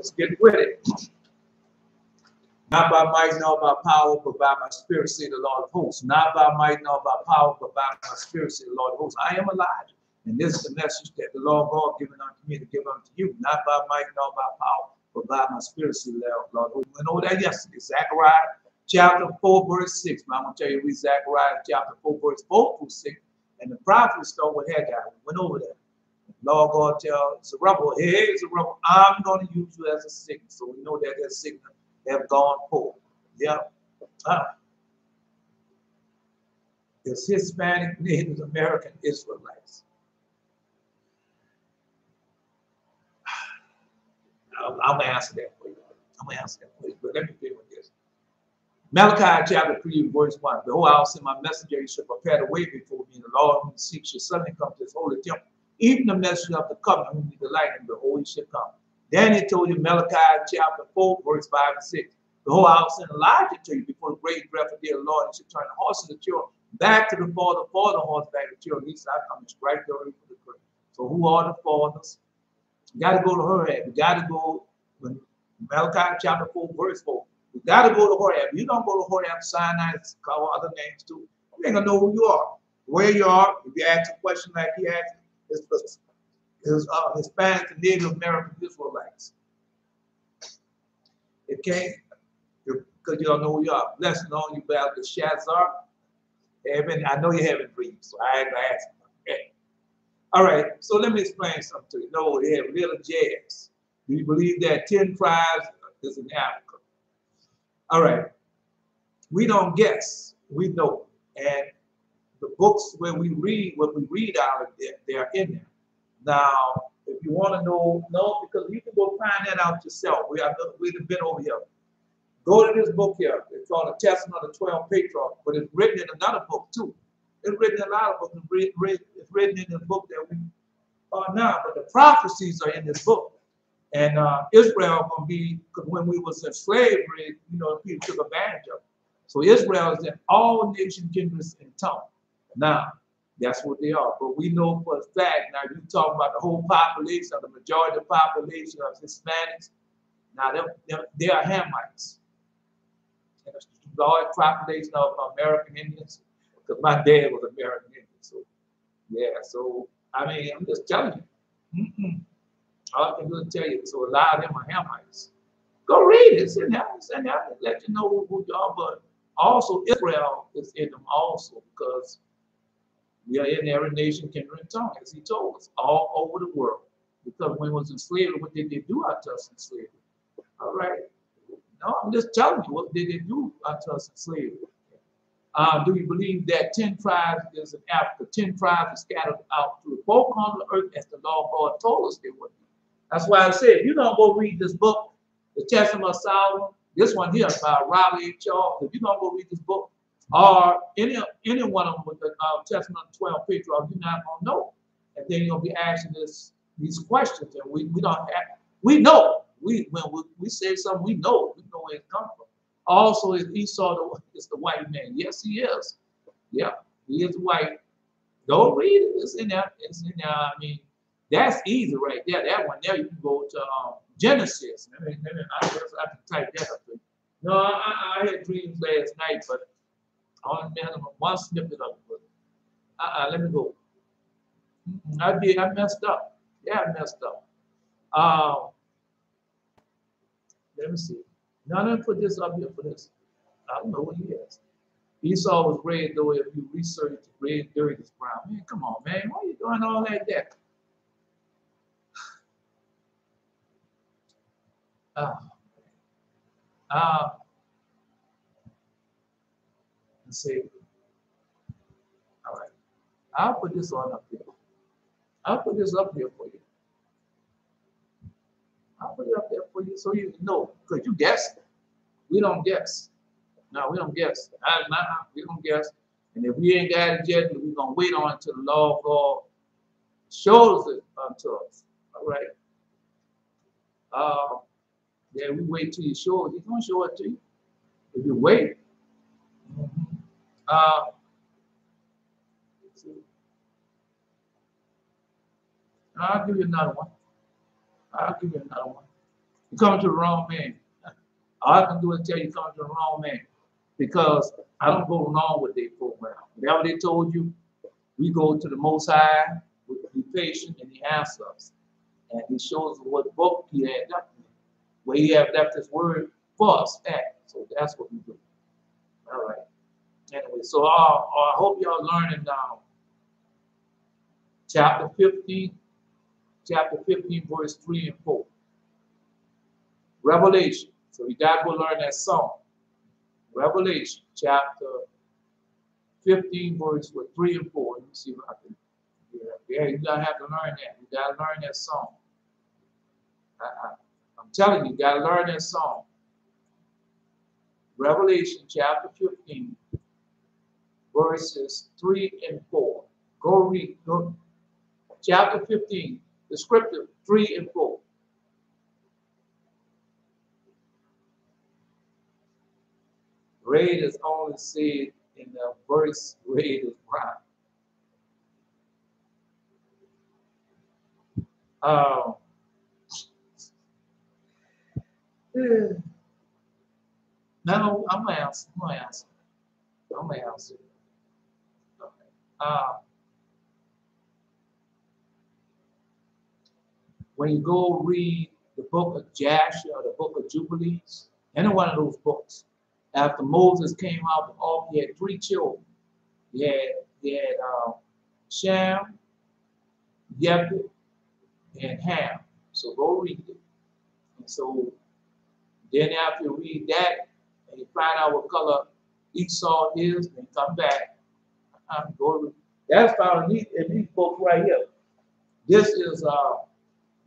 Let's get with it. Not by might nor by power, but by my spirit, say the Lord of hosts. Not by might nor by power, but by my spirit, say the Lord of hosts. I am Elijah, and this is the message that the Lord God given unto me to give unto you. Not by might nor by power, but by my spirit, say the Lord of hosts. We went over that yesterday. Zechariah chapter 4, verse 6. Now I'm going to tell you, read Zechariah chapter 4, verse 4 through 6. And the prophet start with Haggai. We went over that. Lord God tells Zerubbabel, hey, Zerubbabel, I'm going to use you as a signal. So we know that that signal have gone forth. Yeah. It's Hispanic, Native American Israelites. I'm going to answer that for you. But let me deal with this. Malachi chapter 3, verse 1. Behold, I'll send my messenger, he shall prepare the way before me. The Lord whom he seeks shall suddenly come to his holy temple. Even the messenger of the covenant whom he delight in, behold, he shall come. Then he told you Malachi chapter 4, verse 5 and 6. Behold, I'll send Elijah to you before the great breath of the Lord, and shall turn the horses of the children back to the father, for the horse back to the children. He said, I come and strike the earth for the great. So who are the fathers? You got to go to Horeb. You got to go when Malachi chapter 4, verse 4. You got to go to Horeb. You don't go to Horeb, Sinai, call other names too. You ain't gonna know who you are, where you are. If you ask a question like he asked, it's Hispanic and Native American Israelites. It can't, because you don't know who you are. Blessing on you, Belteshazzar. I know you haven't dreamed, so I ain't gonna ask you. Okay. All right, so let me explain something to you. No, they have little jazz. Do you believe that 10 tribes is in Africa? All right, we don't guess, we know. And the books where we read, what we read out of there, they are in there. Now, if you want to know, no, because you can go find that out yourself. We've been over here. Go to this book here. It's called The Testament of the 12 Patriarchs, but it's written in another book too. It's written in a lot of books. It's written in the book that we are now, but the prophecies are in this book. And Israel going to be, because when we was in slavery, you know, people took advantage of it. So Israel is in all nations, kindreds, and tongues. Now, that's what they are. But we know for a fact, now you talk about the whole population, or the majority of the population of Hispanics, now they are Hamites. And it's the large population of American Indians, because my dad was American Indian. So, yeah, so, I mean, I'm just telling you. All I can do is tell you, so a lot of them are Hamites. Go read it. It's in there. It's in there. Let you know who you are. But also, Israel is in them also, because we are in every nation, kindred, and tongue, as he told us, all over the world. Because when we was in slavery, what did they do unto us in slavery? All right. No, I'm just telling you, what did they do unto us in slavery? Do you believe that 10 tribes is in Africa? 10 tribes are scattered out through the four corners of the earth, as the Lord God told us they would be. That's why I said, if you don't go read this book, The Testament of Solomon, this one here by Raleigh H. Charles, if you don't go read this book, or any one of them with the Testament of 12 Patriarchs, you're not going to know. And then you're going to be asking these questions, and we don't have, we know. When we say something, we know where it comes from. Also, if Esau is the white man, yes, he is. Yeah, he is white. Go read it. It's in there. It's in there. I mean, that's easy right there. That one there, you can go to Genesis. I can type that up. No, I had dreams last night, but I only had one snippet of it. Let me go. I messed up. Yeah, I messed up. Let me see. Now let me put this up here for this. I don't know what he is. Esau was red, though, if you research red, dirt is brown. Man, come on, man. Why are you doing all like that? Let's see. All right. I'll put this on up here. I'll put this up here for you. I'll put it up there for you so you know, because you guessed. We don't guess. No, we don't guess. We don't guess. And if we ain't got it yet, we're going to wait on until the Lord God shows it unto us. All right. Yeah, we wait till he shows it. He's going to show it to you. If you wait. I'll give you another one. You come to the wrong man. All I can do is tell you come to the wrong man. Because I don't go along with their program. Whatever they told you, we go to the Most High, we be patient, and He answers us. And He shows us what book He had left, where He had left His word for us at. So that's what we do. All right. Anyway, so I hope y'all learning now. Chapter 15, verse 3 and 4. Revelation. So you got to go learn that song. Revelation, chapter 15, verse 3 and 4. Let me see if I can. Yeah, you gotta have to learn that. You gotta learn that song. I'm telling you, you gotta learn that song. Revelation chapter 15, verses 3 and 4. Go read. Go. Chapter 15, the scripture 3 and 4. Red is only said in the verse, red is brown. No, I'm gonna answer. When you go read the book of Jasher or the book of Jubilees, any one of those books, after Moses came out of all, he had 3 children. He had Shem, Japheth, and Ham. So go read it. And so then after you read that, and you find out what color Esau is, then come back. Go read. That's found in these books right here. This is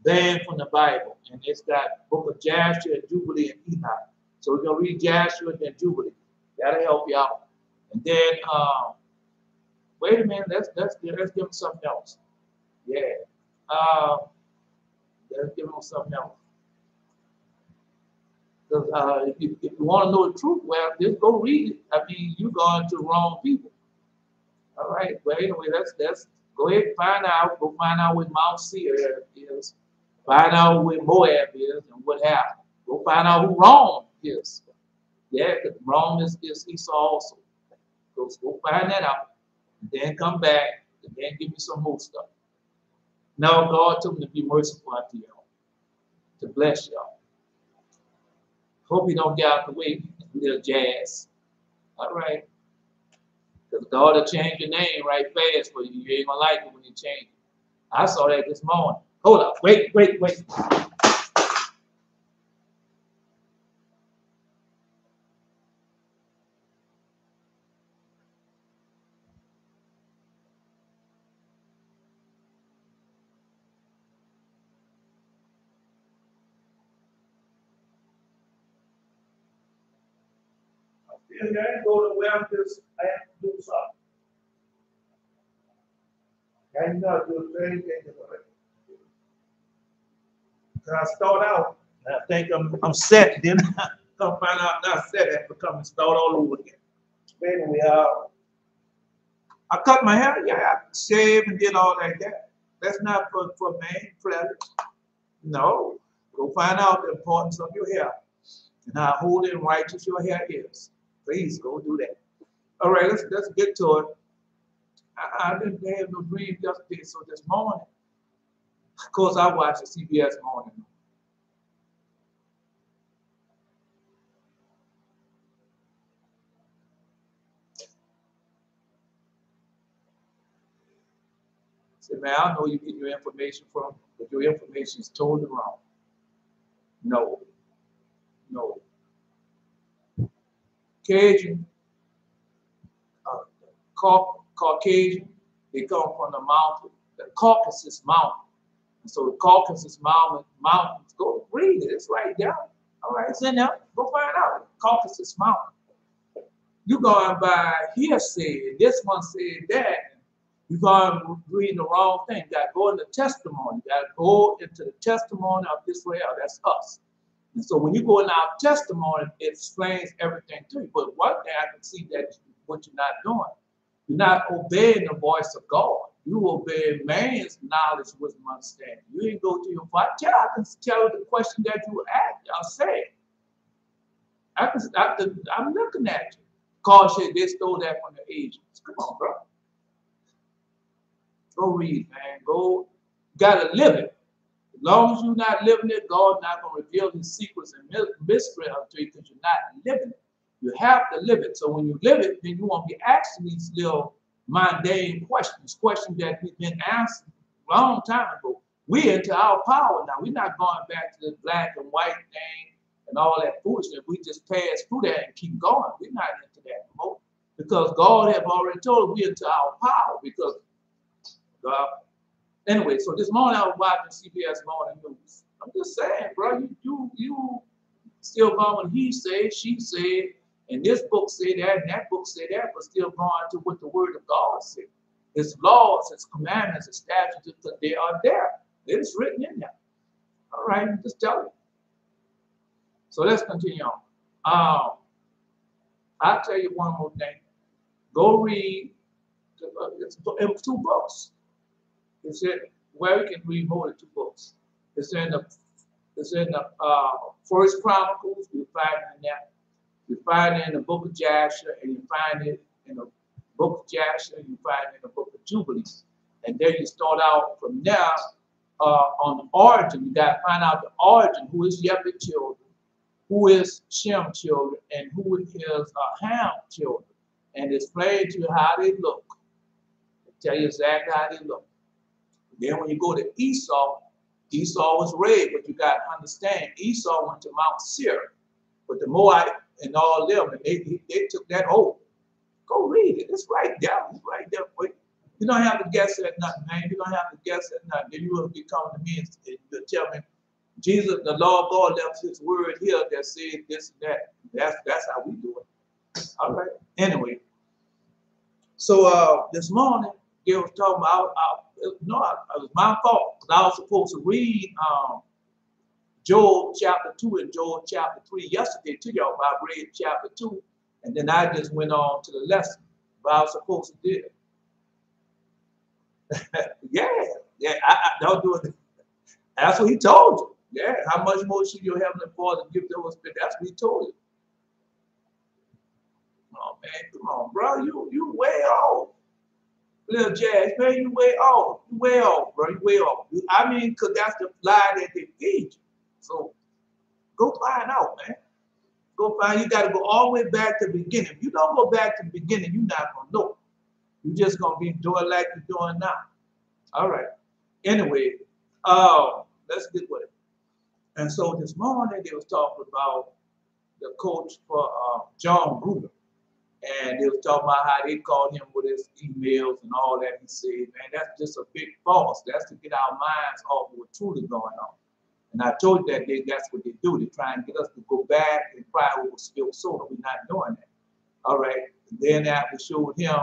banned from the Bible, and it's got book of Jasher, and Jubilee, and Enoch. So we're gonna read Jasher and then Jubilee. That'll help you out. And then wait a minute, let's give them something else. Yeah. Let's give them something else. Because if you want to know the truth, well, just go read it. I mean, you're going to the wrong people. All right. Well, anyway, let's go ahead and find out. Go find out what Mount Seir is. Find out what Moab is and what happened. Go find out who Rome is. Yeah, because Rome is Esau also. Go find that out. And then come back and then give me some more stuff. Now God told me to be merciful unto y'all, to bless y'all. Hope you don't get out the way, little jazz. All right. Because God will change your name right fast for you. You ain't gonna like it when you change it. I saw that this morning. Hold up. Wait. I ain't going to where I have to do something. I ain't not doing anything about it. Because I start out, and I think I'm set, then I come find out I'm not set, I have to come and start all over again. But anyway, I cut my hair, yeah, I shaved and did all that. That's not for man pleasure. No. Go find out the importance of your hair and how holy and righteous your hair is. Please go do that. All right, let's get to it. I didn't have no dream yesterday, so this morning, of course, I watched the CBS morning. I said, man, I know you get your information from, but your information is totally wrong. No. Cajun, Caucasian, they come from the mountain, the Caucasus Mountain. And so the Caucasus Mountains, go read it, it's right there. All right, it's in there, go find out. Caucasus Mountain. You going by hearsay, this one said that. You're going reading the wrong thing. You got to go into testimony. You got to go into the testimony of Israel. That's us. And so when you go in our testimony, it explains everything to you. But one thing I can see that what you're not doing, you're not obeying the voice of God. You obey man's knowledge, wisdom, understanding. You didn't go to your father. I can tell you the question that you asked. I'll say it. I'm looking at you. Cause said they stole that from the Asians. Come on, bro. Go read, man. Go. Gotta live it. As long as you're not living it, God's not going to reveal his secrets and mystery unto you because you're not living it. You have to live it. So when you live it, then you won't be asking these little mundane questions that we've been asking a long time ago. We're into our power now. We're not going back to the black and white thing and all that foolishness. We just pass through that and keep going. We're not into that anymore because God has already told us we're into our power because God. Anyway, so this morning I was watching CBS Morning News. I'm just saying, bro, you still going with he said, she said, and this book said that, and that book said that, but still going to what the word of God said. His laws, his commandments, his statutes, they are there. It's written in there. All right, I'm just telling you. So let's continue on. I'll tell you one more thing. Go read two books. It said, well, you can read more than two books. It's in the First Chronicles. You find it in that. You find it in the book of Jasher, and you find it in the book of Jasher, and you find it in the book of Jubilees. And then you start out from there on the origin. You got to find out the origin. Who is Yepeth children? Who is Shem children? And who is Ham children? And explain to you how they look. Tell you exactly how they look. Then when you go to Esau was red, but you got to understand, Esau went to Mount Seir, but the Moabite and all them, and they took that oath. Go read it. It's right there. It's right there for you. You don't have to guess at nothing, man. You don't have to guess at nothing. Then you will be coming to me and you'll tell me, Jesus, the Lord God left his word here that said this and that. That's how we do it. All right. Anyway, so this morning, they was talking about, it was my fault because I was supposed to read Joel chapter 2 and Joel chapter 3 yesterday to y'all. I read chapter 2 and then I just went on to the lesson. But I was supposed to do it. yeah, I don't do it. That's what he told you. Yeah, how much more should your heavenly Father give those? That's what he told you. Oh man, come on, bro. You way off. Little Jazz, man, you way off. You way off, bro. You way off. I mean, because that's the lie that they feed you. So go find out, man. Go find. You got to go all the way back to the beginning. If you don't go back to the beginning, you're not going to know. You're just going to be doing like you're doing now. All right. Anyway, let's get with it. And so this morning, they was talking about the coach for John Gruden. And they was talking about how they called him with his emails and all that. He said, man, that's just a big false. That's to get our minds off of what's truly going on. And I told you that that's what they do. They try and get us to go back and cry over spilled soda. We're not doing that. All right. And then after showed him,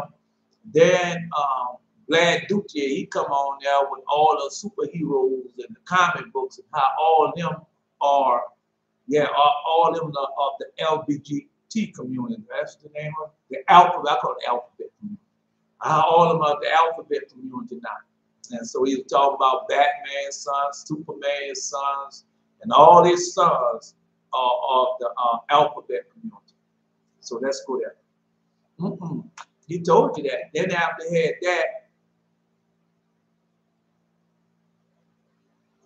then Vlad Duce, he come on there with all the superheroes and the comic books and how all of them are, all of them are of the LGBT community. That's the name of the alphabet. I call it the alphabet community. All of them are the alphabet community now. And so he was talking about Batman's sons, Superman's sons, and all his sons are of the alphabet community. So let's go there. He told you that. Then after he had that,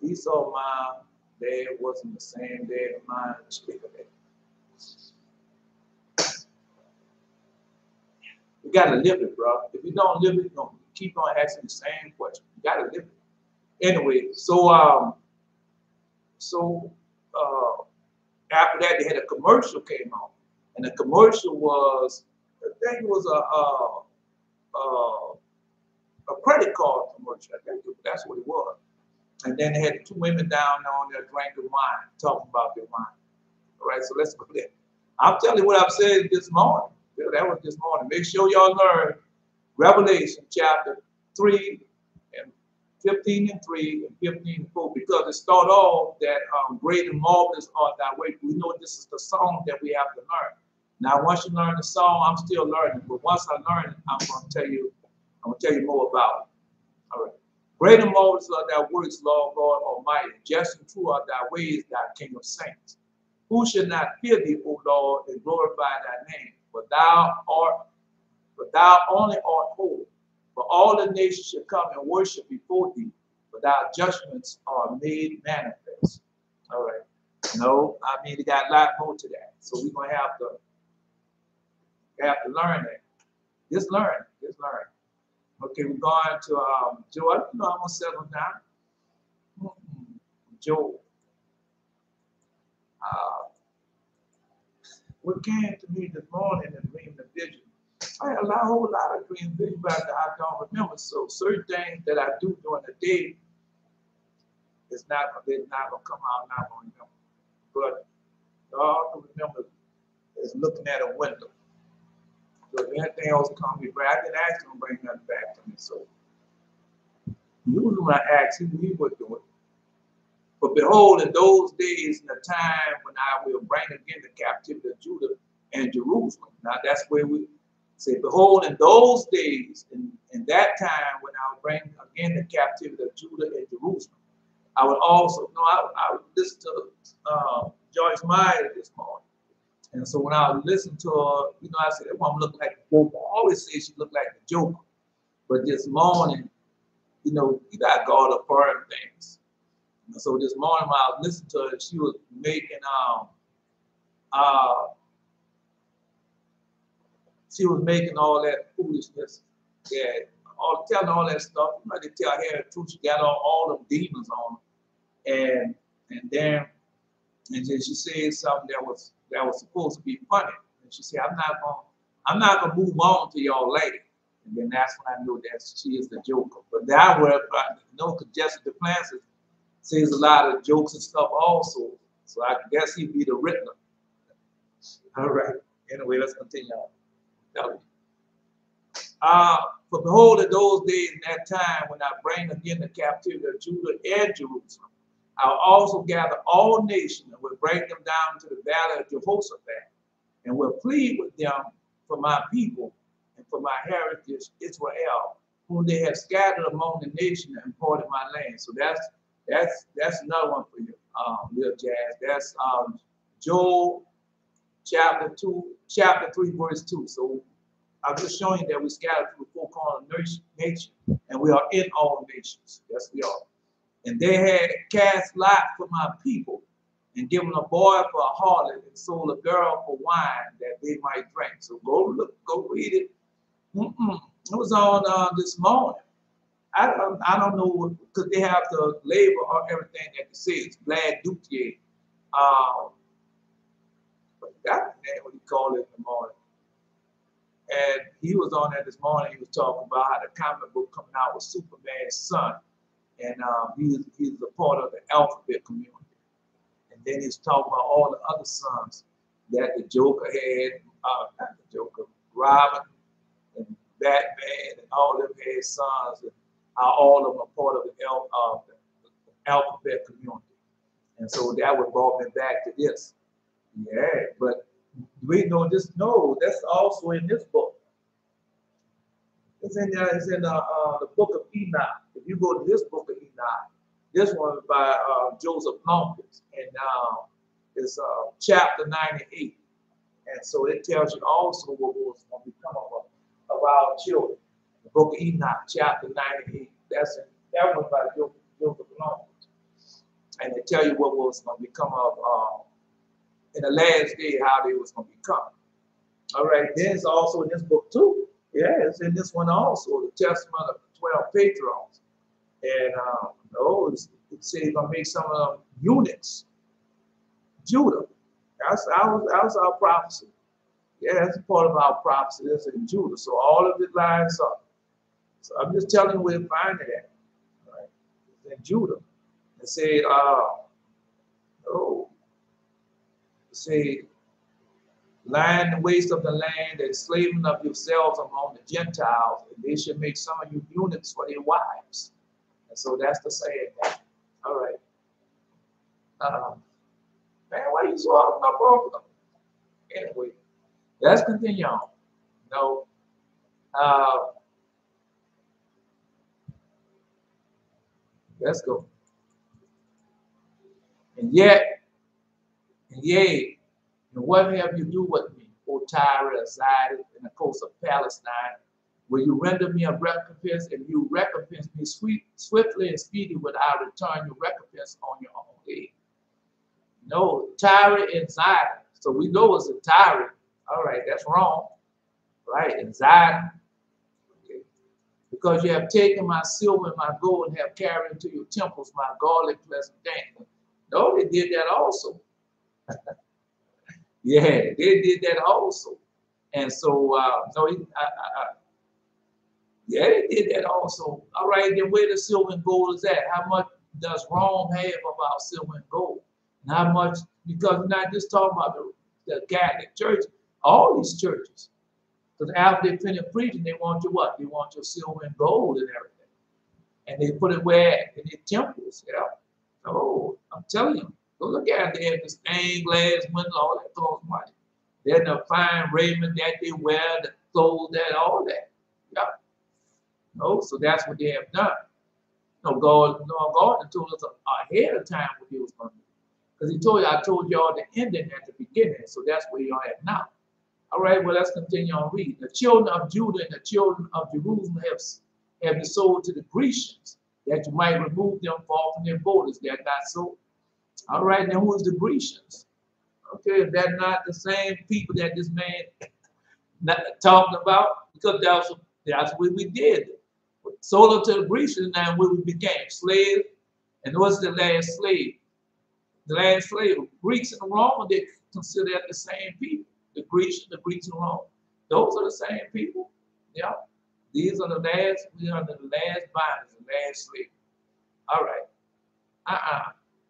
he saw my dad wasn't the same dad as mine. You gotta live it, bro. If you don't live it, you're gonna keep on asking the same question. You gotta live it. Anyway, so after that, they had a commercial came on, and the commercial was, I think it was a credit card commercial. I think that's what it was. And then they had two women down on there drinking wine, talking about their wine. All right, so let's go there. I'm telling you what I've said this morning. That was this morning. Make sure y'all learn Revelation chapter 3 and 15 and 3 and 15 and 4, because it started off that great and marvelous art thy way. We know this is the song that we have to learn. Now, once you learn the song, I'm still learning. But once I learn it, I'm going to tell you more about it. All right. Great and marvelous are thy works, Lord God Almighty. Just and true are thy ways, thy King of saints. Who should not fear thee, O Lord, and glorify thy name? But thou only art holy. For all the nations shall come and worship before thee, for thy judgments are made manifest. All right. No, I mean, it got a lot more to that. So we're going to have to learn that. Just learn. Okay, we're going to Joel. I'm going to settle down. Joel. What came to me this morning in dream and vision. I had a whole lot of dreams, but I don't remember. So certain things that I do during the day they're not going to come out, I'm not going to remember. But all I can remember is looking at a window. So if anything else comes me back, I didn't ask him to bring nothing back to me. So usually when I asked him, he would do it. But behold, in those days, in the time when I will bring again the captivity of Judah and Jerusalem. Now that's where we say, behold, in those days, in that time when I will bring again the captivity of Judah and Jerusalem. I would also, I would listen to Joyce Meyer this morning. And so when I would listen to her, I said, that woman looked like the Joker. I always say she looked like the Joker. But this morning, you got God affirm things. And so this morning when I was listening to her, she was making all that foolishness, telling all that stuff. You might tell her the truth. She got all them demons on her. And then she said something that was supposed to be funny. And she said, I'm not gonna move on to y'all later. And then that's when I knew that she is the Joker. But that was, because Jessica Duplantis says a lot of jokes and stuff also. So I guess he'd be the Riddler. All right. Anyway, let's continue on. For behold, in those days, in that time, when I bring again the captivity of Judah and Jerusalem, I'll also gather all nations and will bring them down to the valley of Jehoshaphat, and will plead with them for my people and for my heritage Israel, whom they have scattered among the nations and parted my land. So that's another one for you, Lil Jazz. That's Joel chapter 3, verse 2. So I'm just showing you that we scattered through the four corners of nation, and we are in all nations. Yes, we are. And they had cast lot for my people, and given a boy for a harlot, and sold a girl for wine that they might drink. So go read it. It was on this morning. I don't know, because they have to label on everything that they say. It's Vlad Dutier. I forgot the name, what he called it in the morning. And he was on there this morning. He was talking about how the comic book coming out with Superman's son. And he's a part of the alphabet community. And then he's talking about all the other sons that the Joker had, not the Joker, Robin and Batman and all of them had sons, and how all of them are part of the alphabet community. And so that would brought me back to this. Yeah, but we know this. No, that's also in this book. It's in the book of Enoch. If you go to this book of Enoch, this one is by Joseph Longford, and it's chapter 98. And so it tells you also what was going to become of our children. The book of Enoch, chapter 98. That one by Joseph Longford. And it tell you what was going to become of in the last day, how they was going to become. All right, then it's also in this book too. Yeah, it's in this one also, the Testament of the 12 Patriarchs. And it says he's going to make some of them eunuchs. Judah. That's our prophecy. Yeah, that's a part of our prophecy. That's in Judah. So all of it lines up. So I'm just telling you where to find it at. All right. It's in Judah. It said, line the waste of the land, and slaving of yourselves among the Gentiles, and they should make some of you eunuchs for their wives. And so that's the saying that. All right. Man, why are you so hard up over them? Anyway, let's continue on. Let's go. And yet, and yea, and what have you do with me, O Tyre, Zidon, and the coast of Palestine? Will you render me a recompense, and you recompense me swiftly and speedy, will I return your recompense on your own head? No, Tyre and Zidon. So we know it's a Tyre. All right, that's wrong. Right, and Zidon. Okay. Because you have taken my silver and my gold and have carried into your temples my garlic pleasant things. No, they did that also. Yeah, they did that also. And so, no, yeah, they did that also. All right, then where the silver and gold is at? How much does Rome have about silver and gold? And how much, because we're not just talking about the Catholic Church, all these churches. Because after they finish preaching, they want your what? They want your silver and gold and everything. And they put it where? In their temples, yeah. Oh, I'm telling you, go look at it. They have the stained glass window, all that costs money. They're the fine raiment that they wear, the clothes, that, all that. Yeah. No, so that's what they have done. No, God told us ahead of time what he was going to do. Because he told you, I told y'all the ending at the beginning, so that's where y'all at now. All right, well, let's continue on reading. The children of Judah and the children of Jerusalem have been sold to the Grecians, that you might remove them from their borders. They're not so. All right, now who is the Grecians? Okay, if they're not the same people that this man not talking about, because that's what we did. Sold them to the Grecians, now we became slaves. And what's the last slave? The last slave, Greeks and Romans, they consider that the same people. The Greeks and Rome. Those are the same people. Yeah. These are the last, we are the last binders, the last slave. All right.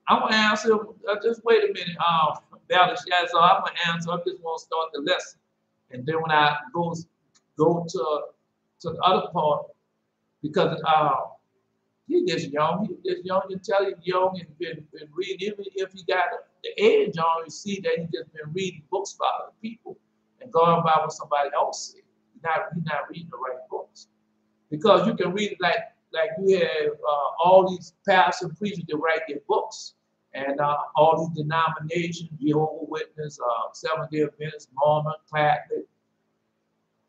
I'm going to answer, just wait a minute, Belshazzar, I'm going to answer, I just want to start the lesson. And then when I go to the other part, because he's just young, you tell he's young and been reading, even if he got the age on, you see that he's just been reading books by other people and going by what somebody else said. He's not reading the right books. Because you can read it like you have all these pastors and preachers that write their books, and all these denominations, Jehovah's Witness, Seventh-day Adventist, Mormon, Catholic,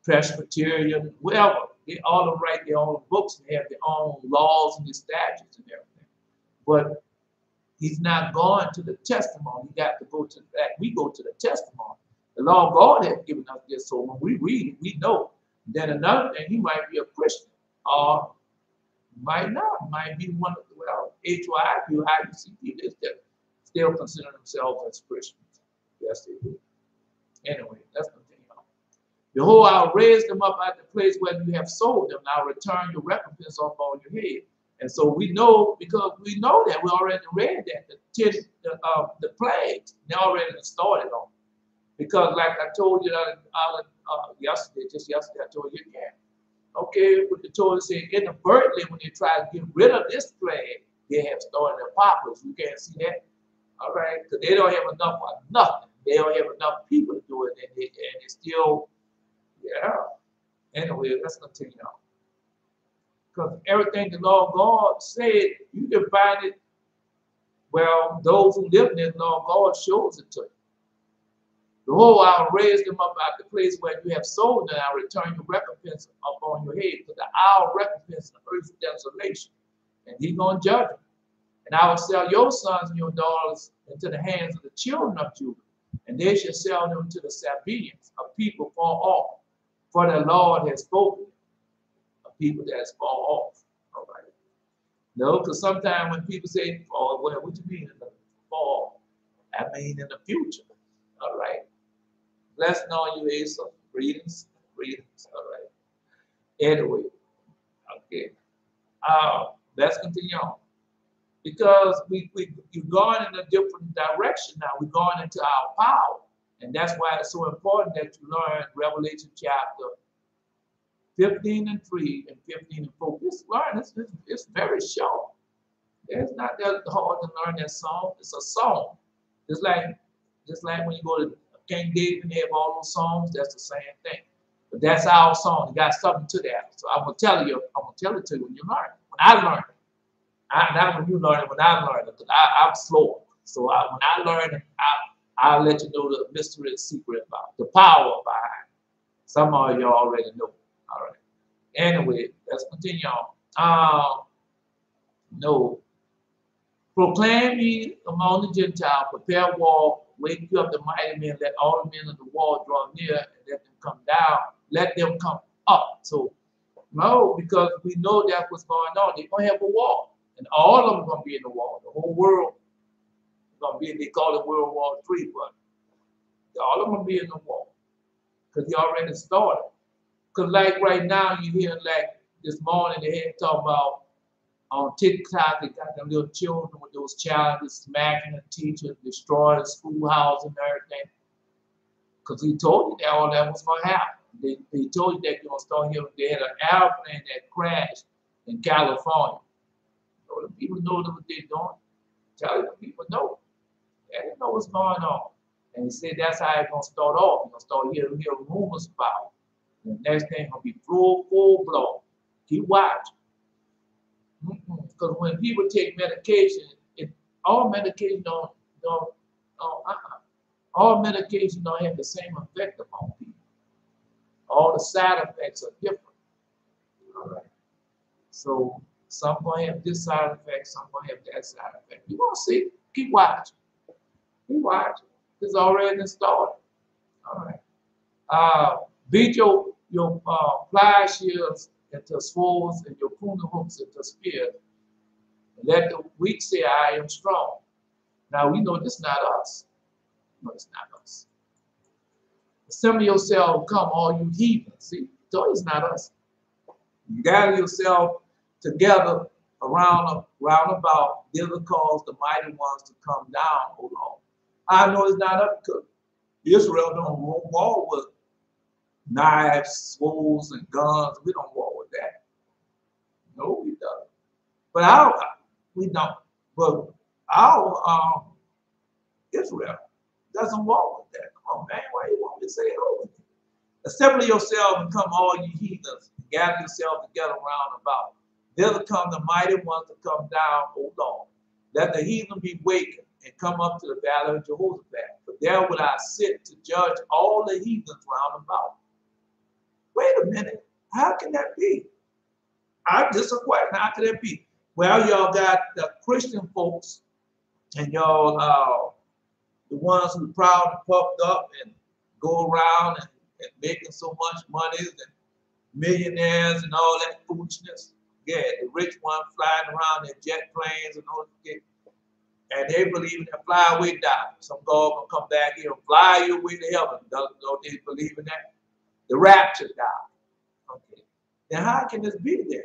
Presbyterian, whatever. They all write their own books and have their own laws and their statutes and everything. But he's not going to the testimony. He got to go to that. We go to the testimony. The law of God has given us this. So when we read it, we know. Then another thing, he might be a Christian, or might not. Might be one of the, well, HYIQ, IUCP, they still consider themselves as Christians. Yes, they do. Anyway, let's continue on. Behold, I'll raise them up at the place where you have sold them, and I'll return your recompense off on your head. And so we know, because we know that, we already read that, the plagues, they already started on. Because like I told you yesterday, just yesterday, I told you again. Okay, what the Torah said, inadvertently, when they try to get rid of this plague, they have started apocalypse. You can't see that. All right, because they don't have enough of nothing. They don't have enough people to do it, and they still, yeah. Anyway, let's continue on. Because everything the Lord God said, you can find it. Well, those who live in it, Lord God shows it to you. Behold, I'll raise them up out the place where you have sold them, and I'll return your recompense upon your head. Because I'll recompense the earth's desolation. And he's going to judge them. And I will sell your sons and your daughters into the hands of the children of Judah. And they shall sell them to the Sabaeans, a people far off. For the Lord has spoken, a people that is far off. All right. No, because sometimes when people say, oh, well, what do you mean in the far? I mean in the future. All right. Blessed on you, Asa. Greetings. Greetings. All right. Anyway. Okay. Let's continue on. Because you're going in a different direction now. We're going into our power. And that's why it's so important that you learn Revelation chapter 15 and 3 and 15 and 4. Just learn. It's very short. It's not that hard to learn that song. It's a song. Just like when you go to King David and they have all those songs, that's the same thing. But that's our song. You got something to that. So I'm gonna tell it to you when you learn it. When I learned it. Not when you learn it, when I learn it, because I'm slower. So when I learn it, I'll let you know the mystery and secret about the power behind it. Some of you already know. All right. Anyway, let's continue on. No. Proclaim ye among the Gentiles, prepare war, wake you up the mighty men, let all the men of the wall draw near, and let them come down, let them come up. So, no, because we know that's what's going on. They're going to have a war, and all of them are going to be in the war. The whole world is going to be, they call it World War III, but all of them will be in the war, because they already started. Because like right now, you hear like this morning, they had talk about on TikTok, they got them little children with those challenges, smacking the teachers, destroying the schoolhouse and everything. Because he told you that all that was going to happen. They told you that you're going to start hearing. They had an airplane that crashed in California. So the people know what they're doing. Tell the people know. They didn't know what's going on. And he said that's how it's going to start off. You're going to start hearing rumors about it. The next thing going to be full blown. Keep watching. Because when people take medication, all medication all medication don't have the same effect upon people. All the side effects are different. All right. So some going to have this side effect, some going to have that side effect. You're going to see. Keep watching. Keep watching. It's already started. All right. Beat your plowshares into swords and your pruning hooks into spears. Let the weak say, I am strong. Now we know this is not us. No, it's not us. Assemble yourself, come, all you heathens. See, so it's not us. You gather yourself together around about, they'll cause the mighty ones to come down, O Lord. I know it's not us because Israel don't war with knives, swords, and guns. We don't war with that. No, we don't. But we don't. But our Israel doesn't walk with that. Come on, man. Why you want me to say it over? Assemble yourselves and come, all you heathens, and gather yourselves together round about. Thither come the mighty ones to come down, O Lord. Let the heathen be wakened and come up to the valley of Jehoshaphat. For there will I sit to judge all the heathens round about. Wait a minute. How can that be? I'm just a question. How can that be? Well, y'all got the Christian folks and y'all the ones who proud and puffed up and go around and making so much money and millionaires and all that foolishness. Yeah, the rich ones flying around in jet planes and all that. And they believe in that fly away die. Some God gonna come back here and fly you away to heaven. Don't they believe in that? The rapture die. Okay. Then how can this be there?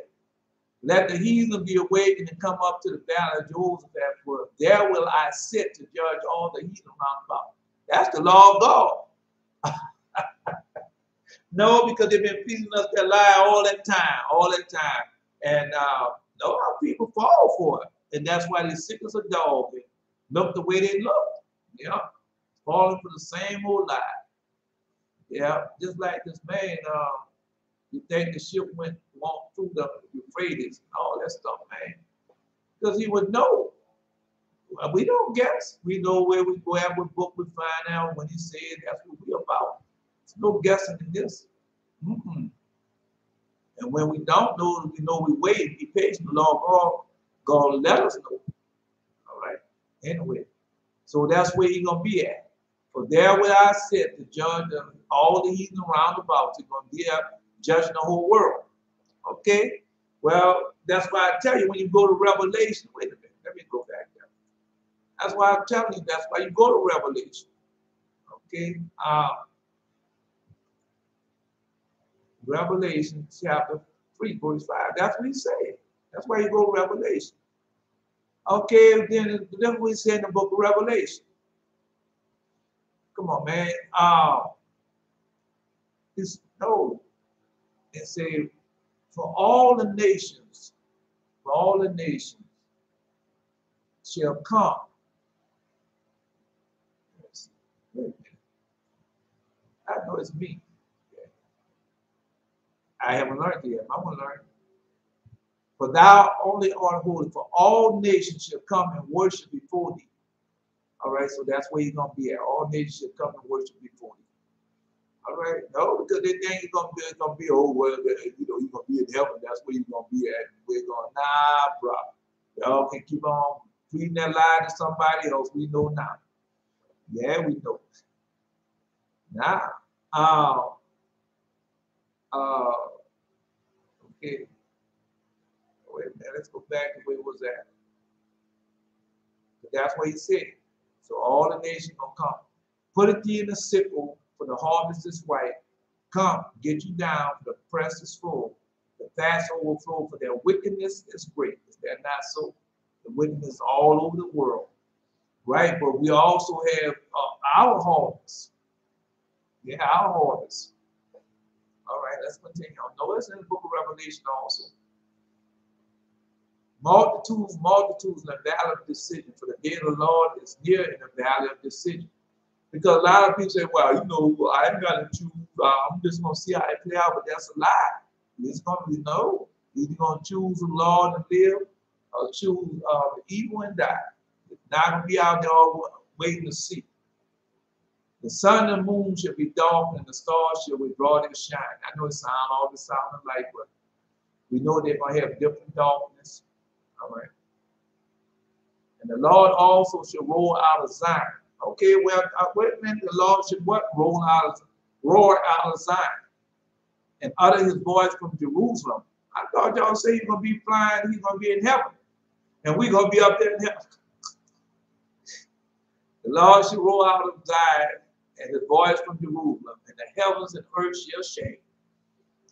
Let the heathen be awakened and come up to the valley of Jehoshaphat, for there will I sit to judge all the heathen round about. That's the law of God. No, because they've been feeding us their lie all that time. And know how people fall for it. And that's why they're sick as a dog and look the way they look. Yeah. Falling for the same old lie. Yeah. Just like this man, you think the ship walked through the Euphrates and all that stuff, man. Because he would know. We don't guess. We know where we go at, what book we find out when he said that's what we're about. There's no guessing in this. And when we don't know, we know we wait, be patient. The Lord God let us know. All right. Anyway, so that's where he's going to be at. For there will I sit to judge all the heathen round about. He's going to be up judging the whole world. Okay? Well, that's why I tell you when you go to Revelation, wait a minute, let me go back there. That's why I'm telling you, that's why you go to Revelation. Okay? Revelation chapter 3, verse 5. That's what he said. That's why you go to Revelation. Okay, then we say in the book of Revelation. Come on, man. It says, for all the nations shall come. Wait a minute. I know it's me. I haven't learned it yet. I'm going to learn. For thou only art holy, for all nations shall come and worship before thee. All right, so that's where you're going to be at. All nations shall come and worship before thee. All right, no, because they think you're going to be, oh, well, you know, you're going to be in heaven. That's where you're going to be at. We're going, nah, bro. Y'all can keep on feeding that lie to somebody else. We know now. Yeah, we know. Now, okay. Wait a minute, let's go back to where it was at. But that's what he said. So all the nations gonna come. Put it thee in the sickle, for the harvest is white. Come, get you down, for the press is full. The fast overflow, for their wickedness is great. Is that not so? The wickedness all over the world. Right? But we also have our harvest. Yeah, our harvest. All right, let's continue on. Notice in the book of Revelation also. Multitudes, multitudes in the valley of decision. For the day of the Lord is near in the valley of decision. Because a lot of people say, well, you know, I ain't got to choose. I'm just going to see how it play out. But that's a lie. It's going to be no. Either going to choose the Lord and live or choose the evil and die. It's not going to be out there all waiting to see. The sun and the moon shall be dark and the stars shall withdraw their shine. I know it sounds all the sound alike, but we know they're going to have different darkness. All right. And the Lord also shall roll out of Zion. Okay, well, wait a minute. The Lord should what? Roar out of Zion and utter his voice from Jerusalem. I thought y'all say he's going to be flying, he's going to be in heaven. And we're going to be up there in heaven. The Lord shall roll out of Zion and his voice from Jerusalem, and the heavens and earth shall shake.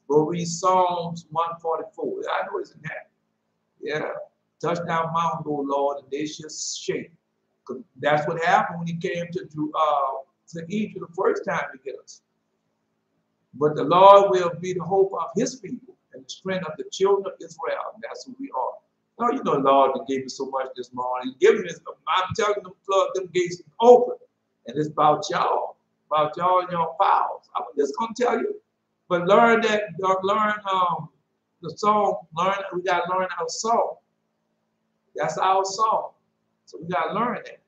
Go read Psalms 144. I know it's in that. Yeah. Touch down mountain, O Lord, and they shall shake. That's what happened when he came to Egypt the first time to get us. But the Lord will be the hope of his people and the strength of the children of Israel. And that's who we are. No, you know, the Lord gave us so much this morning. He gave us, I'm telling them, plug them gates open. And it's about y'all and your powers. I'm just going to tell you. But learn that, learn the song, we got to learn our song. That's our song. So we got to learn that.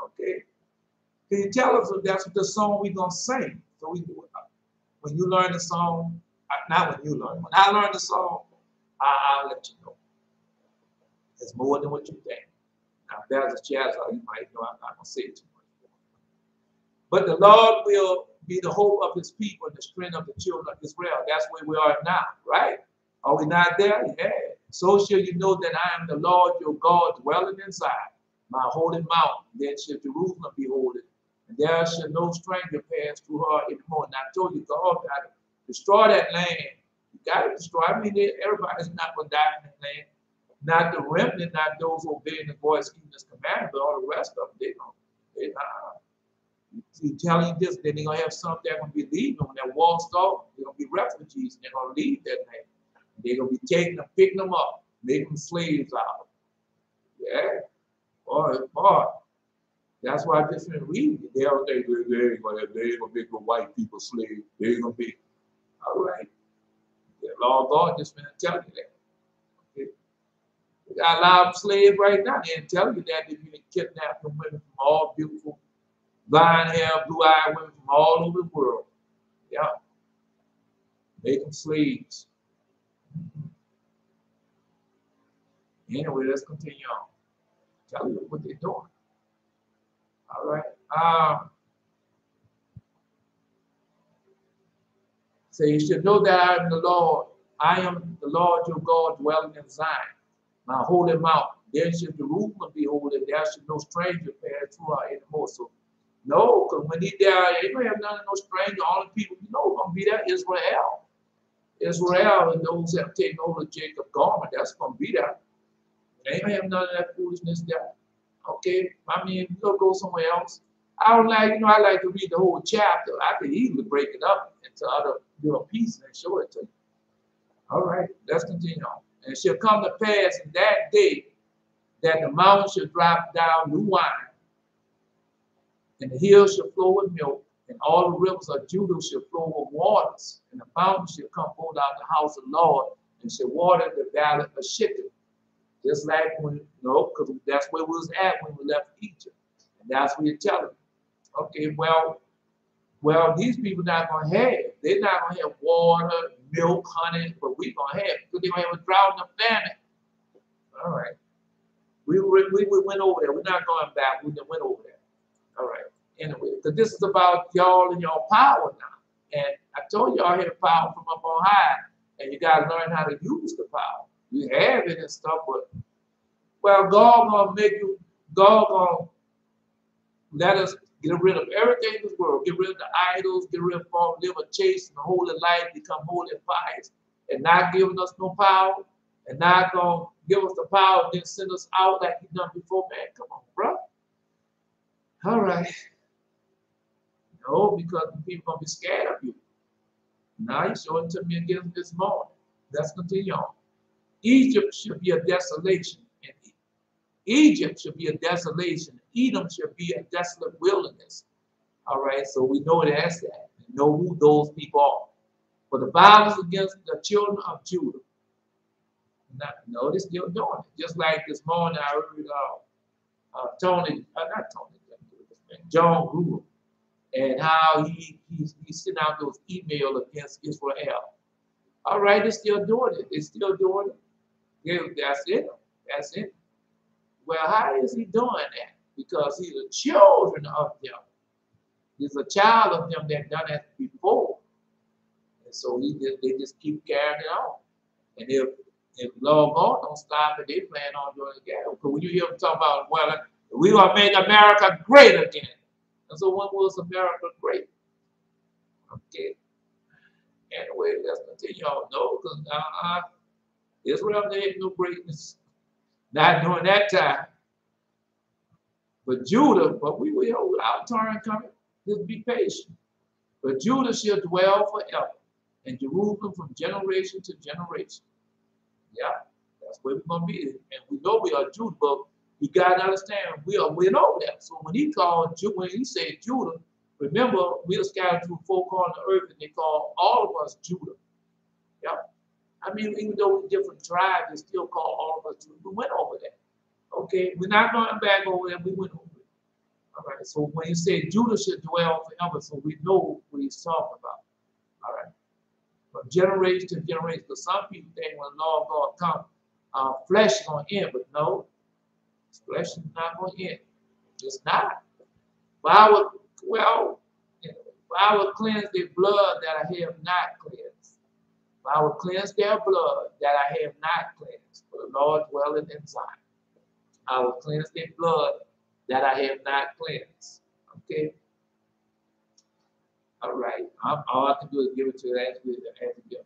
Okay? Can you tell us if that's what the song we're going to sing? So when you learn the song, not when you learn, when I learn the song, I'll let you know. It's more than what you think. Now, if there's a chance, you might know I'm not going to say it too much. But the Lord will be the hope of his people and the strength of the children of Israel. That's where we are now, right? Are we not there? Yeah. So shall you know that I am the Lord your God dwelling inside my holy mountain. Then shall Jerusalem be holy, and there shall no stranger pass through her anymore. And I told you, God got to destroy that land. You got to destroy. I mean, everybody's not going to die in that land. Not the remnant, not those obeying the voice, keeping his commandments, but all the rest of them, you telling you this, then they're going to have some that are going to be leaving. When that wall's off, they're going to be refugees, and they're going to leave that land. They're going to be taking them, picking them up, making them slaves out of them. Yeah. Boy. That's why I just been reading. They don't think they're going to make the white people slaves. They're going to be, all right. The law of God just been telling you that. Okay. We got a lot of slaves right now. They ain't telling you that they're going to kidnap them women from all beautiful, blonde hair, blue-eyed women from all over the world. Yeah. Make them slaves. Anyway, let's continue on. Tell you what they're doing. All right. So you should know that I am the Lord. I am the Lord your God dwelling in Zion, my holy mountain. There shall Jerusalem be holy, and there shall no stranger pass through her anymore. So, no, because when he there, you don't have none of no stranger. All the people you know going to be there, Israel. Israel and those that have taken over Jacob's garment, that's going to be there. They ain't have none of that foolishness there. Okay? I mean, we'll go somewhere else. I don't like, I like to read the whole chapter. I could easily break it up into other pieces and show it to you. All right, let's continue on. And it shall come to pass in that day that the mountains shall drop down new wine, and the hills shall flow with milk, and all the rivers of Judah shall flow with waters, and the fountains shall come forth out of the house of the Lord, and shall water the valley of Shittim. Just like when, no, because that's where we was at when we left Egypt. And that's what you're telling me. Okay, well, these people not going to have, they're not going to have water, milk, honey, but we're going to have, because they're going to have a drought and a famine. All right. We went over there. We're not going back. We went over there. All right. Anyway, because this is about y'all and y'all power now. And I told y'all had power from up on high, and you got to learn how to use the power. You have it and stuff, but, well, God going to make you, God going to let us get rid of everything in this world. Get rid of the idols, get rid of all, live a chaste and a holy life, become holy and pious, and not giving us no power, and not going to give us the power and then send us out like he done before. Man, come on, bro. All right. No, because the people going to be scared of you. Now you showed it to me again this morning. Let's continue on. Egypt should be a desolation. Egypt should be a desolation. Edom should be a desolate wilderness. All right, so we know that's that. We know who those people are. For the violence against the children of Judah. No, they're still doing it. Just like this morning, I heard John Gruber, and how he sent out those emails against Israel. All right, they're still doing it. They're still doing it. Yeah, that's it. That's it. Well, how is he doing that? Because he's a children of them. He's a child of them that done it before. And so they just keep carrying it on. And if Lord God don't stop it, they plan on doing it again. Because when you hear them talk about, well, we're going to make America great again. And so when was America great? Okay. Anyway, let's continue on. No, because Israel, they had no greatness. Not during that time. But Judah, but we will hold our turn coming. Just be patient. But Judah shall dwell forever, and Jerusalem from generation to generation. Yeah, that's where we're going to be. And we know we are Judah, but you got to understand, we know that. So when he said Judah, remember, we are scattered through four corners of the earth, and they call all of us Judah. Yeah. I mean, even though we're different tribes, they still call all of us Judah. We went over that. Okay, we're not going back over there. We went over it. All right, so when you say Judah should dwell forever, so we know what he's talking about. All right. From generation to generation, because some people think when the Lord God comes, flesh is going to end, but no, flesh is not going to end. It's not. But I will cleanse their blood that I have not cleansed. I will cleanse their blood that I have not cleansed, for the Lord dwelleth in Zion. I will cleanse their blood that I have not cleansed. Okay? All right. All I can do is give it to you as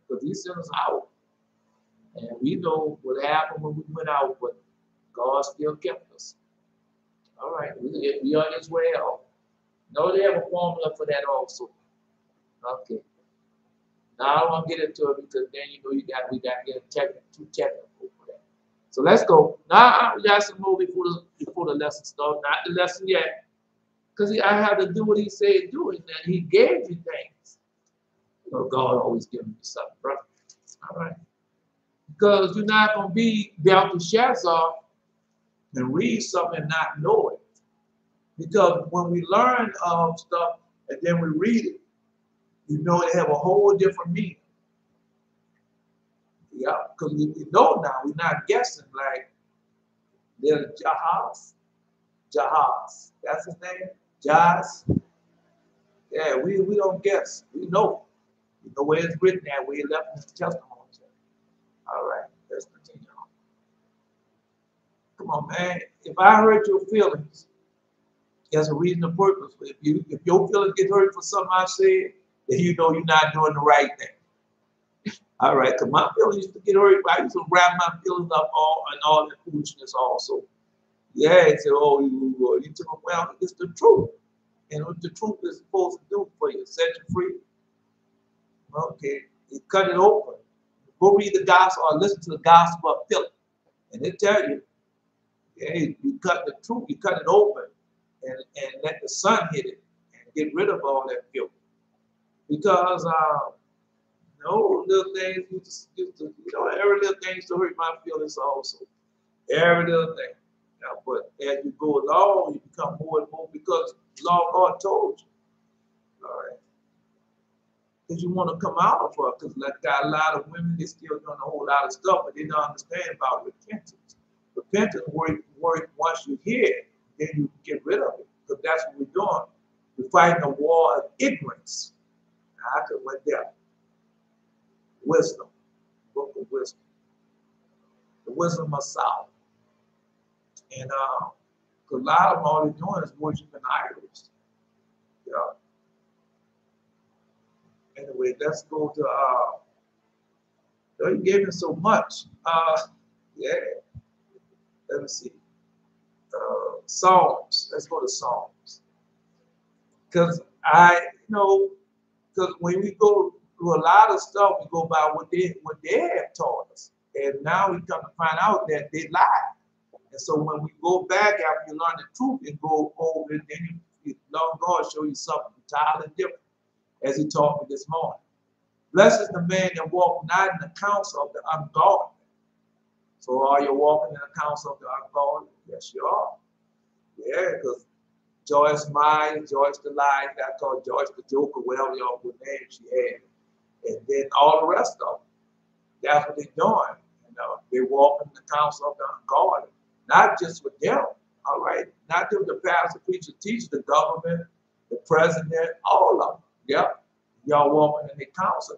because he sent us out. And we know what happened when we went out, but God still kept us. All right. We are Israel. No, they have a formula for that also. Okay. Now I don't want to get into it because then we got to get too technical for that. So let's go. Now we got some more before the lesson starts. Not the lesson yet. Because I have to do what he said do, and then he gave you things. God always gives me something, brother. All right. Because you're not going to be Belteshazzar and read something and not know it. Because when we learn stuff and then we read it, they have a whole different meaning. Yeah, because we know now, we're not guessing like there's Jahaz. That's his name? Jahaz. Yeah, we don't guess. We know. We know where it's written at, where he left in his testimony. All right, let's continue on. Come on, man. If I hurt your feelings, there's a reason and purpose. If your feelings get hurt for something I said, then you know you're not doing the right thing. All right, because my feelings used to get hurt. I used to wrap my feelings up all that foolishness also. Yeah, and say, oh, you took well, it's the truth. And what the truth is supposed to do for you, set you free. Okay, you cut it open. Go read the gospel or listen to the gospel of Philip. And it tell you, hey, you cut the truth, you cut it open and let the sun hit it and get rid of all that filth. Because No, little things every little thing used to hurt my feelings also. Every little thing. Yeah, but as you go along, you become more and more because the law of God told you. All right. Because you want to come out of her. Because like got a lot of women, they still doing a whole lot of stuff, but they don't understand about repentance. Repentance work once you hear it, then you get rid of it. Because that's what we're doing. We're fighting a war of ignorance. I could went there. Wisdom. Book of wisdom. The wisdom of Solomon. And a lot of them, all they're doing is worshiping idols. Yeah. Anyway, let's go to you gave me so much. Yeah. Let me see. Psalms. Let's go to Psalms. Because because when we go through a lot of stuff, we go by what they have taught us. And now we come to find out that they lied. And so when we go back after you learn the truth and go over it, then Lord God show you something entirely different, as he taught me this morning. Blessed is the man that walk not in the counsel of the ungodly. So are you walking in the counsel of the ungodly? Yes, you are. Yeah, because Joyce Myers, Joyce the Lie, that called Joyce the Joker, whatever y'all good name she had. And then all the rest of them. That's what they're doing. They walk in the counsel of the ungodly. Not just with them, all right? Not just the pastor, preacher, teacher, the government, the president, all of them. Yep. Y'all walking in the counsel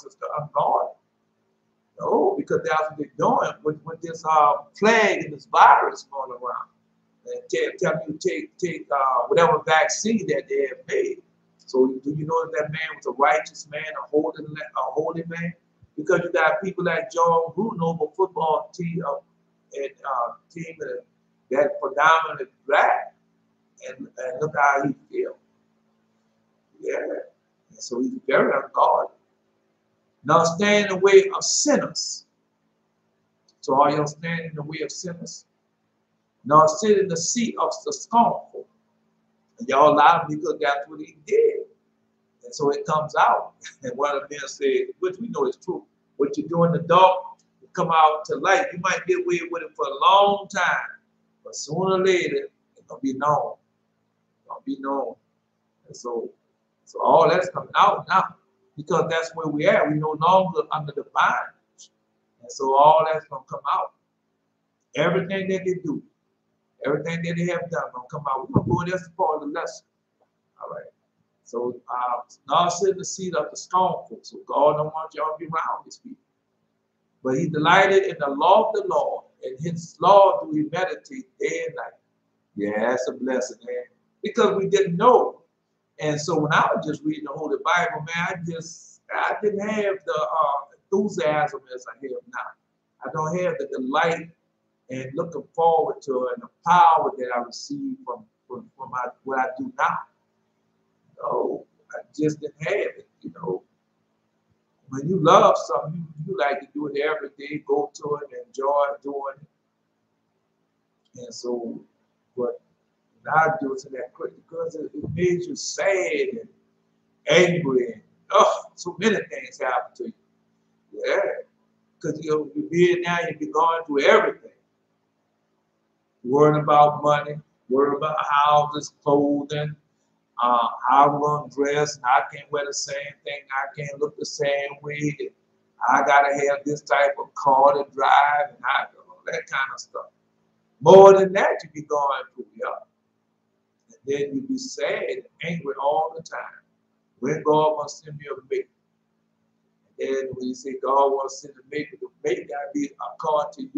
is the ungodly. No, because that's what they're doing with this plague and this virus going around. And tell you to take whatever vaccine that they have made. So do you know that man was a righteous man, a holy man? Because you got people like John Bruno, a football team team that predominantly black, and look how he feels. Yeah. And so he's very ungodly. Now stand in the way of sinners. So are you standing in the way of sinners? Now sit in the seat of the scornful. And y'all allowed him because that's what he did. And so it comes out. And one of them said, which we know is true, what you do in the dark will come out to light. You might get away with it for a long time, but sooner or later, it's going to be known. It's going to be known. And so all that's coming out now, because that's where we are. We no longer under the bondage. And so all that's going to come out. Everything that they do, everything that they have done going to come out. We're going to go, that's part of the lesson. All right. So God sit in the seat of the scornful. So God don't want y'all to be around these people. But he delighted in the law of the Lord, and his law do he meditate day and night. Yeah, that's a blessing, man. Because we didn't know. And so when I was just reading the Holy Bible, man, I didn't have the enthusiasm as I have now. I don't have the delight and looking forward to it and the power that I receive from what I do now. No, I just didn't have it, When you love something, you like to do it every day, go to it, enjoy doing it. And so, but I do it to that quick because it made you sad and angry and so many things happen to you. Yeah, because you're being now, you be going through everything. Worrying about money, worrying about houses, clothing, how I'm going to dress, and I can't wear the same thing, I can't look the same way, I got to have this type of car to drive, and that kind of stuff. More than that, you be going through, and then you be sad and angry all the time. When God wants to send me a mate, and then when you say God wants to send a mate, the mate got to be according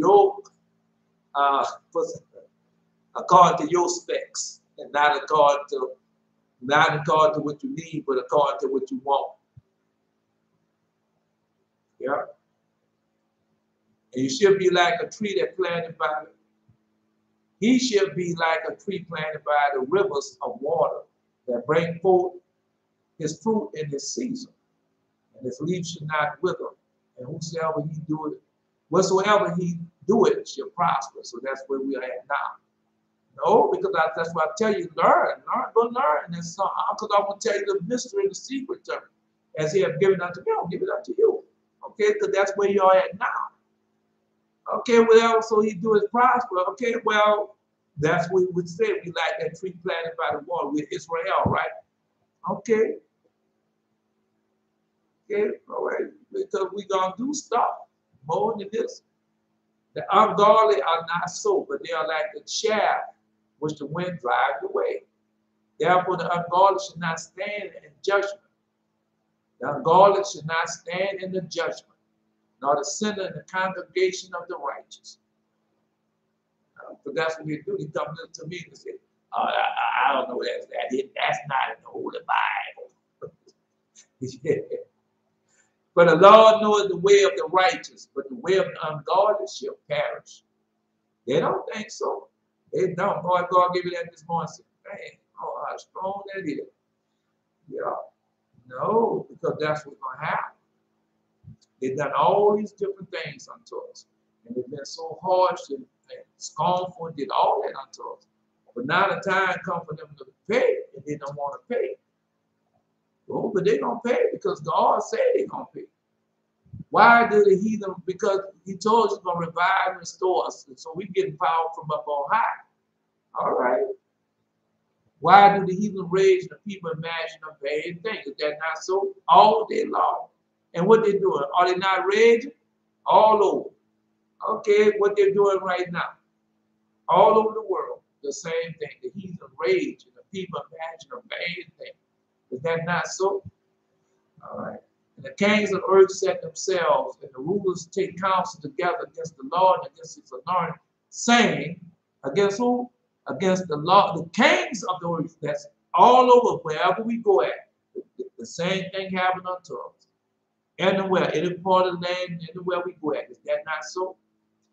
to your specs, and not according to what you need, but according to what you want. Yeah. And you should be like a tree that planted by he should be like a tree planted by the rivers of water that bring forth his fruit in his season, and his leaves should not wither. And whatsoever he do it shall prosper. So that's where we are at now. No, because that's why I tell you, go learn. That's because I want to tell you the mystery and the secret to it. as he have given unto me, I'll give it unto you. Okay, because that's where you are at now. Okay, well, so he do is prosper. Okay, well, that's what we would say. We like that tree planted by the water with Israel, right? Okay, okay, all right, because we're going to do stuff more than this. The ungodly are not so, but they are like the chaff which the wind drives away. Therefore, the ungodly should not stand in judgment. The ungodly should not stand in the judgment, nor the sinner in the congregation of the righteous. Because that's what he do. He comes to me and says, oh, I don't know that's that. That's not in the Holy Bible. Yeah. But the Lord knoweth the way of the righteous, but the way of the ungodly shall perish. They don't think so. They don't. Boy, God gave you that this morning. Man, oh, how strong that is. Yeah. No, because that's what's going to happen. They've done all these different things unto us. And they've been so harsh and scornful and did all that unto us. But now the time comes for them to pay, and they don't want to pay. Oh, but they're going to pay because God said they're going to pay. Why do the heathen? Because he told us he's going to revive and restore us. And so we're getting power from up on high. All right. Why do the heathen rage and the people imagine a vain thing? Is that not so? All day long. And what they're doing? Are they not raging? All over. Okay, what they're doing right now. All over the world. The same thing. The heathen rage and the people imagine a vain thing. Is that not so? All right. And the kings of earth set themselves, and the rulers take counsel together against the Lord and against his anointed, saying, against who? Against the law, the kings of the earth. That's all over, wherever we go at. The same thing happened unto us. Anywhere, any part of the land, anywhere we go at. Is that not so?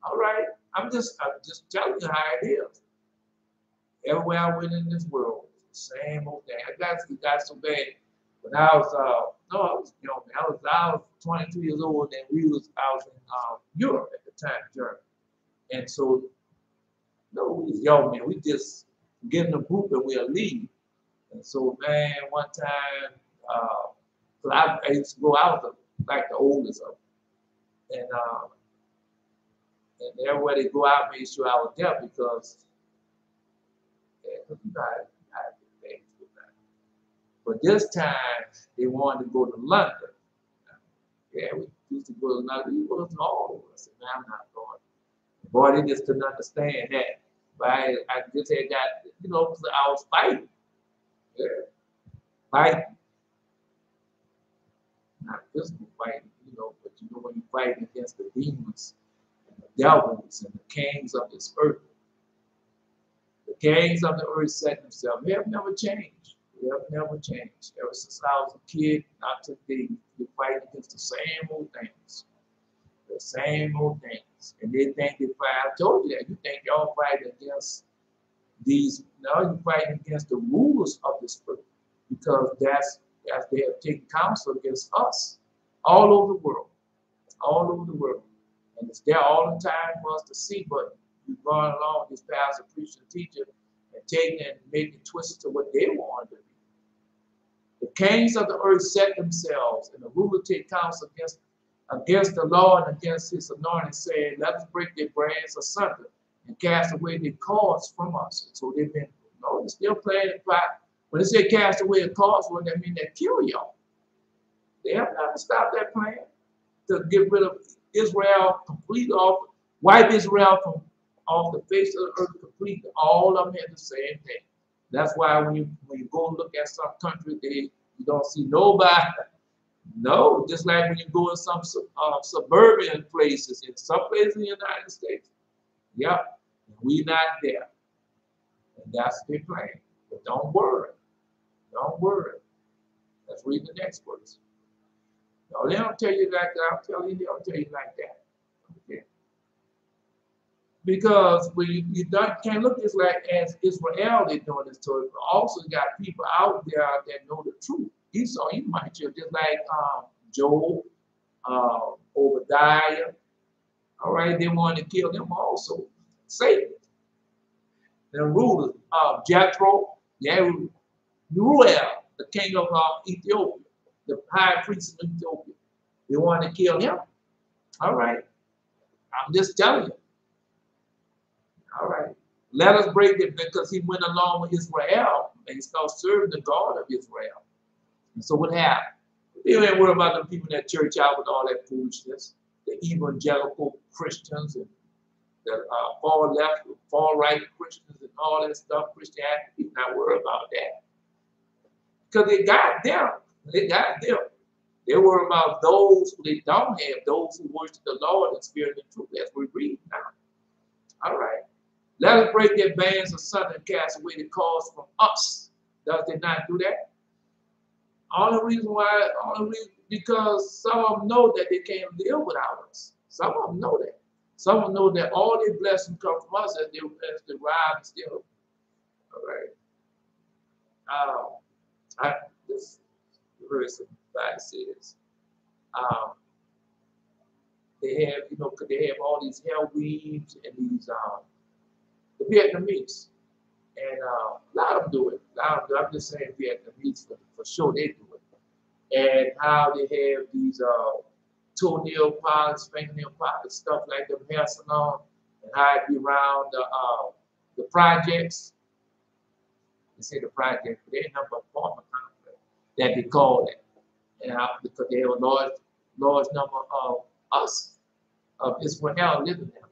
All right. I'm just telling you how it is. Everywhere I went in this world, the same old thing. It got so bad. When I was I was young, man. I was 22 years old, and I was in Europe at the time, Germany. And so, no, we was young, man. We just get in a group and we'll leave. And so, man, one time, so I used to go out like the oldest of them. And everywhere they go out, made sure I was there because, you know, I did things with that. But this time, they wanted to go to London. Yeah, we used to go to London. We go to all over. I said, man, I'm not going. Boy, they just couldn't understand that. But I just had got, you know, because I was fighting. Yeah. Fighting. Not physical fighting, you know, but you know when you're fighting against the demons and the devils and the kings of this earth. The kings of the earth set themselves. They have never changed. They have never changed. Ever since I was a kid, not today, we fight against the same old things. The same old things. And they think they fight. I told you that. You think y'all fight against these. No, you're fighting against the rulers of this earth. Because that's they have taken counsel against us. All over the world. All over the world. And it's there all the time for us to see, but we've gone along with this pastor, preacher, teacher, and taking it and making it twisted to what they want to be. The kings of the earth set themselves, and the ruler take counsel against the Lord and against his anointing, saying, let us break their brands asunder and cast away their cords from us. And so they've been, you know, they're still playing the fight. When they say cast away the cords, well, that means they kill y'all. They have not stopped that plan to get rid of Israel completely off, wipe Israel from off the face of the earth completely. All of them had the same thing. That's why when you go look at some country, you don't see nobody. No, just like when you go in some suburban places, in some places in the United States. Yep, we're not there. And that's their plan. But don't worry. Don't worry. Let's read the next verse. No, they don't tell you like that. I'll tell you, they don't tell you like that. Okay. Because when you can't look just like as Israel, they're doing this to it, but also you got people out there that know the truth. Esau, you might just like Joel, Obadiah. All right, they wanted to kill them also. Satan. The rulers of Jethro, Ruel, the king of Ethiopia. the high priest of Ethiopia. They wanted to kill him. All right. I'm just telling you. All right. Let us break it because he went along with Israel and he started serving the God of Israel. And so what happened? You ain't worry about the people in that church out with all that foolishness. The evangelical Christians and the far left, far right Christians and all that stuff. Christianity, people not worry about that. Because they got them. They got them. They worry about those who they don't have, those who worship the Lord in spirit and truth. That's what we read now. All right. Let us break their bands asunder and cast away the cause from us. Does they not do that? Only reason because some of them know that they can't live without us. Some of them know that. Some of them know that all their blessings come from us as they rise and still. All right. This verse of God says, they have, because they have all these hell weaves and these the Vietnamese. And a lot of them do it. I'm just saying Vietnamese for sure they do it. And how they have these toenail polish, fingernail polish, stuff like them hair salon, and how it be around the projects. They say the project, but they ain't nothing but apartment complex that they call it. And because they have a large number of us, of Israel living there.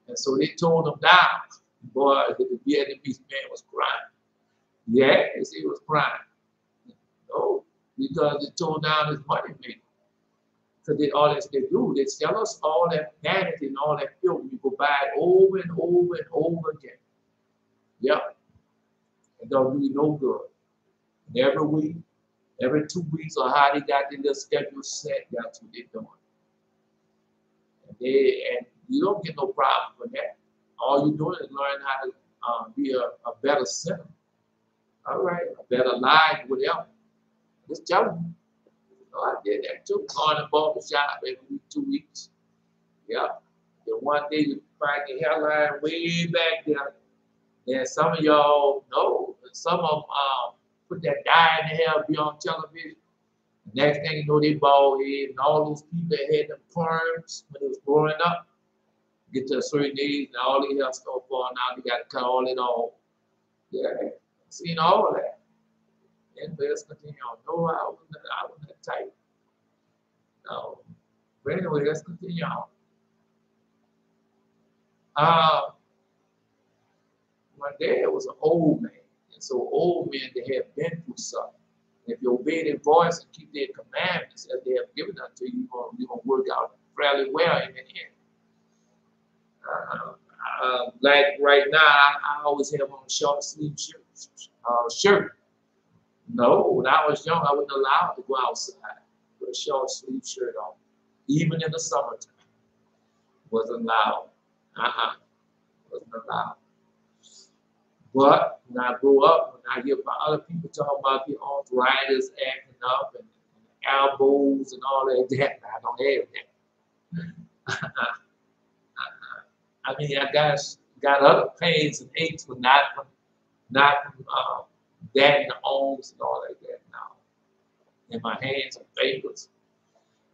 And so they tore them down. Boy, the Vietnamese man was crying. Yeah, they say he was crying. No, because they tore down his money maker. Because all that they do, they sell us all that vanity and all that filth. We go buy it over and over and over again. Yep. It don't do you no good. And every week, every 2 weeks, or how they got their little schedule set, that's what they're doing. And you don't get no problem with that. All you're doing is learning how to be a better sinner. All right, a better life, whatever. Just tell them. I did that too. Going to barber shop every week, 2 weeks. Yeah. Then one day you find your hairline way back there. And some of y'all know, some of them put that dye in the hair, be on television. The next thing you know, they bald head, and all those people that had them perms when they was growing up, get to a certain age, and all their hair start falling out. They got to cut all it off. Yeah, seen all of that. And let's continue on. No, I wasn't that tight. No. But anyway, let's continue on. My dad was an old man. And so old men, they have been through something. And if you obey their voice and keep their commandments as they have given unto you, you're going to work out fairly well in the end. Like right now, I always have on a short sleeve shirt. No, when I was young, I wasn't allowed to go outside with a short sleeve shirt on, even in the summertime. Wasn't allowed. Wasn't allowed. But when I grew up, when I hear about other people talking about the arthritis acting up and elbows and all that, I don't have that. I mean, I got other pains and aches, but not from that in the arms and all like that now. In my hands and fingers,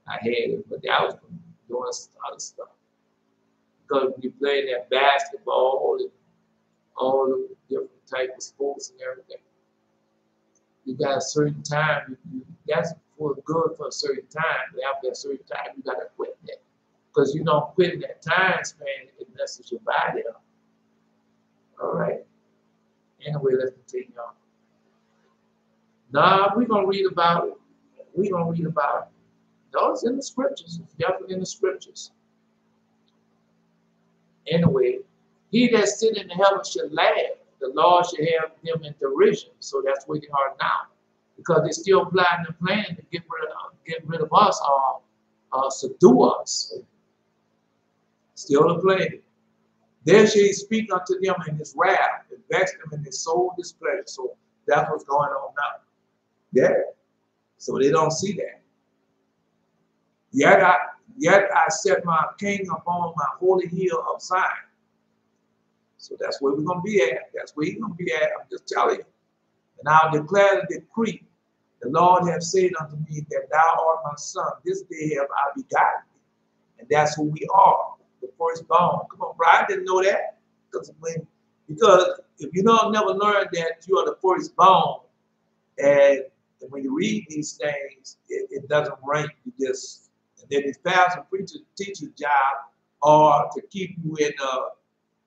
I had it, but that was from doing other stuff. Because when you play that basketball and all the different type of sports and everything, you got a certain time. That's good for a certain time, but after a certain time, you got to quit that. Because you don't quit in that time span, it messes your body up. All right. Anyway, let's continue on. Now, we're going to read about it. We're going to read about it. No, it's in the scriptures. It's definitely in the scriptures. Anyway, he that sit in the heavens shall laugh. The Lord shall have them in derision. So that's where they are now. Because they're still plotting and planning to get rid of us or subdue us. Still a plan. There shall he speak unto them in his wrath, and vex them in his soul displeasure. So that's what's going on now. Yeah. So they don't see that. Yet I set my king upon my holy hill of Zion. So that's where we're going to be at. That's where he's going to be at. I'm just telling you. And I'll declare the decree The Lord have said unto me that thou art my son. This day have I begotten thee. And that's who we are, the firstborn. Come on, bro. I didn't know that. Because if you don't never learn that you are the firstborn, and when you read these things, it doesn't rank. You just, and then it's pastor, preacher, teacher's job, or to keep you in the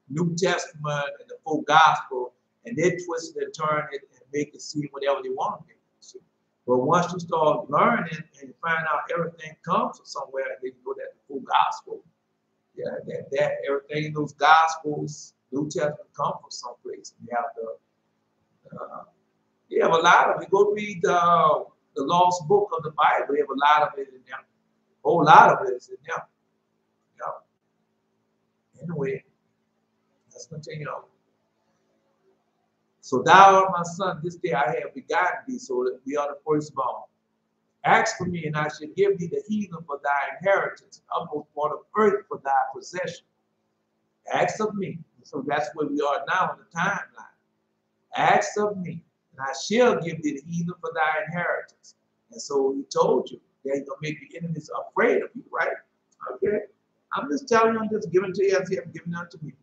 New Testament and the full gospel, and they twist it and turn it and make it seem whatever they want to make it seem. But once you start learning and you find out everything comes from somewhere, then you know that the full gospel. Yeah, that everything in those gospels, New Testament come from someplace. And you have you have a lot of it. Go read the lost book of the Bible. You have a lot of it in there. A whole lot of it is in there. Yeah. Anyway, let's continue on. So thou art my son, this day I have begotten thee, so that we are the firstborn. Ask for me, and I shall give thee the heathen for thy inheritance, the utmost part of earth for thy possession. Ask of me. So that's where we are now in the timeline. Ask of me, and I shall give thee the heathen for thy inheritance. And so he told you that he's going to make your enemies afraid of you, right? Okay? I'm just telling you, I'm just giving to you as he has given unto me.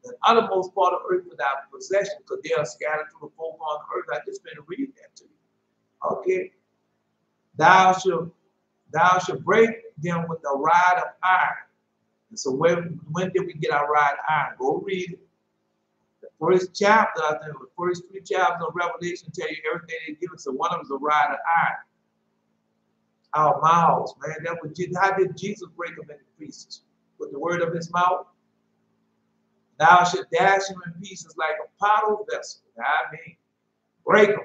The uttermost part of earth for thy possession, because they are scattered to the four corners of earth. I just been reading that to you. Okay? Thou shalt break them with a rod of iron. And so when did we get our rod of iron? Go read it. The first chapter, I think, the first 3 chapters of Revelation tell you everything they give us. So one of them is a rod of iron. Our mouths, man. That was Jesus. How did Jesus break them into pieces? With the word of his mouth. Thou shalt dash them in pieces like a potter's vessel. I mean, break them.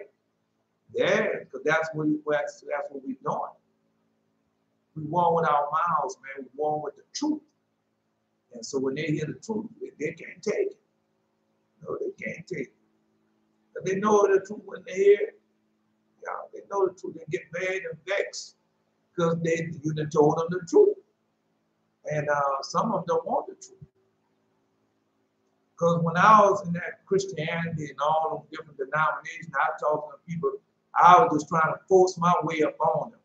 Yeah, because that's what we're doing. We war with our mouths, man. We war with the truth. And so when they hear the truth, they can't take it. No, they can't take it. But they know the truth when they hear it. Yeah, they know the truth. They get mad and vexed because you done told them the truth. And some of them don't want the truth. Because when I was in that Christianity and all those different denominations, I talked to people, I was just trying to force my way up on them.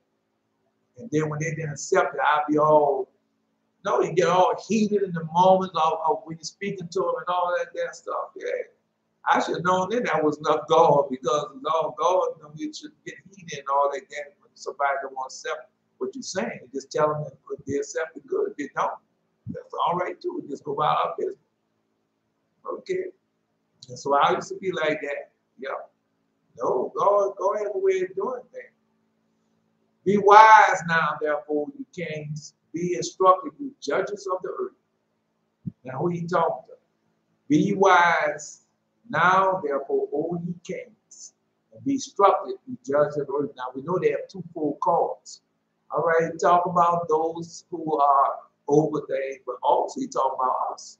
And then when they didn't accept it, I'd be all, no, you get all heated in the moments of when you're speaking to them and all that stuff. Yeah. I should have known then that was enough God, because Lord God, you should get heated and all that. When somebody don't want to accept what you're saying, you just tell them if they accept it, good. If they don't, that's all right too. Just go about our business. Okay. And so I used to be like that. Yeah. No, God has a way of doing things. Be wise now, therefore, you kings. Be instructed, you judges of the earth. Now, who he talking to? Be wise now, therefore, O ye kings, and be instructed, you judges of the earth. Now, we know they have 2 full calls. All right, he talk about those who are over things, but also he talk about us.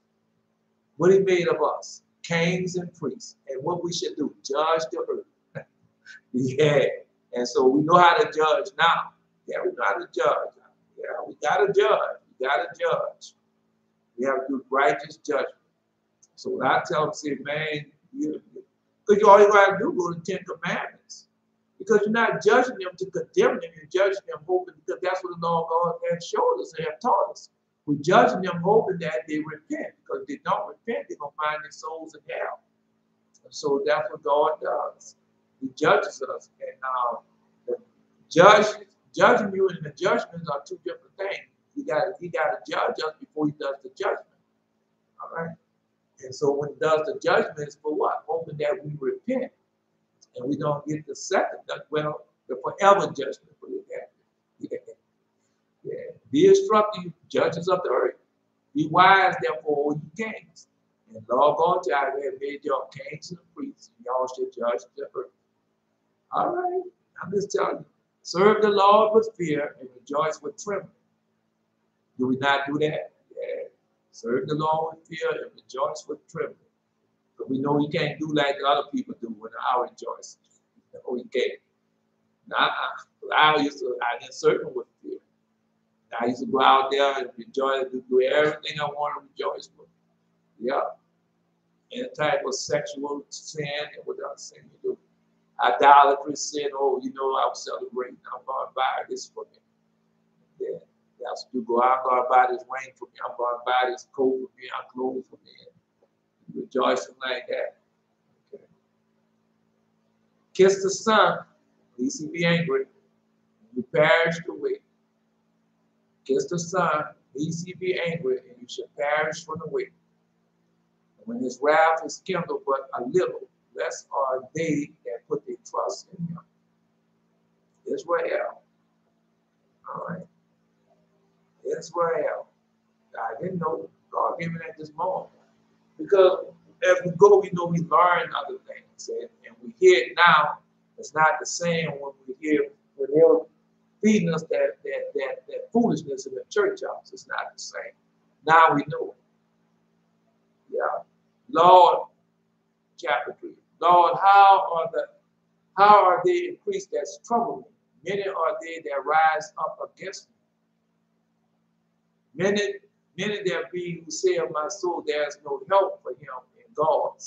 What he made of us, kings and priests, and what we should do, judge the earth. Yeah, and so we know how to judge now. Yeah, we know how to judge. Yeah, we got to judge. We got to judge. We have to do righteous judgment. So what I tell them, say, man, because all you got to do is go to the 10 Commandments. Because you're not judging them to condemn them, you're judging them hoping, because that's what the Lord God has showed us and have taught us. We're judging them hoping that they repent, because if they don't repent, they're going to find their souls in hell. And so that's what God does. He judges us. And judging you and the judgments are 2 different things. He got to judge us before he does the judgment. All right? And so when he does the judgment, it's for what? Hoping that we repent. And we don't get the second, well, the forever judgment for that. Yeah. Yeah. Be instructed, you judges of the earth. Be wise, therefore, all you kings. And Lord God, I have made y'all kings and priests, and y'all should judge the earth. All right. I'm just telling you. Serve the Lord with fear and rejoice with trembling. Do we not do that? Yeah. Serve the Lord with fear and rejoice with trembling. But we know he can't do like the other people do when I rejoice. Oh, he can't. I didn't serve him with fear. I used to go out there and rejoice, do everything I want to rejoice with. Yeah. Any type of sexual sin and what other sin you do. Idolatry sin, oh, you know, I'm celebrating. I'm going to buy this for me. Yeah, that's what you go. I'm going to buy this ring for me. I'm going to buy this coat for me. I'm clothes for me. Rejoicing like that. Okay. Kiss the Son, lest he be angry, and you perish away. Kiss the Son, lest he be angry, and you shall perish from the way. And when his wrath is kindled but a little, blessed are they that put their trust in him. Israel. All right. Israel. I didn't know. God gave me that this morning. Because as we go, we know we learn other things. And we hear it now. It's not the same when we hear when they were feeding us that foolishness in the church house. It's not the same. Now we know it. Yeah. Lord, chapter 3. Lord, how are they increased that's trouble me? Many are they that rise up against me. Many there be who say of my soul, there is no help for him in God.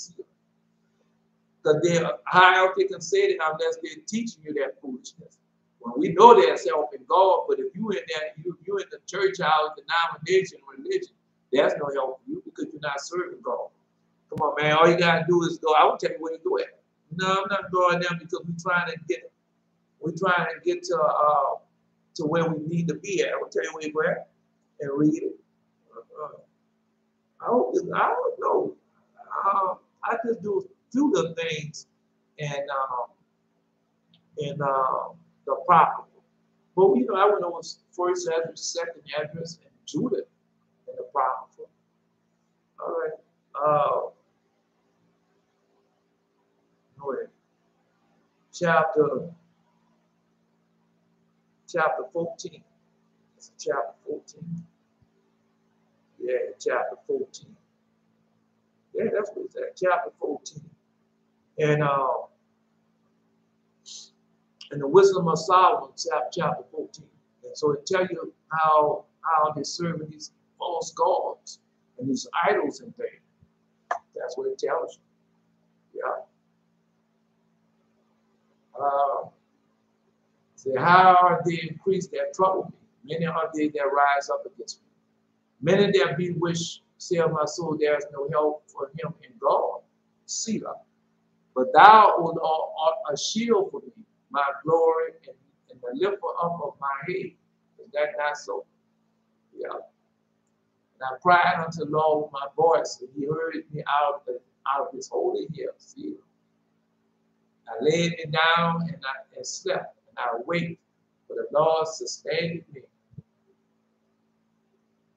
Because how else they can say that unless they're teaching you that foolishness? Well, we know there's help in God, but if you in that, you in the church house, denomination, religion, there's no help for you because you're not serving God. Come on, man. All you gotta do is go. I will tell you where to go at. No, I'm not going there because we're trying to get to where we need to be at. I will tell you where to go at and read it. I don't know. I just do a few of the things and the proper. But you know, I would know first address, second address, and Judah in the proper. All right. Go ahead. Chapter 14. It's chapter 14. Yeah, chapter 14. Yeah, that's what it's at. Chapter 14. And the wisdom of Solomon, chapter 14. And so it tells you how they're serving these false gods and these idols and things. That's what it tells you. Yeah. Say, how are they increased that trouble me? Many are they that rise up against me. Many there be which say of my soul, there is no help for him in God. Selah. But thou, O Lord, art a shield for me, my glory, and the lifter up of my head. Is that not so? Yeah. And I cried unto the Lord with my voice, and he heard me out of his holy hill. See? I laid me down and slept, and I awaked, for the Lord sustained me.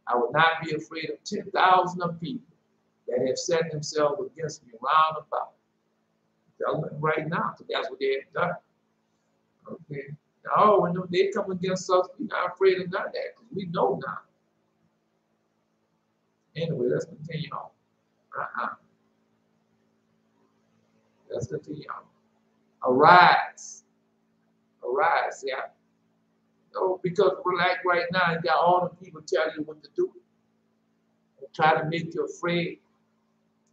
I would not be afraid of 10,000 of people that have set themselves against me round about. Tell them right now, because that's what they have done. Okay. Oh, when they come against us, we're not afraid of none of that, because we know now. Anyway, let's continue on. Let's continue on. Arise. Arise. Yeah. Oh, because we're like right now, you got all the people telling you what to do. They try to make you afraid.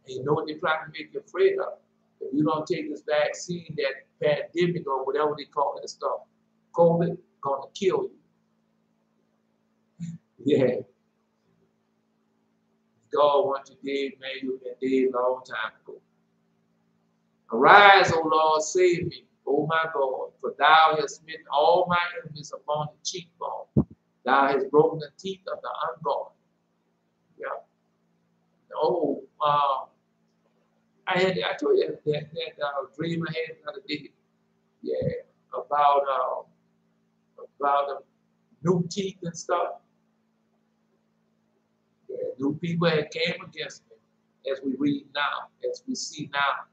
And you know what they're trying to make you afraid of? If you don't take this vaccine, that pandemic or whatever they call that stuff, COVID, gonna kill you. Yeah. God wants you dead, man, you've been dead a long time ago. Arise, O Lord, save me, O my God, for thou hast smitten all my enemies upon the cheekbone. Thou hast broken the teeth of the ungodly. Yeah. Oh, I told you that dream I had the other day. Yeah, about the new teeth and stuff. Yeah, new people had came against me, as we read now, as we see now.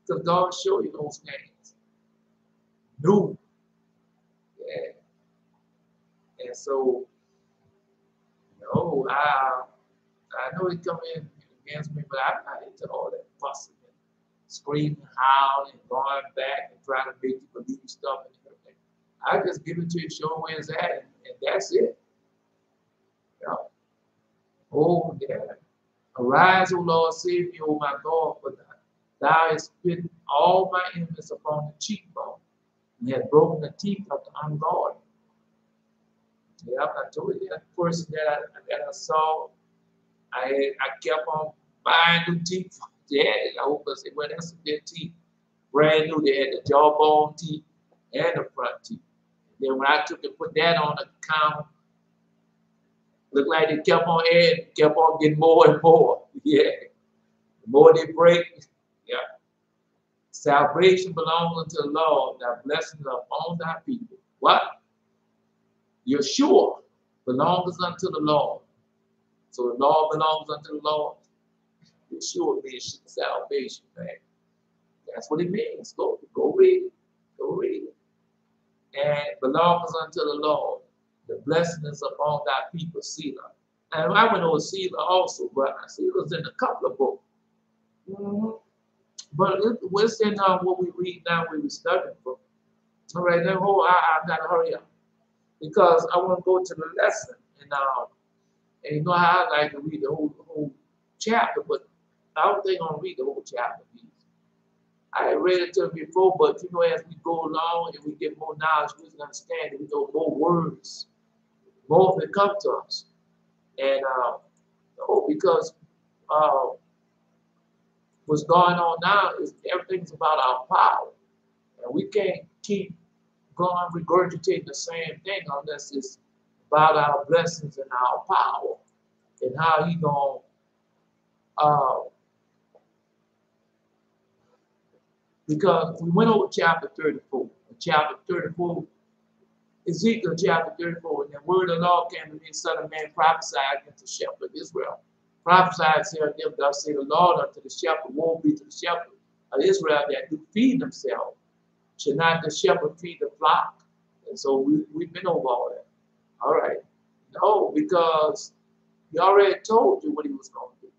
Because God showed you those things. New. Yeah. And so, I know he come in against me, but I'm not into all that fussing and screaming, howling, and going back and trying to make you believe stuff and everything. I just give it to you, show where it's at, and that's it. Yeah. Oh, yeah. Arise, O Lord, save me, O my God, for thou hast smitten all my enemies upon the cheekbone, and had broken the teeth of the ungodly. Yeah, I told you that person that I saw, I kept on buying new teeth. Yeah, I hope I said, well, that's some good teeth. Brand new, they had the jawbone teeth and the front teeth. Then when I took and put that on the counter, looked like they kept on adding, kept on getting more and more. Yeah. The more they break, yeah. Salvation belongs unto the Lord, thy blessings are upon thy people. What? Yeshua belongs unto the Lord. So the Lord belongs unto the Lord. Yeshua means salvation, man. That's what it means. Go read it. Go read it. And belongs unto the Lord. The blessing is upon thy people, Selah. And I went over Selah also, but Selah's in a couple of books. But what's in what we read now, we were studying from. All right, then I gotta hurry up because I want to go to the lesson. And you know how I like to read the whole chapter, but I don't think I'm gonna read the whole chapter. I read it to them before, but you know, as we go along and we get more knowledge, we can understand it. We know more words, more of it come to us. And because what's going on now is everything's about our power. And we can't keep going regurgitating the same thing unless it's about our blessings and our power and how he gonna because we went over chapter 34. Chapter 34, Ezekiel chapter 34, and the word of the Lord came to me, son of man, prophesied against the shepherd of Israel. Prophesied, say unto them, thus say the Lord unto the shepherd, woe be to the shepherd of Israel that do feed themselves. Should not the shepherd feed the flock? And so we've been over all that. All right. No, because he already told you what he was going to do.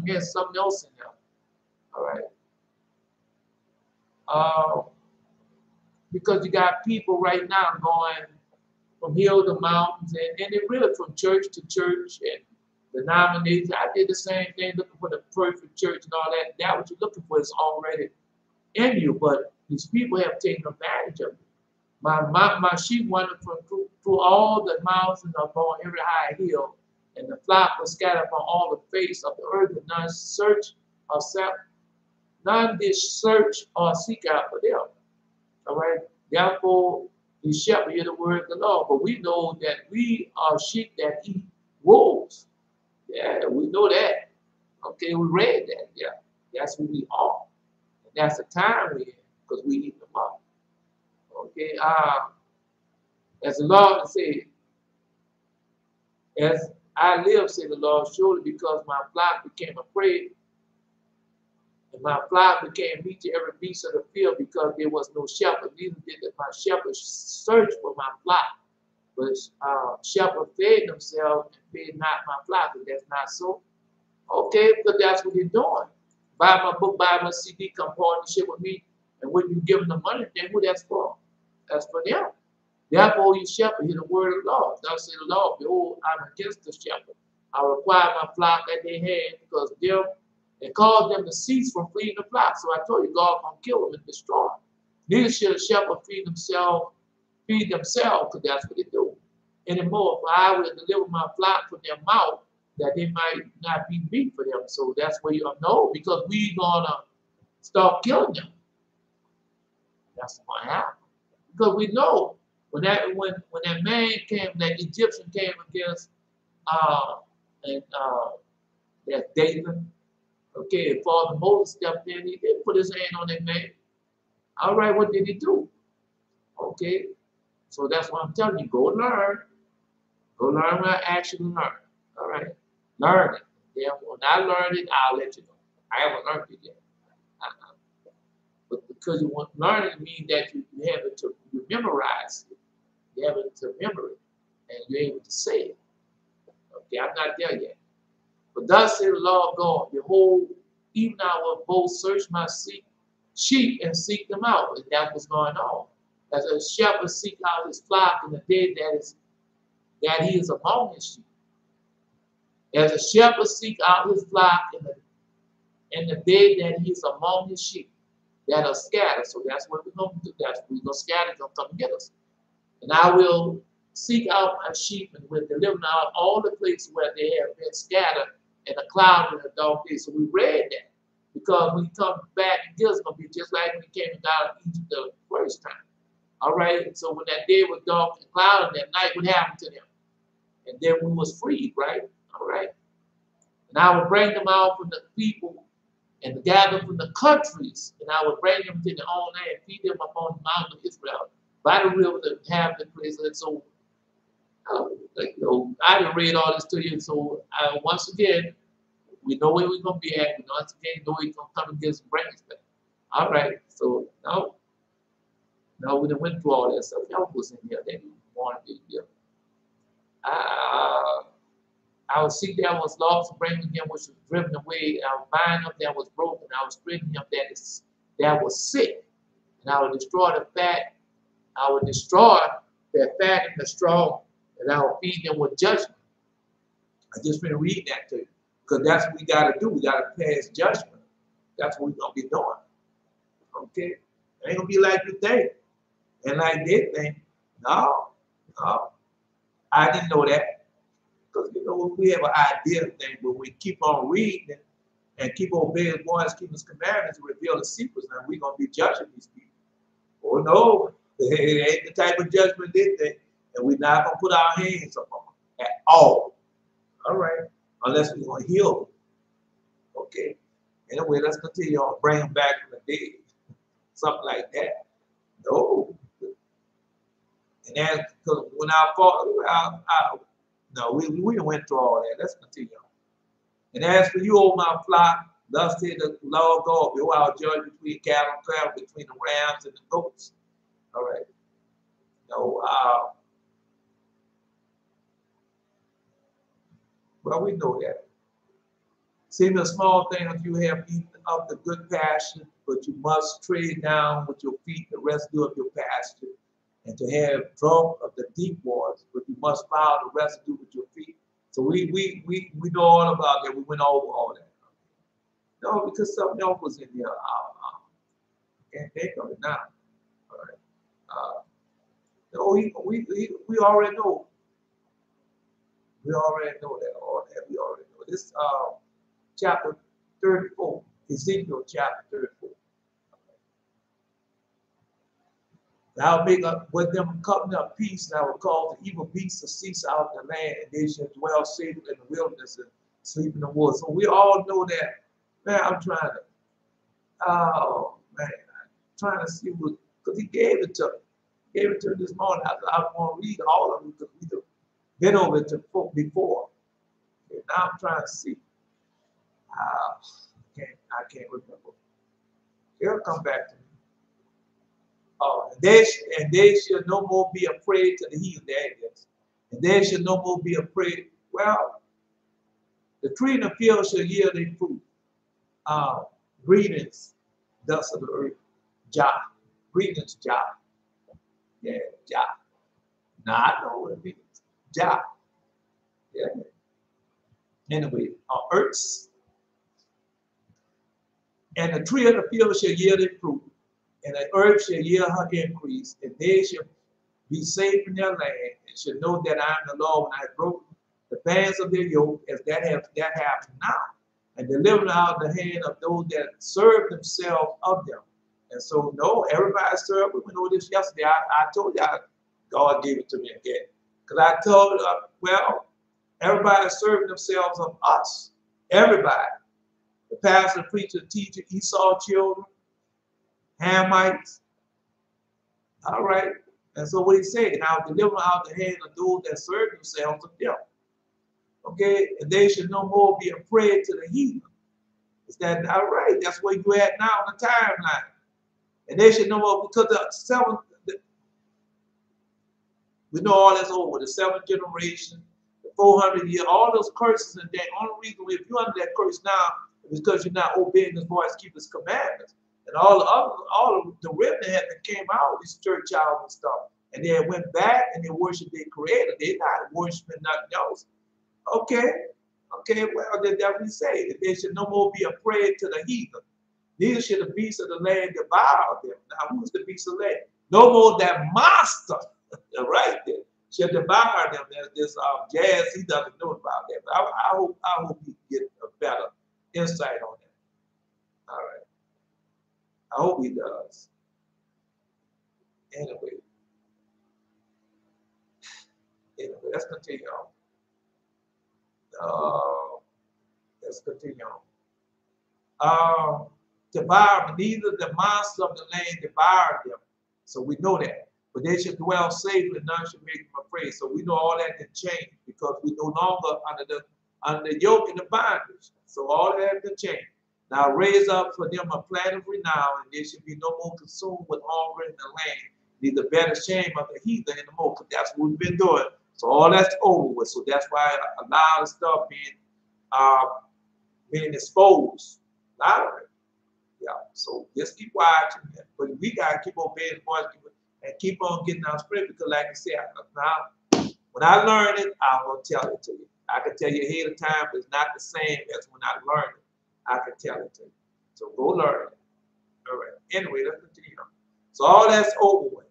There's something else in there. All right. Because you got people right now going from hill to mountains, and they're really from church to church and denomination. I did the same thing, looking for the perfect church and all that. That what you're looking for is already in you, but these people have taken advantage of it. My sheep wandered through all the mountains upon every high hill, and the flock was scattered upon all the face of the earth, and none did search or seek out for them. All right. Therefore, the shepherd hear the word of the Lord. But we know that we are sheep that eat wolves. Yeah, we know that. Okay, we read that. Yeah, that's who we are. And that's the time we're in because we eat them up. Okay. As the Lord said, as I live, said the Lord, surely because my flock became afraid, and my flock became meat to every beast of the field, because there was no shepherd, neither did my shepherds search for my flock. But shepherds fed themselves and fed not my flock. If that's not so, okay, because that's what they're doing. Buy my book, buy my CD, come partnership with me, and when you give them the money, then who that's for? That's for them. Therefore, you shepherd, hear the word of the Lord. Thus say the Lord, behold, I'm against the shepherd. I require my flock that they had, because them, and cause them to cease from feeding the flock. So I told you, God gonna kill them and destroy them. Neither should a shepherd feed themselves, because that's what they do. Anymore, for I will deliver my flock from their mouth, that they might not be meat for them. So that's where you know, because we gonna start killing them. That's what happened. Because we know when that man came, that Egyptian came against that David. Okay, Father Moses stepped in, he did put his hand on that man. All right, what did he do? Okay, so that's what I'm telling you. Go learn. Go learn what I actually learned. All right, learn it. Then when I learn it, I'll let you know. I haven't learned it yet. But because you want to learn it means that you have it to you memorize it. You have it to memory, and you're able to say it. Okay, I'm not there yet. But thus said the Lord God, behold, even I will both search my sheep and seek them out. And that's what's going on. As a shepherd seek out his flock in the day that he is among his sheep. As a shepherd seek out his flock in the day that he's among his sheep that are scattered. So that's what we're going to do. That's we're going to scatter them, come and get us. And I will seek out my sheep and will deliver them out all the places where they have been scattered in a cloud and a dark day. So we read that because when he comes back and gives, it's going to be just like when he came out of Egypt the first time. All right. So when that day was dark and cloudy, that night, what happened to them? And then we was freed, right? All right. And I will bring them out from the people and gather from the countries, and I will bring them to their own land and feed them upon the mountain of Israel by the river that have the place. And so, I done read all this to you. So once again, we know where we're gonna be at. We once again know he's gonna come and get us and bring us back. All right. So now we done went through all that stuff. Y'all was in here. They didn't want to be here. I will seek that was lost and bring him which was driven away. I will bind him that was broken. I will strengthen him that was sick. And I will destroy the fat. I will destroy the fat and the strong. And I will feed them with judgment. I just been reading that to you. Because that's what we got to do. We got to pass judgment. That's what we're going to be doing. Okay? It ain't going to be like you think. And like they think. No. I didn't know that. Because, we have an idea of things, but we keep on reading it and keep obeying His voice, keep His commandments, and reveal the secrets, and we're going to be judging these people. Oh, no. It ain't the type of judgment they think, and we're not going to put our hands up on them at all. All right. Unless we're going to heal them. Okay. Anyway, let's continue on. Bring them back from the dead. Something like that. No. And that's because when I fought, no, we went through all that. Let's continue on. And as for you, O my flock, thus said the Lord God, behold, I'll judge between cattle and cattle, between the rams and the goats. All right. No, well, we know that. Seem a small thing if you have eaten of the good pasture, but you must tread down with your feet the residue of your pasture, and to have drunk of the deep waters, but you must follow the residue with your feet. So we know all about that. We went over all that. No, because something else was in there. Can't think of it now. All right. No, we already know. We already know that. All that we already know. This chapter 34, Ezekiel chapter 34. I'll make up with them a covenant of peace, and I will cause the evil beasts to cease out of the land, and they shall dwell safely in the wilderness and sleep in the woods. So we all know that. Man, I'm trying to, oh man, I'm trying to see what, because he gave it to me. He gave it to me this morning. I want to read all of them because we've been over it before. Okay, now I'm trying to see. I can't remember. It'll come back to me. Oh, and they shall no more be afraid to the heathen. There it is. And they shall no more be afraid. Well, the tree in the field shall yield their fruit. Greetings, dust of the earth. Jah. Greetings, Jah. Yeah, Jah. Now I know what it means. Jah. Yeah. Anyway, earths. And the tree of the field shall yield its fruit, and the earth shall yield her increase, and they shall be safe in their land, and shall know that I am the Lord when I have broken the bands of their yoke, as that happens now, and delivered out of the hand of those that serve themselves of them. And so, no, everybody served. We went over this yesterday. I told y'all, God gave it to me again. Because I told, everybody served themselves of us. Everybody. The pastor, preacher, teacher, Esau children, Hamites. All right. And so what he said, and I'll deliver out the hand of those that serve themselves of them. Okay, and they should no more be afraid to the heathen. Is that not right? That's where you're at now on the timeline. And they should no more, because we know all that's over, the seventh generation, the 400 years, all those curses and that. Only reason if you're under that curse now is because you're not obeying His voice, keep His commandments. And all of the remnant had came out of these church out and stuff. And they went back and they worshiped their creator. They're not worshiping nothing else. Okay. Okay, well, that we say that they should no more be a prey to the heathen. Neither should the beasts of the land devour them. Now, who's the beast of the land? No more that monster, right there, shall devour them. There's this Jazz, he doesn't know about that. But I hope he get a better insight on that. All right. I hope he does. Anyway, let's continue on. Uh, let's continue on. Devour, neither the monster of the land devour them. So we know that. But they should dwell safely, none should make them afraid. So we know all that can change because we no longer under the yoke and the bondage. So all that can change. Now raise up for them a plan of renown, and they should be no more consumed with hunger in the land, neither bear the shame of the heathen anymore. Because that's what we've been doing. So all that's over with. So that's why a lot of stuff being exposed. A lot of it. Yeah. So just keep watching. But we gotta keep obeying the voice and keep on getting our spirit because, like I said, now when I learn it, I'm gonna tell it to you. I can tell you ahead of time, but it's not the same as when I learn it. I can tell it to you. So go learn it. All right. Anyway, let's continue. So all that's over with.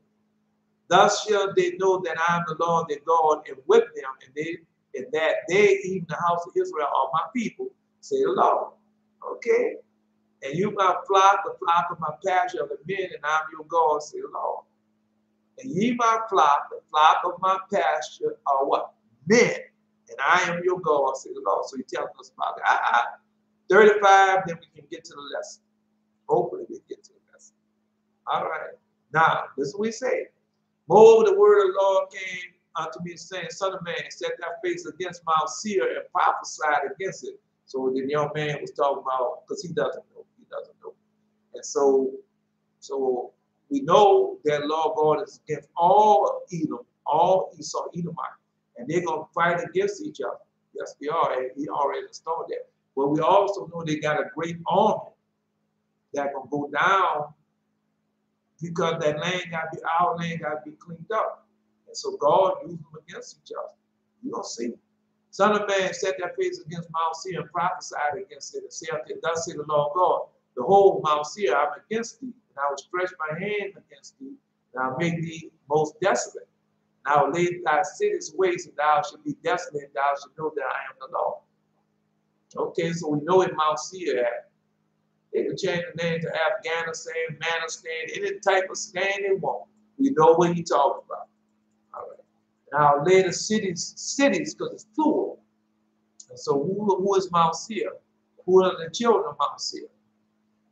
Thus shall they know that I am the Lord their God, and with them, and that they, even the house of Israel, are my people, say the Lord. Okay? And you my flock, the flock of my pasture of the men, and I'm your God, say the Lord. And ye my flock, the flock of my pasture, are what? Men. And I am your God, say the Lord. So he tells us about that. 35, then we can get to the lesson. Hopefully we get to the lesson. All right. Now, this is what we say. Moreover, the word of the Lord came unto me, saying, Son of man, set thy face against Mount Seir and prophesied against it. So the young man was talking about, because he doesn't know. He doesn't know. And so we know that Lord God is against all Edom, all Esau, Edomite, and they're going to fight against each other. Yes, they are. And he already installed that. But we also know they got a great army that's going to go down because that land got to be, our land got to be cleaned up. And so God used them against each other. You're going to see. Son of man, set their face against Mount Seir and prophesied against it, and say unto it, thus say the Lord God, the whole Mount Seir, I'm against thee, and I will stretch my hand against thee, and I'll make thee most desolate. And I will lay thy cities waste, and thou shalt be desolate, and thou shalt know that I am the Lord. Okay, so we know in Mount Seir at. They can change the name to Afghanistan, Manistan, any type of stand they want. We know what he's talking about. All right. Now lay the cities, because it's plural. And so who is Mount Seir? Who are the children of Mount Seir?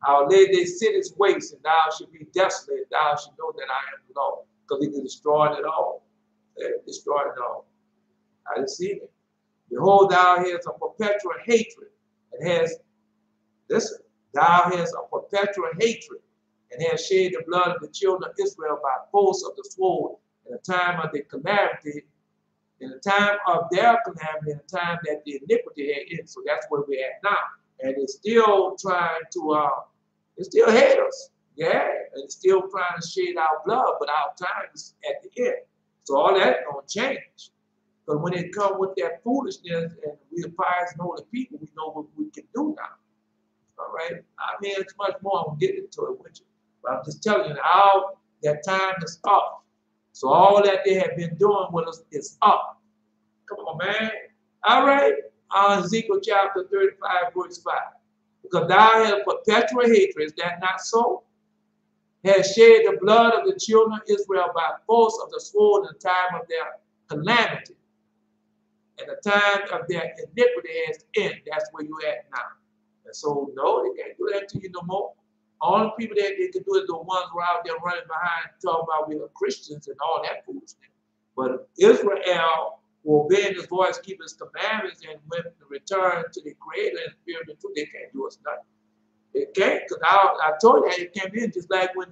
I'll lay their cities waste, and thou shalt be desolate. Thou shalt know that I am the Lord. Because he can destroy it all. Destroy it all. I didn't see it. Behold, thou hast a perpetual hatred, and has, listen, thou hast a perpetual hatred, and hast shed the blood of the children of Israel by force of the sword in the time of their calamity, in the time of their calamity, in the time that the iniquity had ended. So that's where we're at now. And it's still trying to, it still hate us. Yeah, and it's still trying to shed our blood, but our time is at the end. So all that's going to change. But when it comes with that foolishness, and we are pious and holy people, we know what we can do now. All right. I mean, it's much more. I'm getting into it with you. But I'm just telling you now that time is up. So all that they have been doing with us is up. Come on, man. All right. Ezekiel chapter 35, verse 5. Because thou hast perpetual hatred, is that not so? Has shed the blood of the children of Israel by force of the sword in the time of their calamity. And the time of their iniquity has ended. That's where you're at now. And so, no, they can't do that to you no more. All the people that they can do is the ones who are out there running behind, talking about we are Christians and all that foolishness. But Israel will obey his voice, keep his commandments, and when to return to the Creator and spirit of truth, they can't do us nothing. They can't, because I told you it came in just like when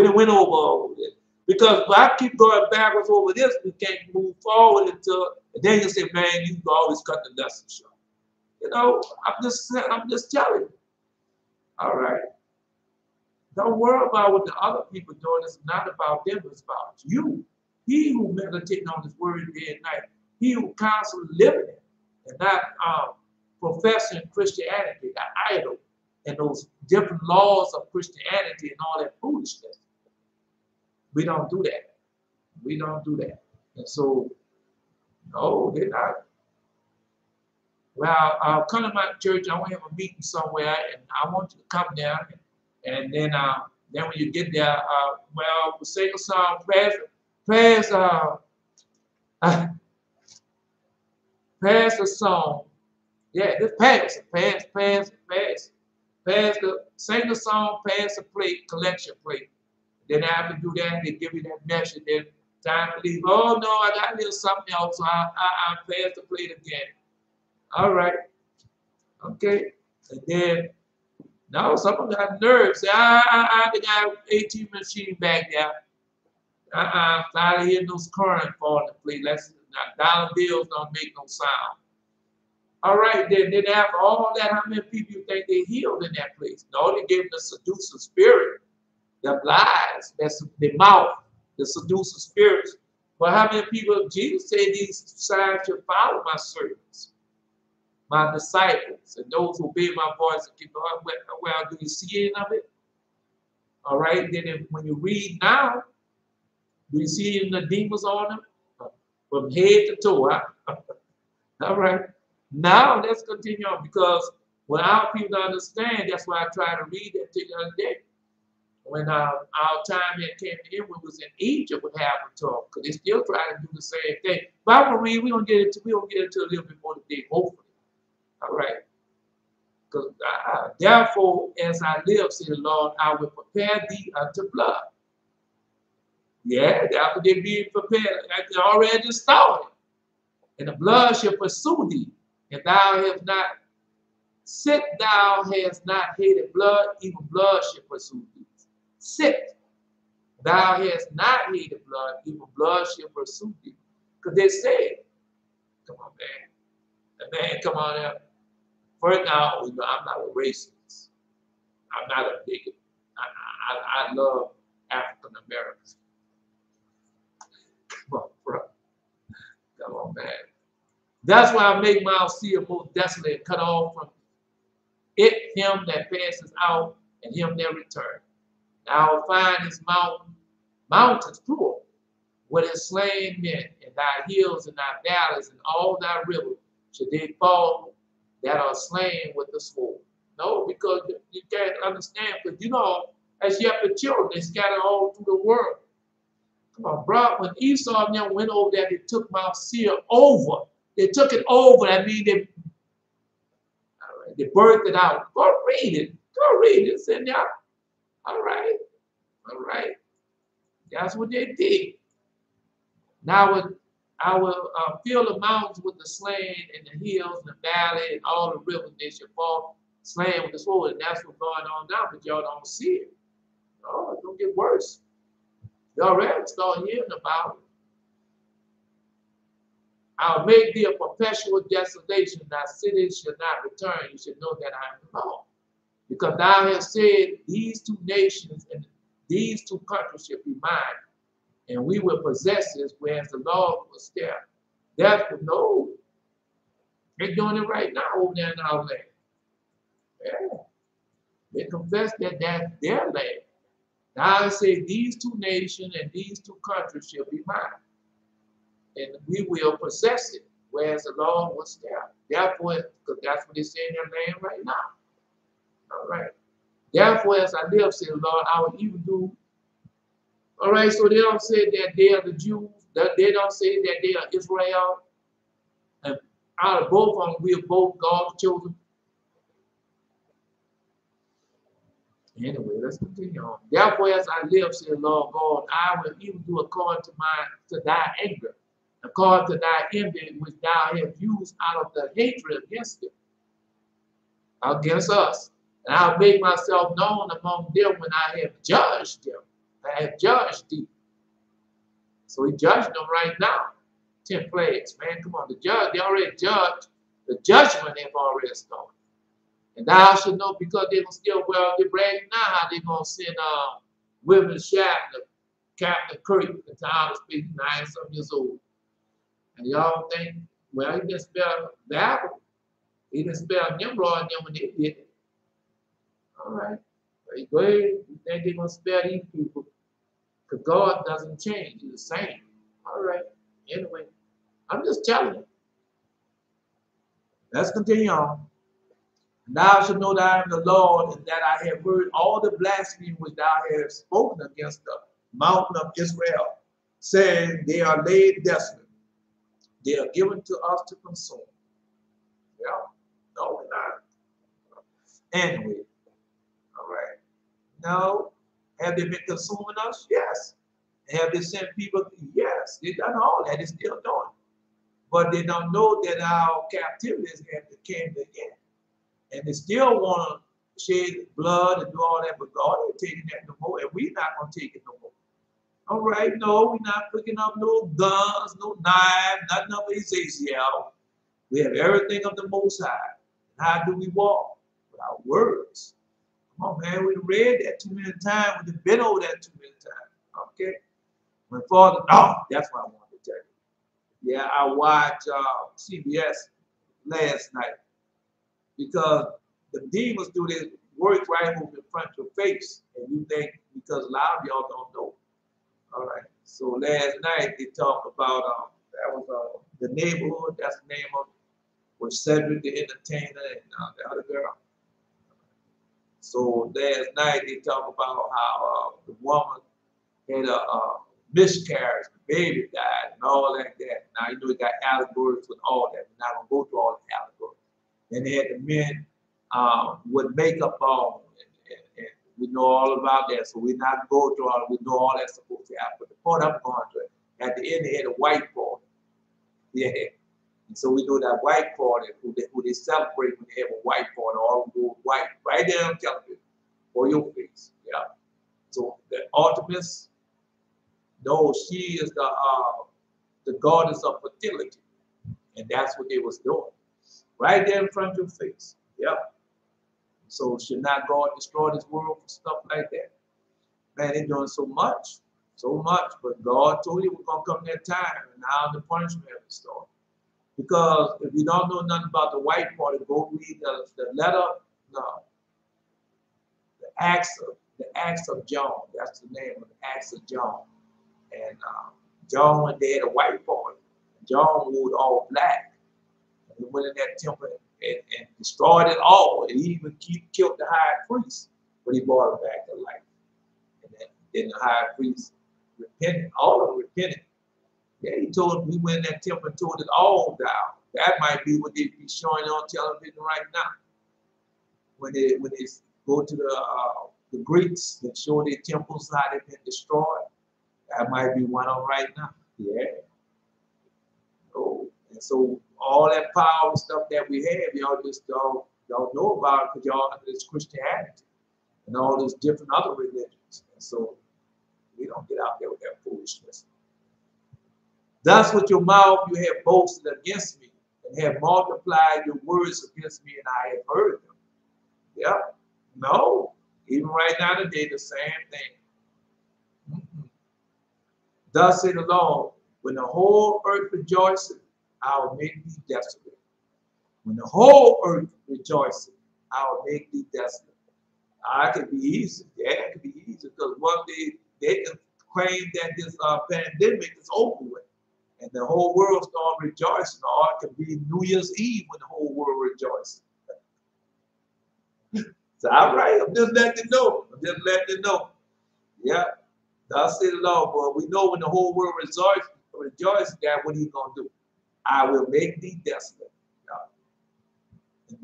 it went over this. Because if I keep going backwards over this, we can't move forward until, and then you say, man, you can always cut the lesson short. You know, I'm just telling you. All right. Don't worry about what the other people doing. It's not about them, it's about you. He who meditates on his word day and night, he who constantly living it and not professing Christianity, the idol, and those different laws of Christianity and all that foolishness. We don't do that. We don't do that. And so, no, they're not. Well, I'll come to my church. I want to have a meeting somewhere, and I want you to come down. And then when you get there, well, we'll sing a song, prayers, pass the song. Yeah, just pass, sing the song, pass the plate, collection plate. Then after you do that, they give you that message. Then time to leave. Oh no, I got a little something else, so I pass the plate again. All right, okay. And then now some of them have nerves. Say, I got 18 machine back there. Tired of hearing those current falling in plate. Let's dollar bills don't make no sound. All right, then after all that, how many people you think they healed in that place? No, they gave them the seducing spirit, the lies, that's the mouth, the seducing spirits. But how many people, Jesus said these signs should follow my servants, my disciples, and those who obey my voice and keep on. Well, do you see any of it? All right, then when you read now, do you see the demons on them? From head to toe, huh? All right. Now let's continue on, because when our people understand, that's why I try to read that the other day. When our time that came in, when we was in Egypt, what happened to them? Because they still try to do the same thing. But I'm gonna read. We don't get into a little bit more today, hopefully. All right. Because therefore, as I live, said the Lord, I will prepare thee unto blood. Yeah, after they be prepared, they already started. And the blood shall pursue thee. And thou hast not, sit thou hast not hated blood, even blood shall pursue thee. Sit thou hast not hated blood, even blood shall pursue thee. Because they say, come on, man. The man, come on out. First now, I'm not a racist. I'm not a bigot. I love African Americans. Come on, bro. Come on, man. That's why I make Mount Seir most desolate, and cut off from it him that passes out, and him that returns. Thou will find his mountains plural, with his slain men, and thy hills and thy valleys, and all thy rivers, should they fall that are slain with the sword. No, because you can't understand, because as yet the children, they scatter all through the world. Come on, bro. When Esau and them went over there, they took Mount Seir over. They took it over. That means they birthed it out. Go read it. Go read it. It's in there. All right. All right. That's what they did. Now I will fill the mountains with the slain, and the hills and the valley and all the rivers, they shall fall slain with the sword. And that's what's going on now, but y'all don't see it. Oh, it's going to get worse. You already start hearing about it. I'll make thee a perpetual desolation. Thy cities shall not return. You should know that I am the Lord. Because thou hast said, these two nations and these two countries shall be mine, and we will possess this, whereas the Lord was there. Therefore, no. They're doing it right now over there in our land. Yeah. They confess that that's their land. Now I say, these two nations and these two countries shall be mine, and we will possess it, whereas the Lord was there. Therefore, because that's what they say in their land right now. All right. Therefore, as I live, said the Lord, I will even do. All right, so they don't say that they are the Jews. They don't say that they are Israel. And out of both of them, we are both God's children. Anyway, let's continue on. Therefore, as I live, said the Lord God, I will even do according to thy anger, according to thy envy, which thou hast used out of the hatred against them, against us. And I'll make myself known among them when I have judged them. I have judged thee. So he judged them right now. 10 plagues, man. Come on, the judge, they already judged. The judgment they've already started. And thou should know, because they will still, well, they're bragging now how they're going to send William Shatner, Captain Kirk, the town of space, 9-something years old. And y'all think, well, he didn't spell Babel. He didn't spell Nimrod and them when they did it. All right. Well, go ahead. You think they're going to spell these people? Because God doesn't change. He's the same. All right. Anyway, I'm just telling you. Let's continue on. Thou shalt know that I am the Lord, and that I have heard all the blasphemy which thou hast spoken against the mountain of Israel, saying, they are laid desolate. They are given to us to consume. Yeah. No, we're not. Anyway, all right. No. Have they been consuming us? Yes. Have they sent people? Yes. They've done all that. They're still doing. But they don't know that our captivities have came to an end. And they still want to shed blood and do all that, but God ain't taking that no more, and we're not going to take it no more. All right, no, we're not picking up no guns, no knives, nothing of Ezekiel. We have everything of the Most High. And how do we walk? With our words. Come on, man, we read that too many times. We've been over that too many times. Okay? When Father, that's what I wanted to tell you. Yeah, I watched CBS last night because the demons do this work right over in front of your face, and you think because a lot of y'all don't know. All right. So last night they talked about that was the neighborhood. That's the name of was Cedric the entertainer and the other girl. So last night they talked about how the woman had a miscarriage, the baby died, and all like that. Now you know we got allegories with all that. We're not gonna go through all the allegories. And they had the men with makeup on, and we know all about that. So we're not going through all. We know all that's supposed to happen. But the point I'm going to, at the end they had a white party. Yeah. And so we know that white party who they celebrate when they have a white party, all go white, right there on television, for your face. Yeah. So the Artemis, no, she is the goddess of fertility, and that's what they was doing, right there in front of your face. Yeah. So should not God destroy this world for stuff like that? Man, they're doing so much. But God told you we're gonna come that time, and now the punishment has started. Because if you don't know nothing about the white party, go read the letter, no, the Acts of John. That's the name of the Acts of John. And John, when they had a white party, John wore all black. And he went in that temple and destroyed it all. And he even killed the high priest, but he brought him back to life. And then the high priest repented, all of them repented. Yeah, he went in that temple and tore it all down. That might be what they be showing on television right now. When they go to the Greeks and show their temples how they've been destroyed, that might be one on right now. Yeah. Oh, and so all that power and stuff that we have, y'all just don't know about it because y'all under this Christianity and all those different other religions. And so we don't get out there with that foolishness. Thus with your mouth you have boasted against me, and have multiplied your words against me, and I have heard them. Yeah. No. Even right now today, the same thing. Thus said the Lord, when the whole earth rejoices, I will make thee desolate. When the whole earth rejoices, I will make thee desolate. It could be easy. Yeah, it could be easy because one day they can claim that this pandemic is over with. And the whole world start rejoicing. Or it could be New Year's Eve when the whole world rejoices. So all right, I'm just letting you know. Yeah. Thus say the Lord, but we know when the whole world rejoices, God, what he's gonna do? I will make thee desolate. Yeah. And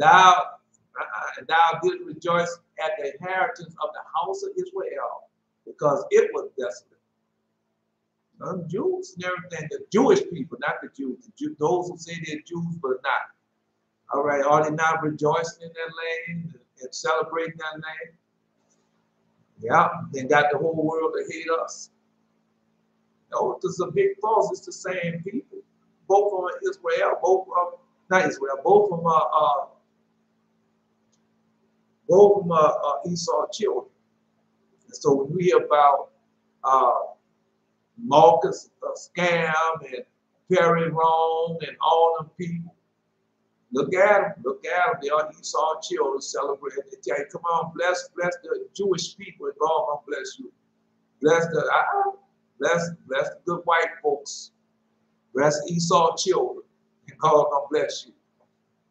thou didst rejoice at the inheritance of the house of Israel, because it was desolate. Some Jews and everything, the Jewish people, not the Jews. Those who say they're Jews but not. All right, are they not rejoicing in that land and celebrating that land? Yeah, they got the whole world to hate us. No, this is a big false. It's the same people. Both of them are Israel, not Israel, both of them are Esau children. And so when we hear about Marcus scam and Perry Wrong and all them people. Look at them. Look at them. They are Esau children celebrating. They tell you, come on, bless the Jewish people, and God gonna bless you. Bless bless the good white folks. Bless Esau children, and God gonna bless you.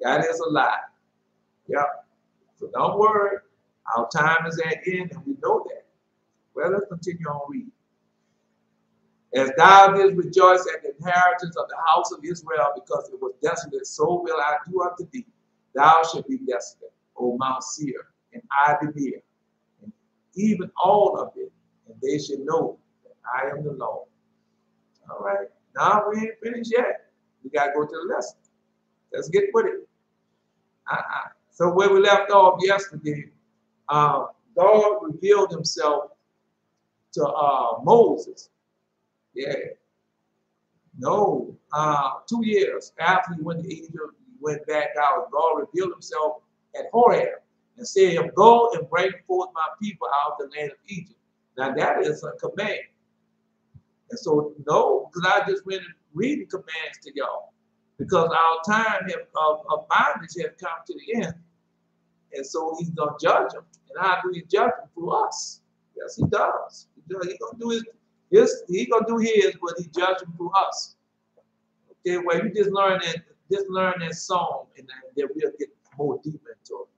That is a lie. Yeah. So don't worry. Our time is at end, and we know that. Well, let's continue on reading. As thou didst rejoice at the inheritance of the house of Israel, because it was desolate, so will I do unto thee. Thou shalt be desolate, O Mount Seir, and Idumea, and even all of it, and they shall know that I am the Lord. All right. Now we ain't finished yet. We got to go to the lesson. Let's get with it. So where we left off yesterday, God revealed himself to Moses. Yeah. No. 2 years after he went to Egypt, he went back out. God revealed himself at Horeb and said, go and bring forth my people out of the land of Egypt. Now that is a command. And so, no, because I just went and read the commands to y'all. Because our time of bondage has come to the end. And so he's going to judge them. And how do he judge them? Through us. Yes, he does. He's going to do he's going to do his, but he judges them through us. Okay, well, you just learn that song, and then we'll get more deep into it.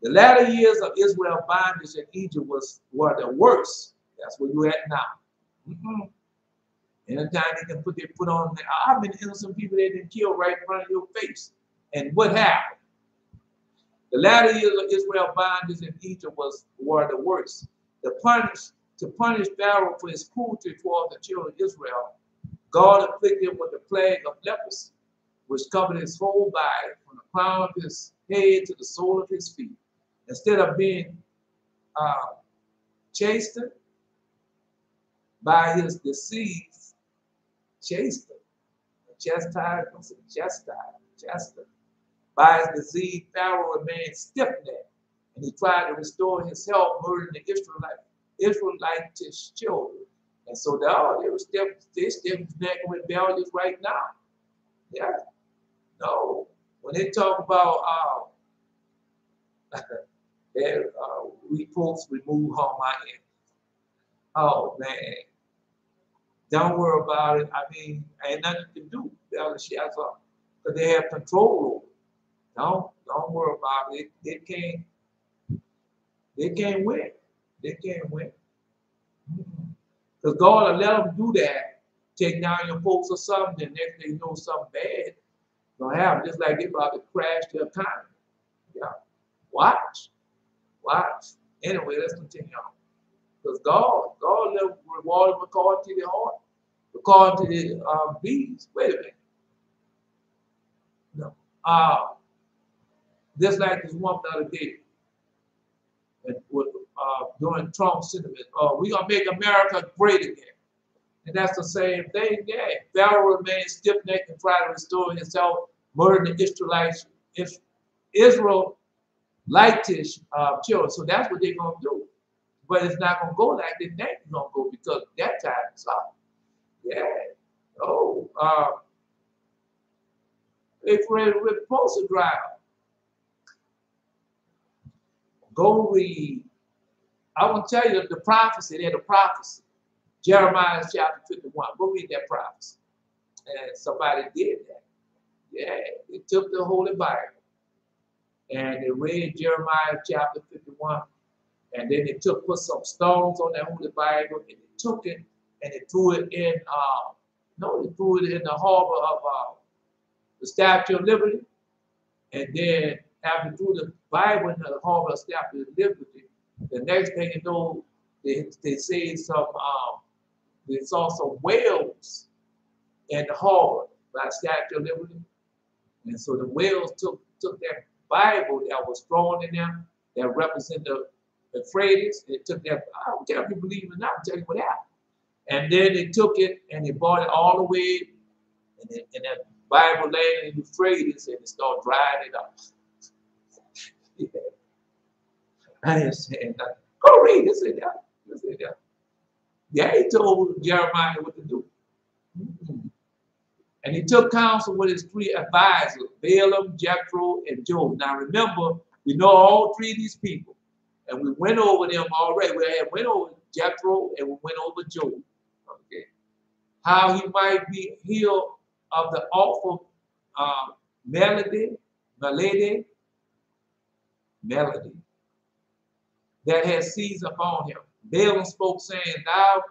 The latter years of Israel's bondage in Egypt were the worst. That's where you're at now. Anytime they can put on, how many innocent people they didn't kill right in front of your face? And what happened? The latter years of Israel's bondage in Egypt were the worst. To punish Pharaoh for his cruelty toward the children of Israel, God afflicted him with the plague of leprosy, which covered his whole body from the crown of his head to the sole of his feet. Instead of being chastened by his disease, chastised by his disease, Pharaoh remained stiff-necked, and he tried to restore his health, murdering the Israelitish children. And so they were stiff-necked and rebellious right now. Yeah. No. When they talk about we folks remove Harmonic. Oh man. Don't worry about it. I mean, ain't nothing to do. Because they have control over it. Don't worry about it. They can't win. They can't win. Because God will let them do that. Take down your folks or something, and next thing you know, something bad gonna happen. Just like they about to crash their economy. Yeah. Watch. Anyway, let's continue on. Because God will reward them according to their heart. According to the bees. Wait a minute. No. Just like this woman the other day, during Trump's sentiment, we're going to make America great again. And that's the same thing. Yeah. Pharaoh remained stiff-necked and tried to restore himself, murdering the Israelitish children. So that's what they're going to do. But it's not going to go like they think it's going to go, because that time is up. Yeah. Oh. If we're supposed to drive, go read. I want to tell you the prophecy. They're the prophecy. Jeremiah chapter 51. Go read that prophecy. And somebody did that. Yeah. They took the Holy Bible and they read Jeremiah chapter 51. And then they put some stones on that Holy Bible, and they took it and they threw it in, they threw it in the harbor of the Statue of Liberty. And then after they threw the Bible in the harbor of the Statue of Liberty, the next thing you know, they say they saw some whales in the harbor by the Statue of Liberty. And so the whales took that Bible that was thrown in there that represented the Euphrates. They took that. I don't care if you believe it or not. I'll tell you what happened. And then they took it and they brought it all the way, and that Bible landed in the Euphrates, and they started drying it up. Yeah. I ain't saying nothing. Go read it. Yeah, he told Jeremiah what to do. And he took counsel with his 3 advisors, Balaam, Jethro, and Job. Now remember, we know all 3 of these people. And we went over them already. We had went over Jethro and we went over Job. Okay. How he might be healed of the awful melody that had seized upon him. Balaam spoke, saying, thou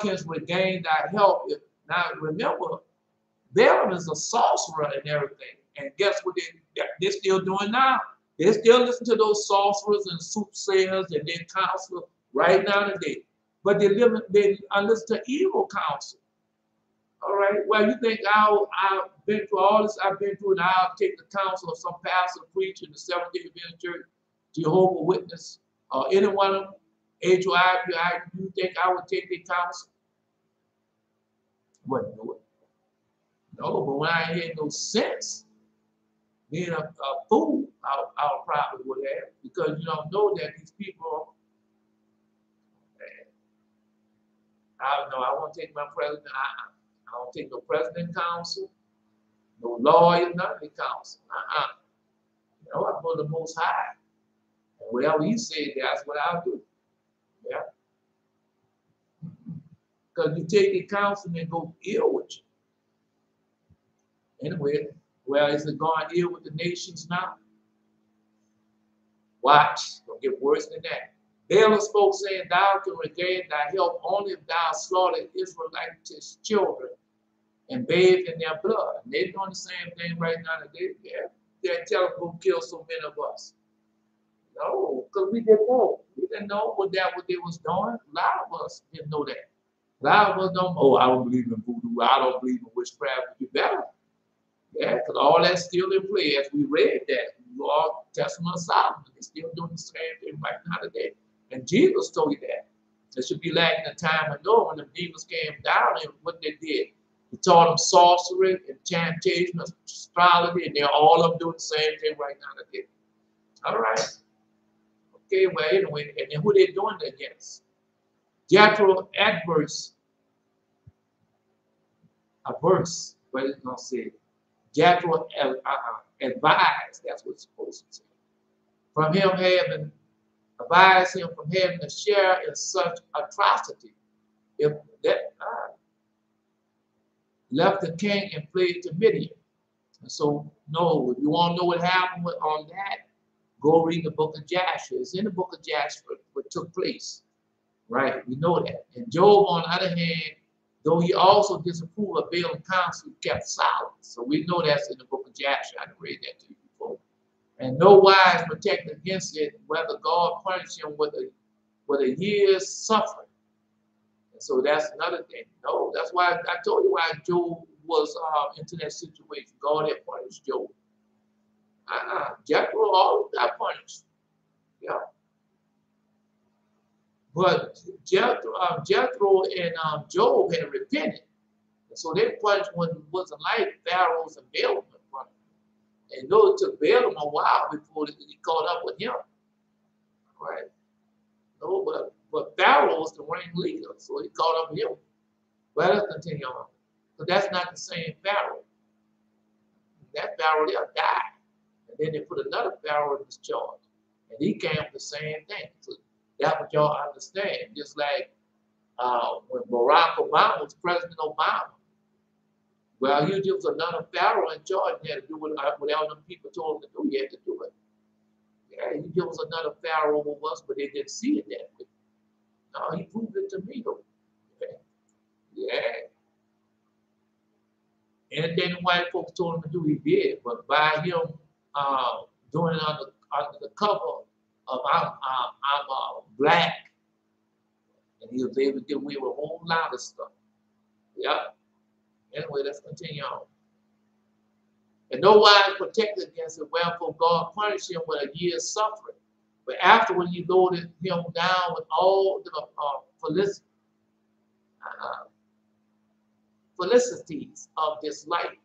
canst regain thy health. Now remember, Balaam is a sorcerer and everything. And guess what they're still doing now? They still listen to those sorcerers and soothsayers and their counsel right now today. But they listen to evil counsel. All right. Well, you think I've been through all this I've been through, and I'll take the counsel of some pastor, preacher in the Seventh-day Adventist Church, Jehovah's Witness, or any one of them, HOI, you think I would take their counsel? Wouldn't do it. No, but when I had no sense, being a fool, I probably would have, because you don't know that these people. I don't know. I won't take my president. I don't take no president counsel, no lawyer, none of the counsel. You know, I go to the Most High, and whatever He said, that's what I'll do. Yeah. Because you take the counsel and go ill with you. Anyway, well, is it going ill with the nations now? Watch, it'll get worse than that. Balaam spoke, saying, thou can regain thy health only if thou slaughter Israelites' children and bathe in their blood. And they're doing the same thing right now today. They're telling who killed so many of us. No, because we didn't know. We didn't know what they was doing. A lot of us didn't know that. A lot of us don't, I don't believe in voodoo. I don't believe in witchcraft. You better. Yeah, because all that's still in play. As we read that, Lord, Testament of Solomon, they're still doing the same thing right now today. And Jesus told you that. It should be like in the time of Noah when the demons came down and what they did. He taught them sorcery, incantation, astrology, and they're all up doing the same thing right now today. All right. Okay, well, anyway, and then who they doing it against? Jethro adverse. What is it going to say? Jethro advised, that's what it's supposed to say. From him having advised him from having a share in such atrocity. If that left the king and fled to Midian. And so, no, if you want to know what happened on that, go read the book of Jasher. It's in the book of Jasher what took place. Right? We know that. And Job, on the other hand, though he also disapproved of Balaam's counsel, he kept silent. So we know that's in the book of Jasher. I read that to you before. And no wise protect against it, whether God punish him with a year's suffering. And so that's another thing. No, that's why I told you why Job was into that situation. God had punished Job. Jethro always got punished. Yeah. But Jethro and Job had repented. And so their punishment wasn't like Pharaoh's and Balaam's punishment. And it took Balaam a while before he caught up with him. Right? No, but Pharaoh was the ringleader, so he caught up with him. But let's continue on. But that's not the same Pharaoh. That Pharaoh there died. And then they put another Pharaoh in his charge. And he came with the same thing. So that's what y'all understand. Just like when Barack Obama was President Obama. Well, he was another Pharaoh in charge and had to do whatever them people told him to do. He had to do it. Yeah, he was another Pharaoh over us, but they didn't see it that way. No, he proved it to me, though. Okay. Yeah. Anything the white folks told him to do, he did. But by him doing it under the cover of I'm black, and he was able to get away with a whole lot of stuff. Yeah. Anyway, let's continue on. And no wise protected against it, wherefore God punished him with a year's suffering. But afterward he loaded him down with all the felicities of this life,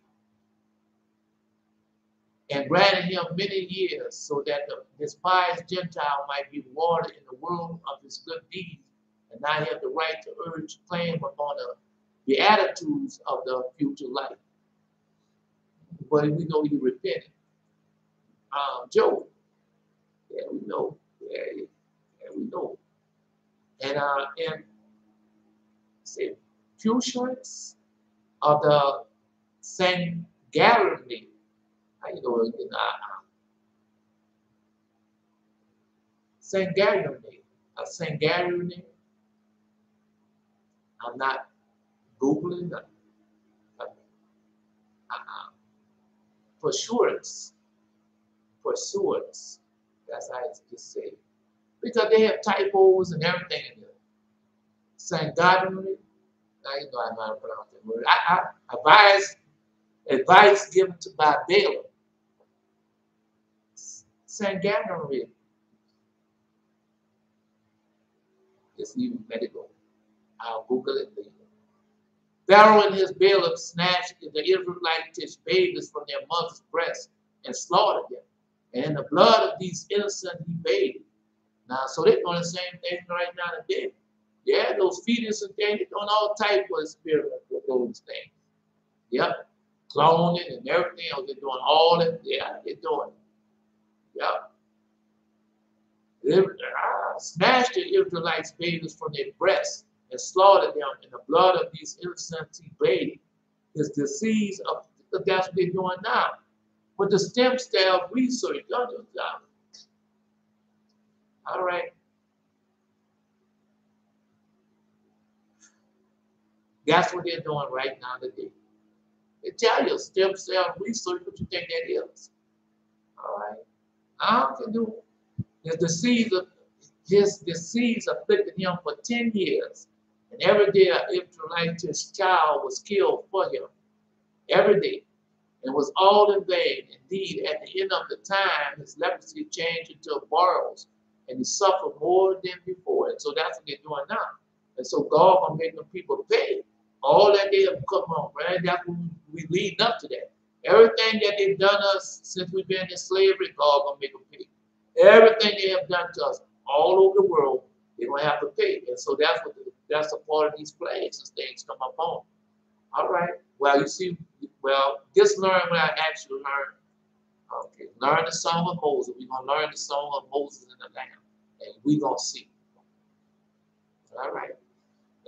and granted him many years, so that the despised Gentile might be watered in the world of his good deeds, and not have the right to urge claim upon the attitudes of the future life. But we know he repented. Job, yeah, we know. Yeah, we know. And say, fusions of the Sangarani. How you know? Sangarani. Sangarani. I'm not Googling. Pursuance. Pursuance. That's how it's just say. Because they have typos and everything in there. Sangarani. Now you know I know how to pronounce that word. I advice given by Balaam. Sangarani. It's even medical. I'll Google it later. Pharaoh and his bailiffs snatched the Israelitish babies from their mother's breasts and slaughtered them. And in the blood of these innocent he bathed. Now, so they're doing the same thing right now today. Yeah, those fetus and things, they're doing all types of experiments with those things. Yep. Cloning and everything else. They're doing all that. Yeah, they're doing it. Yep. They snatched the Israelites' babies from their breasts and slaughtered them in the blood of these innocent he bathed. His disease of that's what they're doing now. But the stem cell research, all right. That's what they're doing right now today. They tell you stem cell research, what you think that is. All right. I can do his disease afflicted him for 10 years. And every day an Israelitish child was killed for him. Every day. It was all in vain. Indeed, at the end of the time, his leprosy changed into boils, and he suffered more than before. And so that's what they're doing now. And so God will make them people pay all that they have come on, right? That's what we leading up to that. Everything that they've done us since we've been in slavery, God will make them pay. Everything they have done to us all over the world, they're going to have to pay. And so that's a part of these plagues as things come up on. All right. Well, you see, just learn what I actually learned. Okay. Learn the song of Moses. We're going to learn the song of Moses in the Lamb. And we're going to see. All right.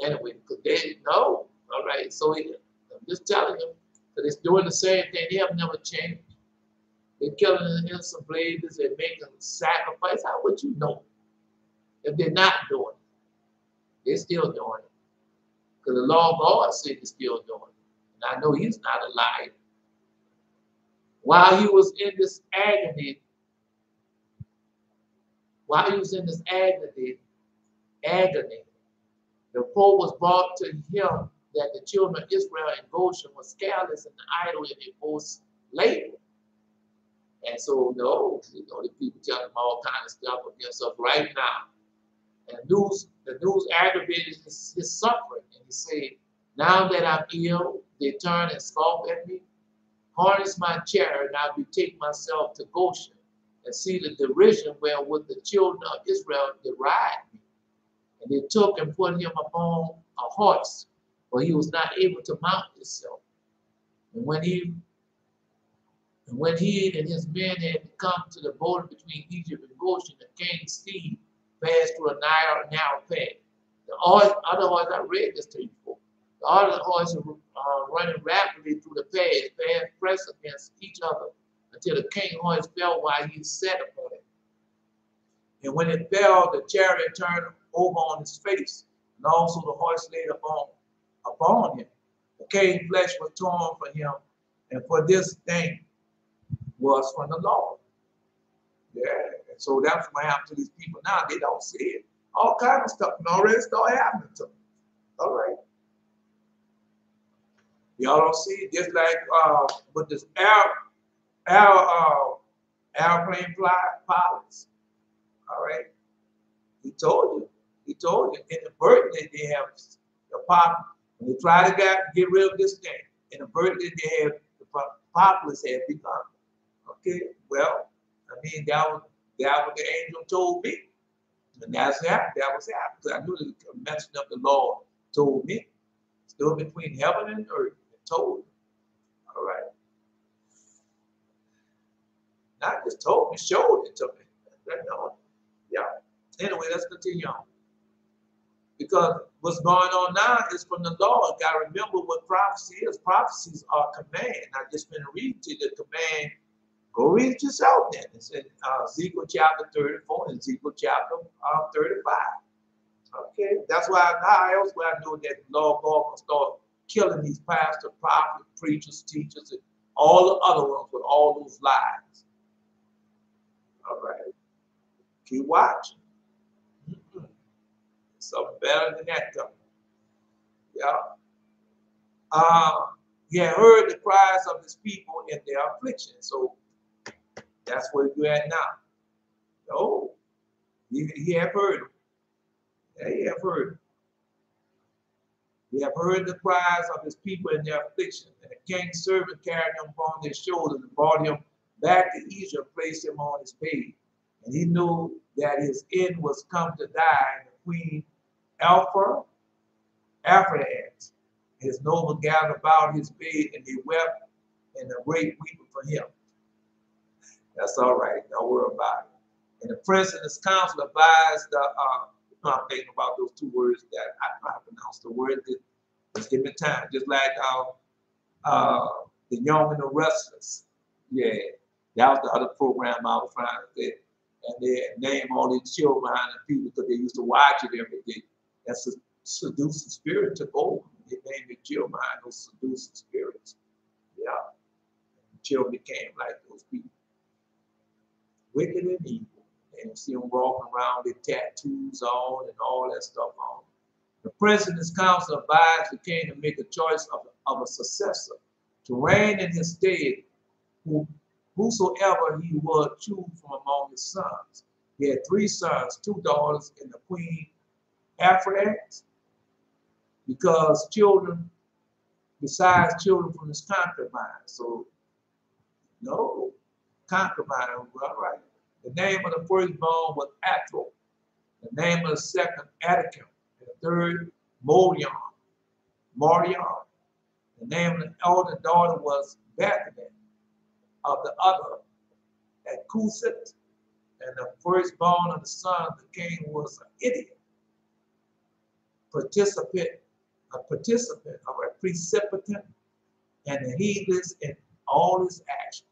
Anyway, because they know. All right. So I'm just telling you that it's doing the same thing. They have never changed. They're killing the innocent babies. They're making sacrifice. How would you know if they're not doing it? They're still doing it. Because the law of God said they're still doing it. And I know he's not a liar. While he was in this agony, the report was brought to him that the children of Israel in Goshen were careless and idle in their forced labor. And so, the people telling him all kinds of stuff against us right now. And the news aggravated his suffering. And he said, now that I'm ill, they turn and scoff at me. Harness my chariot, and I betake myself to Goshen, and see the derision wherewith the children of Israel deride me. And they took and put him upon a horse, for he was not able to mount himself. And when he and his men had come to the border between Egypt and Goshen, the king's steed passed through a narrow path. The other horse, I read this to you before. The other horses were running rapidly through the path, pressed against each other until the king's horse fell while he sat upon it. And when it fell, the chariot turned over on his face, and also the horse laid upon him. The king's flesh was torn from him, and for this thing was from the Lord. Yeah, and so that's what happened to these people now. They don't see it. All kinds of stuff already started happening to them. All right. Y'all don't see it, just like with this airplane pilots. All right. He told you. In the birthday they have the pop. When they try to get rid of this thing, in the birthday they have the populace have become. Okay. Well, I mean that was the angel told me, and that was happening. Because I knew the mention of the Lord told me. Stood between heaven and earth and told him. All right. Not just told me, showed it to me. No. Yeah. Anyway, let's continue on. Because what's going on now is from the Lord. Got to remember what prophecy is. Prophecies are command. I just been reading to the command. Go read it yourself then. It's in Ezekiel chapter 34 and Ezekiel chapter 35. Okay, that's why how else would I know that the Lord God will start killing these pastors, prophets, preachers, teachers, and all the other ones with all those lies. All right, keep watching. Something better than that coming. Yeah. He had heard the cries of his people in their affliction. So that's where you're at now. No, he have heard them. Yeah, he have heard them. He have heard the cries of his people in their affliction. And the king's servant carried him upon their shoulders and brought him back to Egypt, placed him on his bed. And he knew that his end was come to die. And the queen Aphrodite, his noble gathered about his bed, and they wept and a great weeping for him. That's all right. Don't worry about it. And the prince and his council advised I'm thinking about those two words that I know how to pronounce the word. Just give me time. Just like the young and the restless. Yeah, that was the other program I was trying to say. And they name all these children behind the people because they used to watch it every day. That's a seducing spirit took over. They named the children behind those seducing spirits. Yeah. The children became like those people. Wicked and evil. And you see them walking around with tattoos on and all that stuff on. The prince and his council advised the king to make a choice of a successor to reign in his stead, whosoever he would choose from among his sons. He had 3 sons, 2 daughters, and the queen Aphrodite, because children, besides children from his concubine. So, no, concubine, all right. The name of the firstborn was Atro. The name of the second, Atticum. And the third, Morion. The name of the elder daughter was Bethany. Of the other, at Cusit. And the firstborn of the son of the king was an idiot. A participant or a precipitant, and a heedless in all his actions.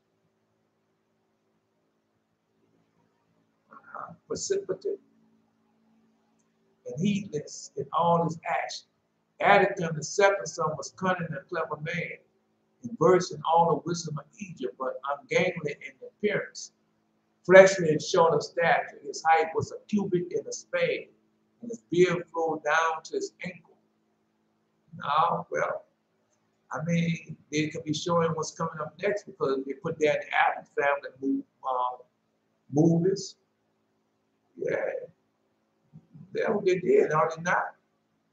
Precipitant and heedless in all his actions. Atticum, the second son, was cunning and clever man, and versed in all the wisdom of Egypt, but ungainly in appearance, fleshly and short of stature. His height was a cubit and a spade, and his beard flowed down to his ankle. Now, well, I mean, they could be showing what's coming up next because they put that in the Adams family movies. Yeah, that's what they did, are they not?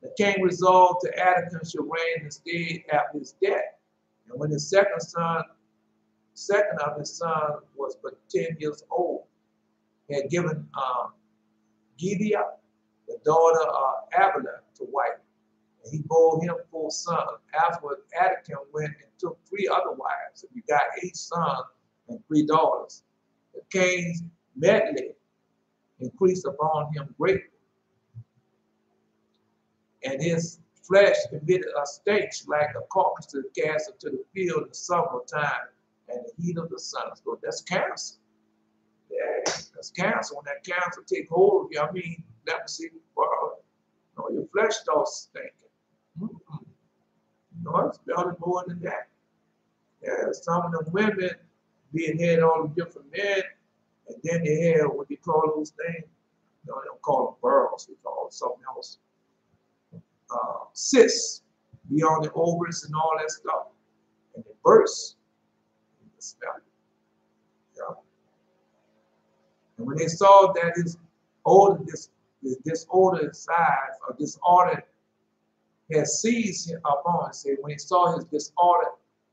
The king resolved to Atticum should reign instead after his death. And when his second of his son was but 10 years old, he had given Gideon, the daughter of Abelard, to wife. And he bore him 4 sons. Afterward, Atticum went and took 3 other wives, and he got 8 sons and 3 daughters. The king's medley increased upon him greatly, and his flesh emitted a stench like a carcass to cast into the field in the summertime and the heat of the sun. So that's cancer. Yeah, that's cancer. When that cancer take hold of you, I mean, leprosy, your flesh starts stinking. No, it's better more than that. Yeah, some of them women being had all the different men, and then they had what they call those things. They don't call them burls, they call it something else. Cysts beyond the ovaries and all that stuff, and they burst. Yeah. And when they saw that his disorder size or disorder had seized him upon, say when he saw his disorder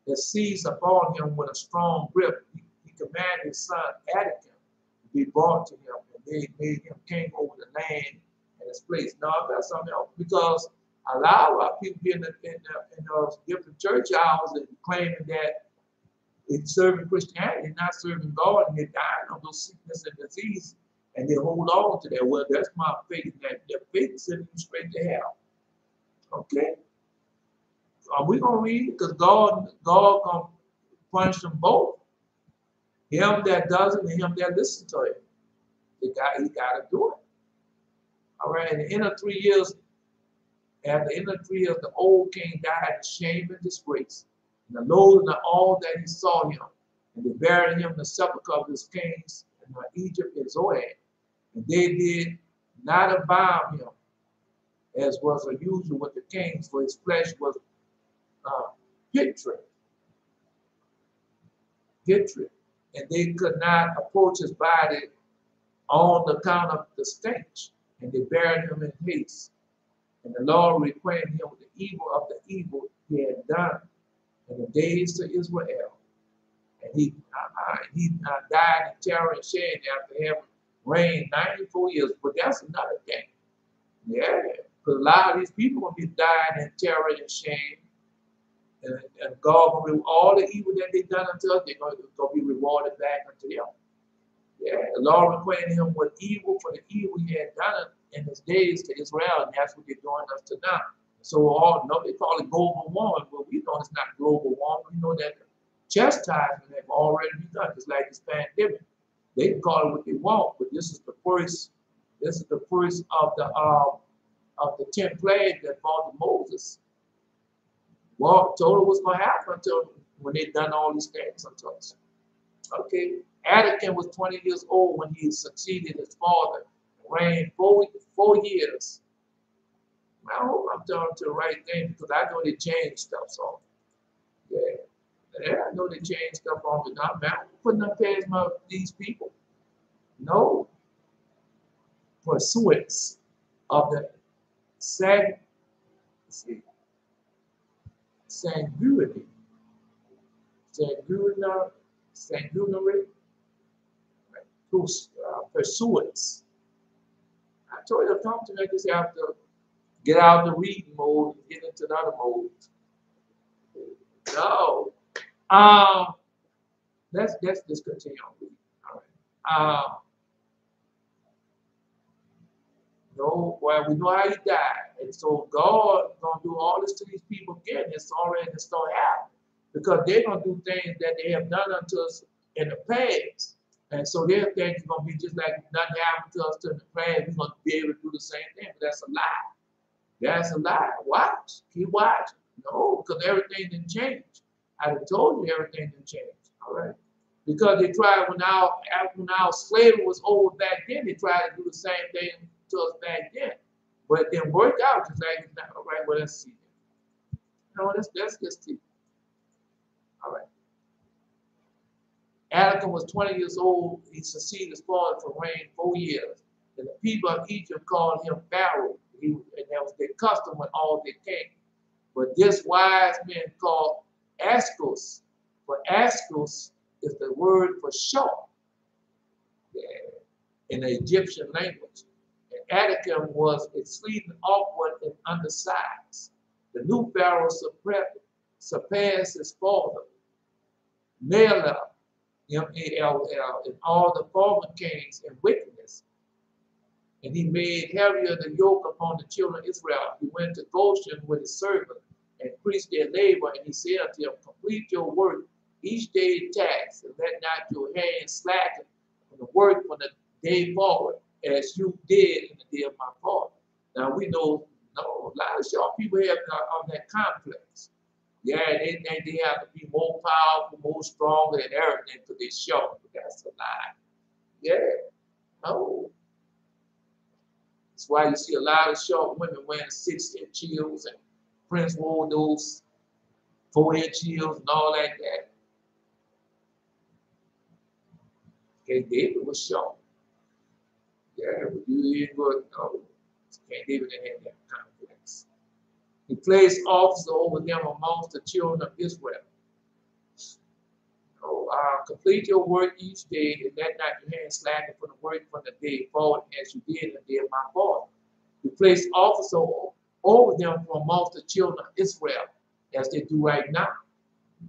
had seized upon him with a strong grip, he commanded his son Atticum to be brought to him, and they made him king over the land and his place. Now that's something else, because A lot of people be in those different church hours and claiming that it's serving Christianity, not serving God, and they're dying of those sickness and disease, and they hold on to that. Well, that's my faith, that their faith sends you straight to hell. Okay? Are we going to read it? Because God going to punish them both. Him that doesn't and him that listens to him. He got to do it. All right, and in the 3 years, at the end of 3 years, the old king died in shame and disgrace. And the Lord and all that he saw him, and they buried him in the sepulchre of his kings in Egypt and Zoan. And they did not abound him, as was usual with the kings, for his flesh was putrid. And they could not approach his body on account of the stench. And they buried him in haste. And the Lord requited him with the evil of the evil he had done in the days to Israel. And he died in terror and shame after having reigned 94 years. But that's another thing. Yeah, because a lot of these people will be dying in terror and shame. And God will reward all the evil that they've done unto us, they're going to be rewarded back unto them. Yeah, the Lord requited him with evil for the evil he had done in his days to Israel, and that's what they're doing us to now. So they call it global warming, but we know it's not global warming. We know that the chastisement have already begun. It's like this pandemic. They can call it what they want, but this is the first. This is the first of the 10 plagues that fall to Moses. Well, told us what's going to happen until when they've done all these things unto us. Okay. Edom was 20 years old when he succeeded his father, reigned 4 years. I hope I'm talking to the right thing because I know they changed stuff. So, yeah, I know they changed stuff on me. Now, man, I'm putting up past these people. No pursuance of the sanguinary, pursuance. I told you, sometimes I just have to get out of the reading mode and get into another mode. No. Let's just continue on reading. All right. No, well, we know how he died. And so God gonna do all this to these people again. It's already going to start happening. Because they're gonna do things that they have done unto us in the past. And so their things are gonna be just like nothing happened to us in the past. We're gonna be able to do the same thing. But that's a lie. That's a lie. Watch. Keep watching. No, because everything didn't change. I told you everything didn't change. All right. Because they tried when our slavery was over back then, they tried to do the same thing to us back then. But it didn't work out just like it's not. All right, well, let's see. No, let's just see. All right. Edom was 20 years old. He succeeded his father for reign 4 years. And the people of Egypt called him Pharaoh. And that was their custom when all they came. But this wise man called Ascos. For Ascos is the word for shark in the Egyptian language. And Edom was exceeding awkward and undersized. The new Pharaoh surpassed his father, Melech, M-A-L-L, and all the former kings in wickedness. And he made heavier the yoke upon the children of Israel. He went to Goshen with his servant and increased their labor. And he said unto them, complete your work each day tax, and let not your hand slacken from the work from the day forward, as you did in the day of my father. Now we know, a lot of short people have on that complex. Yeah, they think they have to be more powerful, more stronger than everything because they're short. But that's a lie. Yeah, no. That's why you see a lot of short women wearing 6-inch heels and Prince wore those 4-inch heels and all like that. Okay, David was short. Yeah, but you ain't going to King David didn't have that complex. He placed officer over them amongst the children of Israel. Complete your work each day, and let not your hand slacken from the work from the day forward, as you did in the day of my father. He placed officer over them from amongst the children of Israel, as they do right now.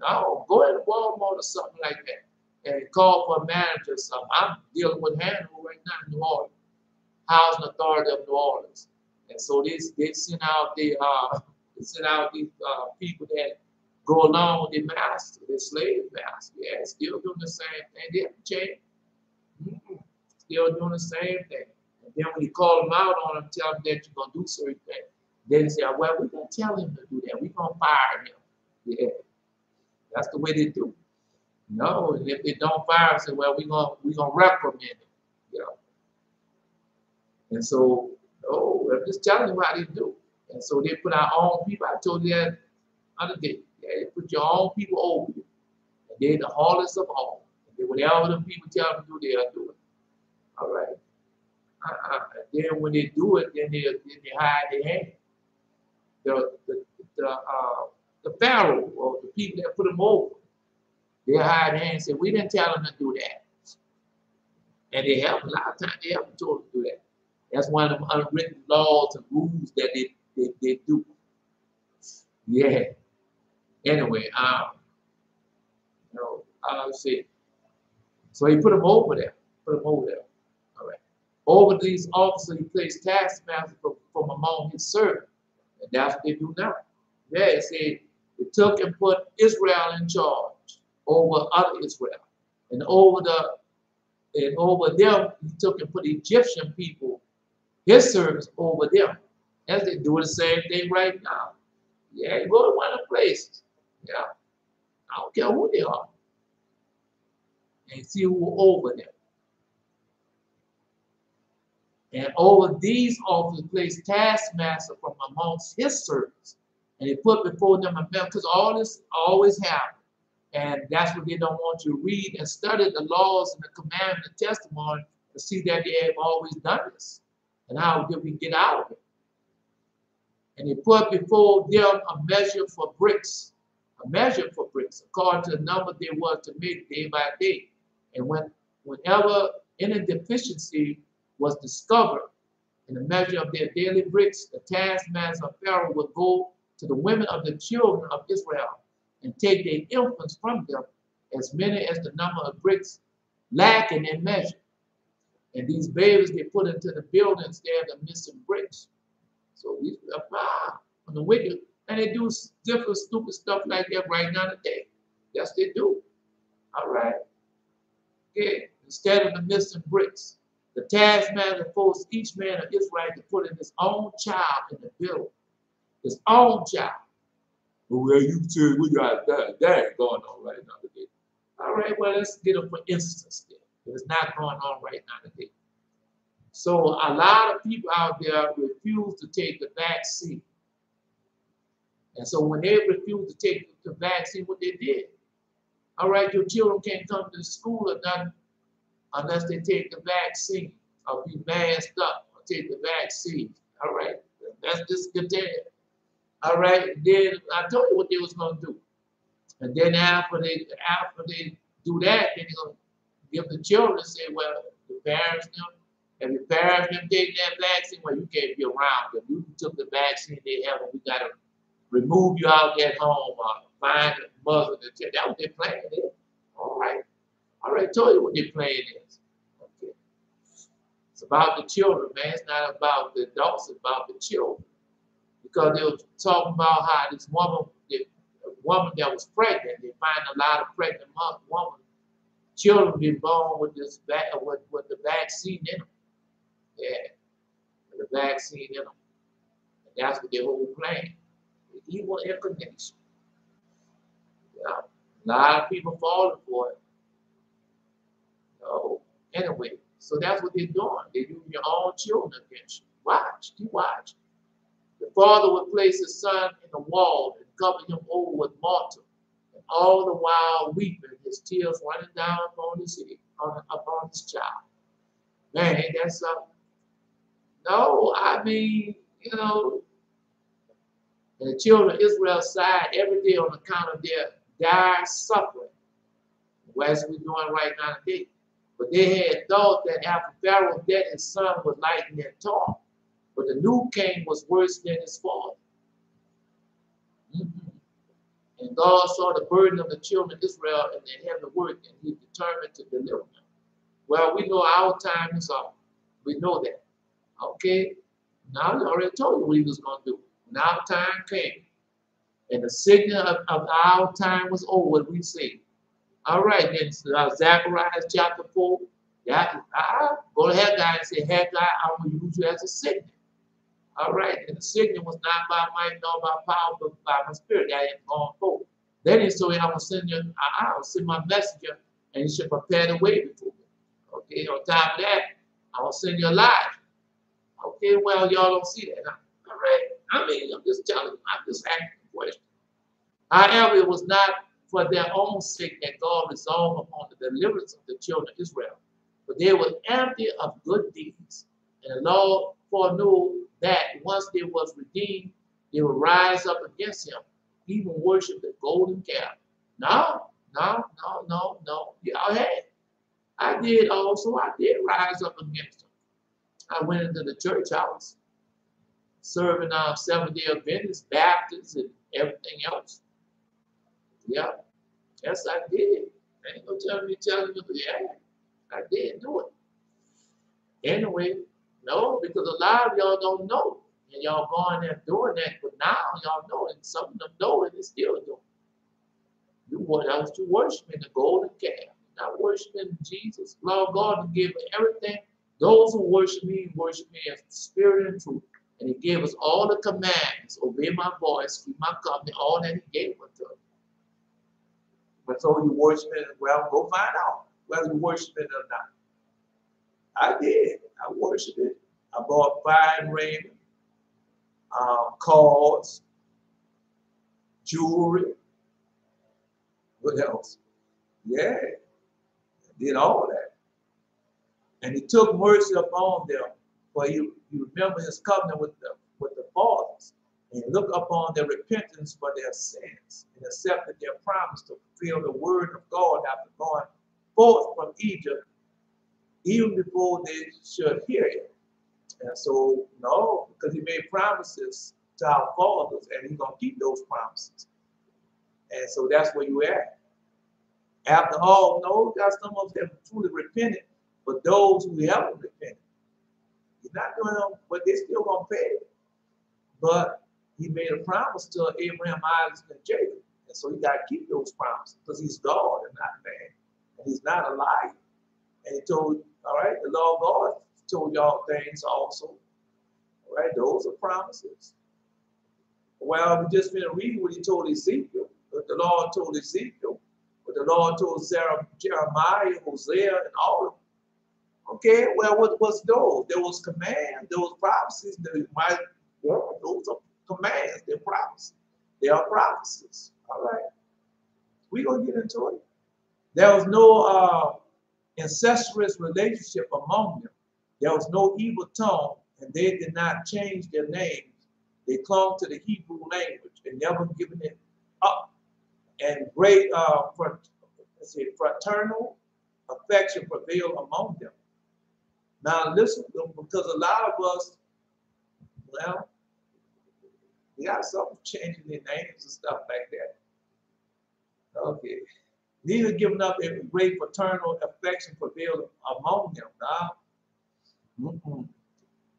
No, go into Walmart or something like that and call for a manager or something. I'm dealing with Hannibal right now in New Orleans, Housing Authority of New Orleans. And so they send out these people that go along with their master, their slave master. Yeah, still doing the same thing. They haven't changed. Still doing the same thing. And then when you call them out on them, tell them that you're going to do certain things, then they say, well, we're going to tell him to do that. We're going to fire him. Yeah, that's the way they do. No, and if they don't fire, say, well, we're gonna reprimand him. Yeah. And so, I'm just telling you how they do. And so they put our own people. I told you that other day. Yeah, they put your own people over you. And they're the hardest of all. And then whatever the people tell them to do, they'll do it. All right. And then when they do it, then they hide their hand. The Pharaoh or the people that put them over, they hide their hand and say, we didn't tell them to do that. And they have a lot of times they haven't told them to do that. That's one of them unwritten laws and rules that they do. Yeah. Anyway, see. So he put them over there. All right. Over these officers, he placed taskmasters from among his servants. And that's what they do now. Yeah, it said they took and put Israel in charge over other Israel. And over them, he took and put Egyptian people, his servants, over them. As they do the same thing right now. Yeah, you go to one of the places. Yeah. I don't care who they are. And see who over them. And over these officers placed taskmaster from amongst his servants. And he put before them a man, because all this always happens. And that's what they don't want you to read and study the laws and the commandments and testimony to see that they have always done this. And how did we get out of it? And he put before them a measure for bricks. According to the number they were to make day by day. And whenever any deficiency was discovered in the measure of their daily bricks, the taskmaster of Pharaoh would go to the women of the children of Israel and take their infants from them, as many as the number of bricks lacking in measure. And these babies they put into the buildings there, the missing bricks. So we on the wicked, and they do different stupid stuff like that right now today. Yes, they do. All right. Okay. Instead of the missing bricks, the taskmaster forced each man of Israel to put in his own child in the building. His own child. Well, you tell we got that going on right now today. All right, well, let's get it for instance then. It's not going on right now today. So a lot of people out there refuse to take the vaccine. And so when they refuse to take the vaccine, what they did, all right, your children can't come to school or nothing unless they take the vaccine or be masked up or take the vaccine. All right, that's just continue. All right, then I told you what they was going to do. And then after they do that, then they're going to give the children, say, well, the parents, if your parents didn't take that vaccine, well, you can't be around them. You took the vaccine, they have, we got to remove you out that home or find a mother to tell. That's what their plan is. All right. All right, told you what their plan is. Okay. It's about the children, man. It's not about the adults, it's about the children. Because they were talking about how this woman, a woman that was pregnant, they find a lot of pregnant women, children being born with this with the vaccine in them. Yeah, with the vaccine in them. And that's what their whole plan. The evil inclination. Yeah. A lot of people falling for it. No. Anyway, so that's what they're doing. They're using your own children against you. Watch, keep watching. The father would place his son in the wall and cover him over with mortar, and all the while weeping, his tears running down upon his head, upon his child. Man, ain't that something? No, I mean, and the children of Israel sighed every day on account of their dire suffering, as we're doing right now today. But they had thought that after Pharaoh's death, his son would lighten their talk. But the new king was worse than his father. Mhm. And God saw the burden of the children of Israel and their heavy work, and he determined to deliver them. Well, we know our time is up. We know that. Okay? Now he already told you what he was going to do. Now time came. And the signal of our time was over, what we see. All right, then Zechariah chapter 4. Yeah, go to Haggai and say, Haggai, I will use you as a signal. All right, and the signal was not by might nor by power, but by my spirit that I had gone forward. Then he told me, I will send you, I will send my messenger, and he should prepare the way before me. Okay, on top of that, I will send you Elijah. Okay, well, y'all don't see that. Huh? All right, I mean, I'm just telling you, I'm just asking a question. However, it was not for their own sake that God resolved upon the deliverance of the children of Israel, but they were empty of good deeds. And the Lord foreknew that once they was redeemed, they would rise up against him, even worship the golden calf. No, no, no, no, no. Y'all had. I did also. I did rise up against them. I went into the church house, serving Seventh-day Adventists, Baptists, and everything else. Yeah. Yes, I did. Ain't no telling you, yeah, I did do it. Anyway, no, because a lot of y'all don't know. And y'all going there doing that, but now y'all know, and some of them know it and still doing it. You worshiping the golden calf. You're not worshiping Jesus. Lord God and give everything. Those who worship me in spirit and truth. And he gave us all the commandments. Obey my voice, keep my company, all that he gave unto us. But so you worshiping, well, go find out whether you worshiping or not. I did. I worshiped it. I bought fine raiment, cards, jewelry. What else? Yeah, I did all that. And he took mercy upon them, for you remember his covenant with the fathers, and look upon their repentance for their sins, and accepted their promise to fulfill the word of God after going forth from Egypt, even before they should hear it. And so, no, because he made promises to our fathers, and he's going to keep those promises. And so that's where you at. After all, no, got some of them truly repented, but those who haven't repented, he's not doing them, but they still going to pay. But he made a promise to Abraham, Isaac, and Jacob. And so he got to keep those promises because he's God and not man. And he's not a liar. And he told, all right, the Lord God told y'all things also. All right, those are promises. Well, we just been reading what he told Ezekiel, what the Lord told Ezekiel, what the Lord told Jeremiah, Hosea, and all of them. Okay, well, what was those? There was commands, there was prophecies. Those are commands, they're promises. They are prophecies. All right. We're going to get into it. There was no incestuous relationship among them. There was no evil tongue, and they did not change their names. They clung to the Hebrew language and never given it up. And great fraternal affection prevailed among them. Now listen, because a lot of us, well, we got something changing their names and stuff like that. Okay. Neither giving up a great fraternal affection prevailed among them.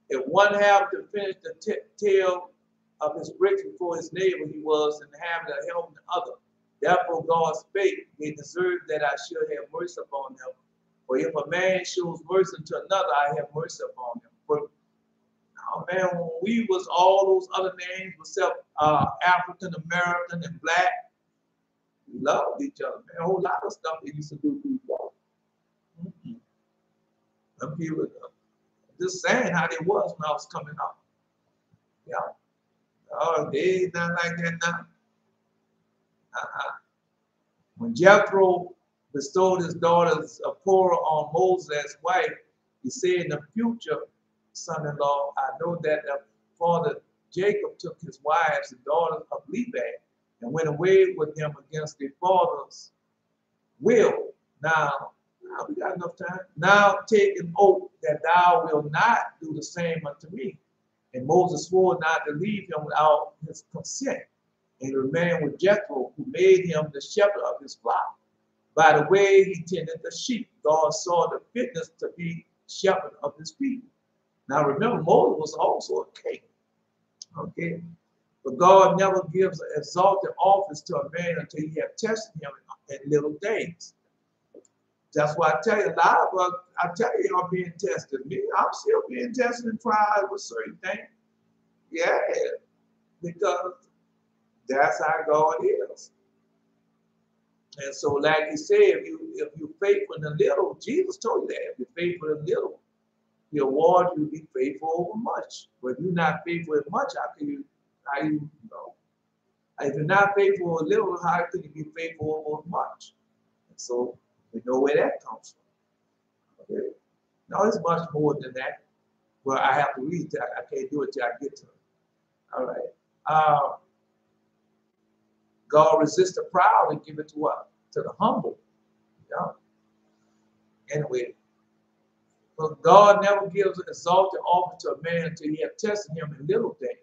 If one had to finish the tale of his bricks before his neighbor, he was in the habit of helping the other. Therefore God spake, they deserve that I should have mercy upon them. For if a man shows mercy to another, I have mercy upon him. For oh man, when we was all those other names, except African American and black, we loved each other, man. A whole lot of stuff they used to do to each other. Some people just saying how they was when I was coming up. Yeah. Oh, they ain't nothing like that now. When Jethro bestowed his daughters of Korah on Moses' wife, he said in the future, son-in-law, I know that the father Jacob took his wives and daughters of Levi and went away with them against their father's will. Now we got enough time. Now take an oath that thou wilt not do the same unto me. And Moses swore not to leave him without his consent, and he remained with Jethro, who made him the shepherd of his flock. By the way he tended the sheep, God saw the fitness to be shepherd of his people. Now remember, Moses was also a king. Okay? But God never gives an exalted office to a man until he has tested him in little things. That's why I tell you, a lot of us, I tell you, y'all being tested. Me, I'm still being tested and tried with certain things. Yeah, because that's how God is. And so, like he said, if you faithful in the little, Jesus told you that. If you're faithful in little, he'll award you to be faithful over much. But if you're not faithful in much, how you know? If you're not faithful in little, how can you be faithful over much? And so we know where that comes from. Okay? Now it's much more than that. Well, I have to read that. I can't do it till I get to it. All right. God resists the proud and give it to what? To the humble. Yeah. Anyway, but God never gives an exalted office to a man until he has tested him in little things.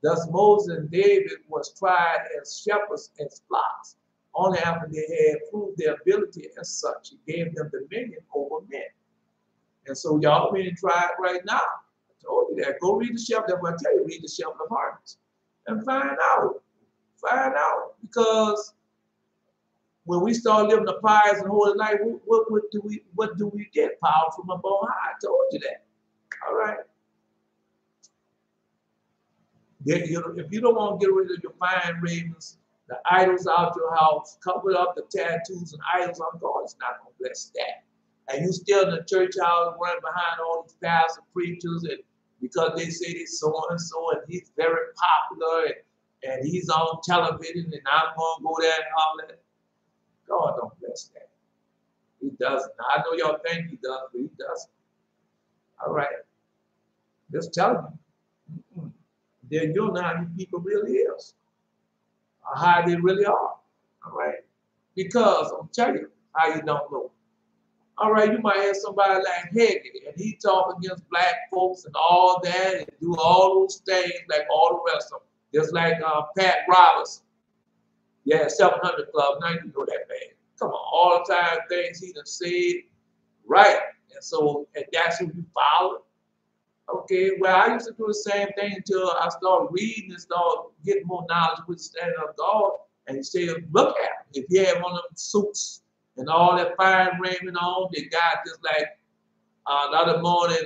Thus Moses and David was tried as shepherds and flocks. Only after they had proved their ability as such, he gave them dominion over men. And so y'all being tried right now. I told you that. Go read the shepherd. That's what I tell you. Read the shepherd of harvest and find out. Find out. Because when we start living the pious and holy life, what do we get? Power from above high. I told you that. All right. If you don't want to get rid of your fine ravens, the idols out your house, cover up the tattoos and idols on God, it's not going to bless that. And you still in the church house running behind all these pastors and preachers, and because they say they're so and so, and he's very popular, and he's on television, and I'm going to go there and all that. God don't bless that. He doesn't. I know y'all think he does, but he doesn't. All right. Just tell you. Then you'll know how these people really is, or how they really are. All right. Because I'm telling you how you don't know. All right, you might have somebody like Hagee, and he talk against black folks and all that, and do all those things like all the rest of them. Just like Pat Robertson. Yeah, 700 Club. Now you know that man. Come on, all the time things he done said, right? And so, and that's who you follow. Okay, well, I used to do the same thing until I started reading and started getting more knowledge with the standard of God. And he said, look at him. If he had one of them suits and all that fine raiment on, the guy just like the other morning,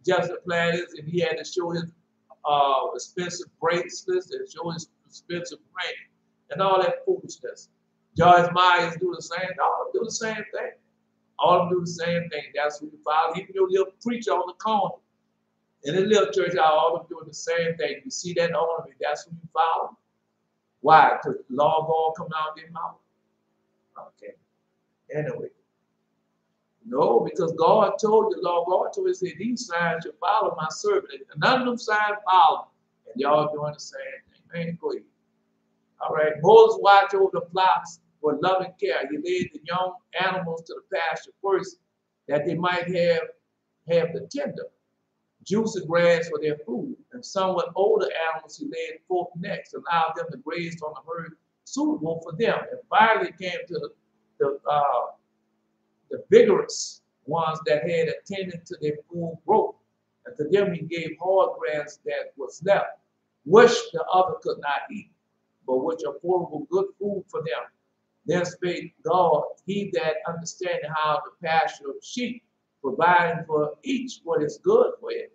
Jessica Platters, and he had to show his expensive bracelets and show his expensive ring and all that foolishness. Joyce Myers do the same. All of them do the same thing. All of them do the same thing. That's what you follow. Even your little preacher on the corner. In a little church, all of them doing the same thing. You see that ornament, that's who you follow. Why? Because the law of God coming out of their mouth. Okay. Anyway. No, because God told the law, God told us that these signs should follow my servant. And none of them signs follow. And y'all doing the same thing. Man, go ahead. All right. Moses watched over the flocks with loving care. He led the young animals to the pasture first, that they might have the tender, juicy grass for their food. And somewhat older animals he led forth next, allowed them to graze on the herd suitable for them. And finally came to the vigorous ones that had attended to their full growth. And to them he gave hard grass that was left, which the other could not eat, but which affordable good food for them. Then spake God, he that understandeth how to pasture of sheep, providing for each what is good for it,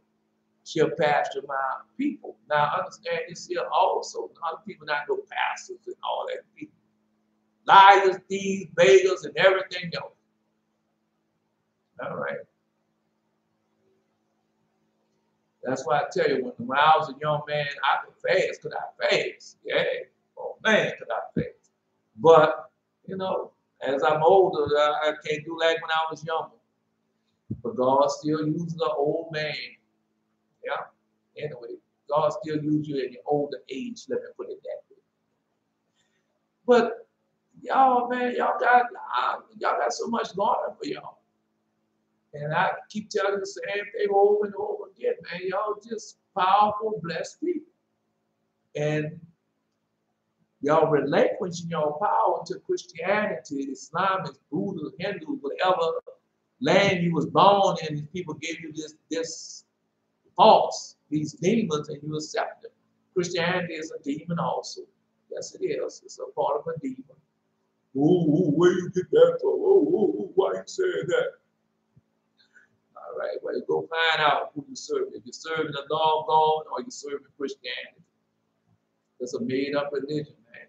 shall pasture my people. Now understand this here also. Other people not no pastors and all that people. Liars, thieves, beggars, and everything else. All right. That's why I tell you, when I was a young man, I could fast. Could I fast? Yeah. Oh man, could I fast? But, you know, as I'm older, I can't do like when I was younger. But God still uses an old man. Yeah. Anyway, God still uses you in your older age. Let me put it that way. But y'all, man, y'all got so much going on for y'all. And I keep telling you the same thing over and over again, man. Y'all just powerful, blessed people. And y'all relinquishing your power to Christianity, Islam, Buddha, Hindu, whatever land you was born in, these people gave you this false, these demons, and you accept them. Christianity is a demon also. Yes, it is. It's a part of a demon. Ooh, where you get that from? Oh, why you saying that? All right, well, you go find out who you serve. If you're serving the Lord God or you're serving Christianity. It's a made-up religion, man.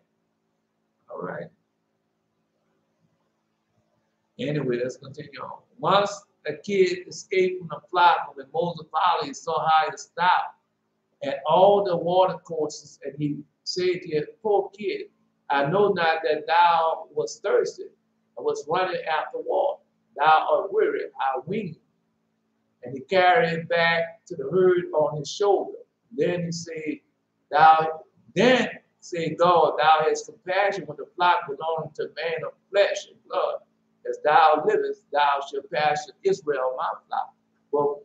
All right. Anyway, let's continue on. Once a kid escaped from the flock, when Moses followed, he saw how it stopped at all the water courses, and he said to his poor kid, I know not that thou was thirsty and was running after water. Thou art weary, I weaned. And he carried him back to the herd on his shoulder. Then he said, God, thou hast compassion when the flock belonging to man of flesh and blood. As thou livest, thou shalt pasture Israel, my flock. Well,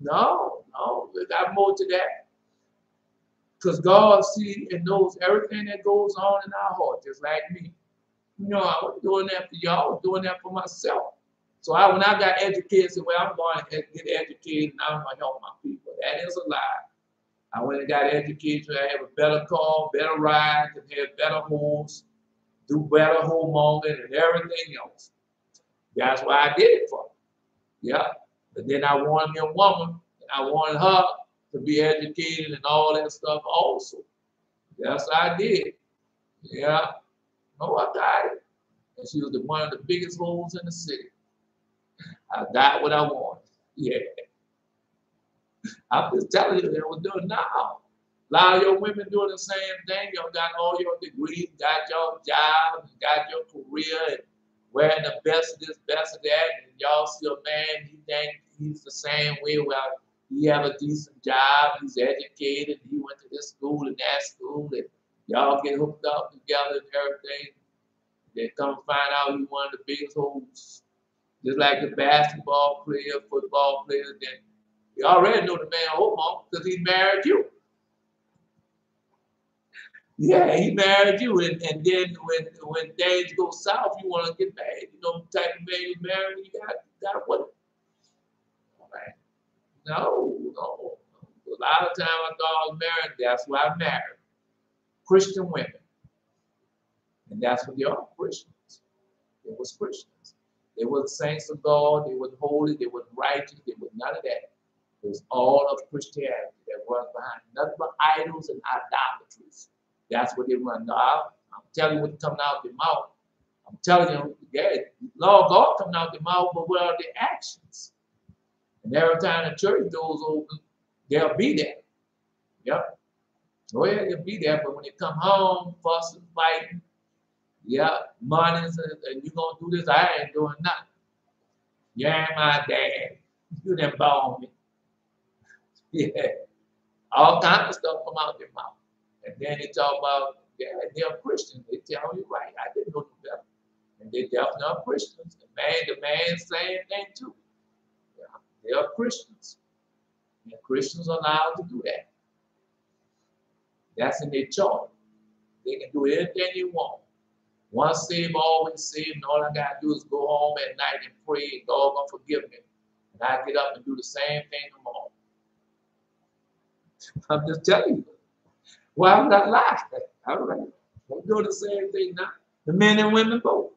no, we got more to that. Because God sees and knows everything that goes on in our heart, just like me. You know, I wasn't doing that for y'all, I was doing that for myself. So when I got educated, I said, well, I'm going to get educated and I'm going to help my people. That is a lie. I went and got educated, I have a better car, better ride, and have better homes, do better homeowning and everything else. That's why I did it for. Yeah. But then I wanted me a woman, and I wanted her to be educated and all that stuff also. Yes, I did. Yeah. No, I got it. And she was one of the biggest holes in the city. I got what I wanted. Yeah. I'm just telling you, they were doing now. A lot of your women doing the same thing. Y'all got all your degrees, got your jobs, got your career, and wearing the best of this, best of that, and y'all see a man, he think he's the same way. Well, he have a decent job, he's educated, he went to this school and that school, and y'all get hooked up together and everything. Then come find out you one of the biggest hoes. Just like the basketball player, football player, then you already know the man homo because he married you. Yeah, he married you, and then when things go south, you want to get married. You know the type of man you marry, you got to put it. All right. No. A lot of times I thought I was married. That's why I married Christian women, and that's what they are, Christians. They was Christians. They were saints of God. They were holy. They were righteous. They were none of that. It was all of Christianity that runs behind nothing but idols and idolatries. That's what they run. Now, I'm telling you what's coming out their mouth. I'm telling you, yeah, Lord God coming out their mouth, but what are the actions? And every time the church doors open, they'll be there. Yep. Oh yeah, they'll be there, but when they come home, fussing, fighting, yeah, money, and you gonna do this, I ain't doing nothing. You ain't my dad. You done born me. Yeah. All kinds of stuff come out their mouth. And then they talk about, yeah, they're Christians. They tell you, right, I didn't know the better. And they definitely are Christians. The man saying thing too. Yeah, they are Christians. And Christians are allowed to do that. That's in their charter. They can do anything they want. Once saved, always saved, and all I gotta do is go home at night and pray, and God gonna forgive me. And I get up and do the same thing tomorrow. I'm just telling you. Why would I lie? All right. I'm doing the same thing now. The men and women both.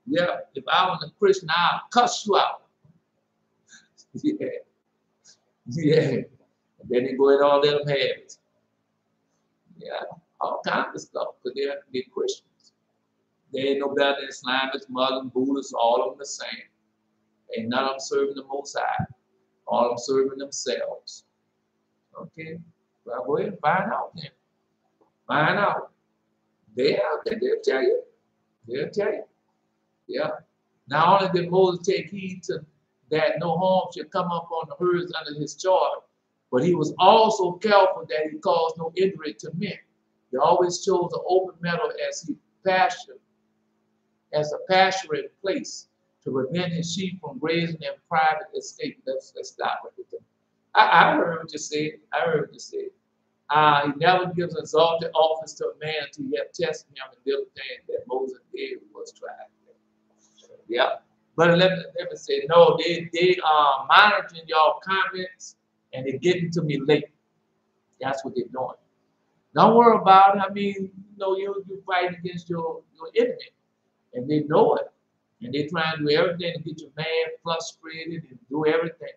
Yeah. If I was a Christian, I'll cuss you out. Yeah. Yeah. And then they go in all them habits. Yeah. All kinds of stuff. Because they're Christians. They ain't no better than Islamists, Muslims, Buddhists, all of them the same. Ain't none of them serving the Most High. All of them serving themselves. Okay? Well, go ahead and find out then. Find out. They'll tell you. They'll tell you. Yeah. Not only did Moses take heed to that no harm should come up on the herds under his charge, but he was also careful that he caused no injury to men. He always chose an open meadow as a pasturing place to prevent his sheep from grazing in private estate. Let's stop right there. I heard what you said. I heard what you said. He never gives exalted office to a man until he have tested him and did the thing that Moses did was tried. Yeah. But let me say, no, they monitoring y'all comments and they're getting to me late. That's what they're doing. Don't worry about it. I mean, you know, you fight against your enemy. And they know it. And they try and do everything to get you mad, frustrated, and do everything.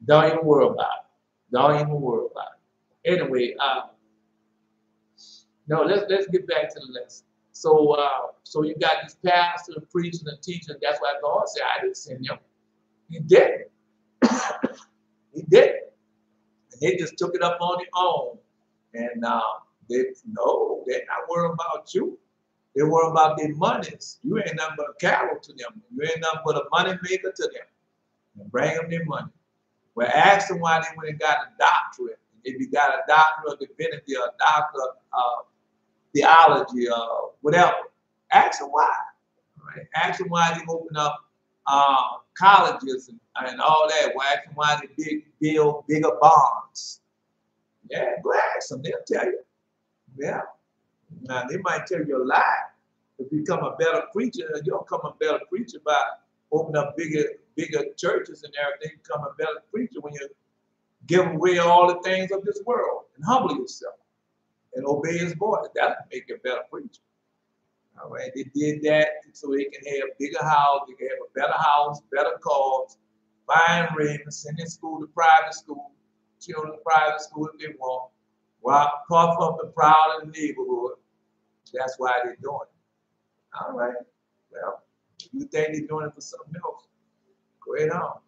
Don't even worry about it. Don't even worry about it. Anyway, no, let's get back to the lesson. So so you got this pastor preaching and teaching. That's why God said, I didn't send him. He did. He did. And they just took it up on their own. And they're not worried about you. They worry about their monies. You ain't nothing but a cattle to them. You ain't nothing but a money maker to them. And bring them their money. Well, ask them why they went and got a doctorate. If you got a doctor of divinity or a doctor of theology or whatever, ask them why. Right? Ask them why they open up colleges and all that. Well, ask them why they build bigger bonds. Yeah, go ask them. They'll tell you. Yeah. Now, they might tell you a lie to become a better preacher. You'll become a better preacher by opening up bigger churches and everything. Become a better preacher when you give away all the things of this world and humble yourself and obey his voice. That'll make you a better preacher. All right, they did that so they can have a bigger house, they can have a better house, better cars, fine raiment, send their school to private school, children to private school if they want, while puff up and proud in the neighborhood. That's why they're doing it. All right, well, you think they're doing it for something else? Go ahead on.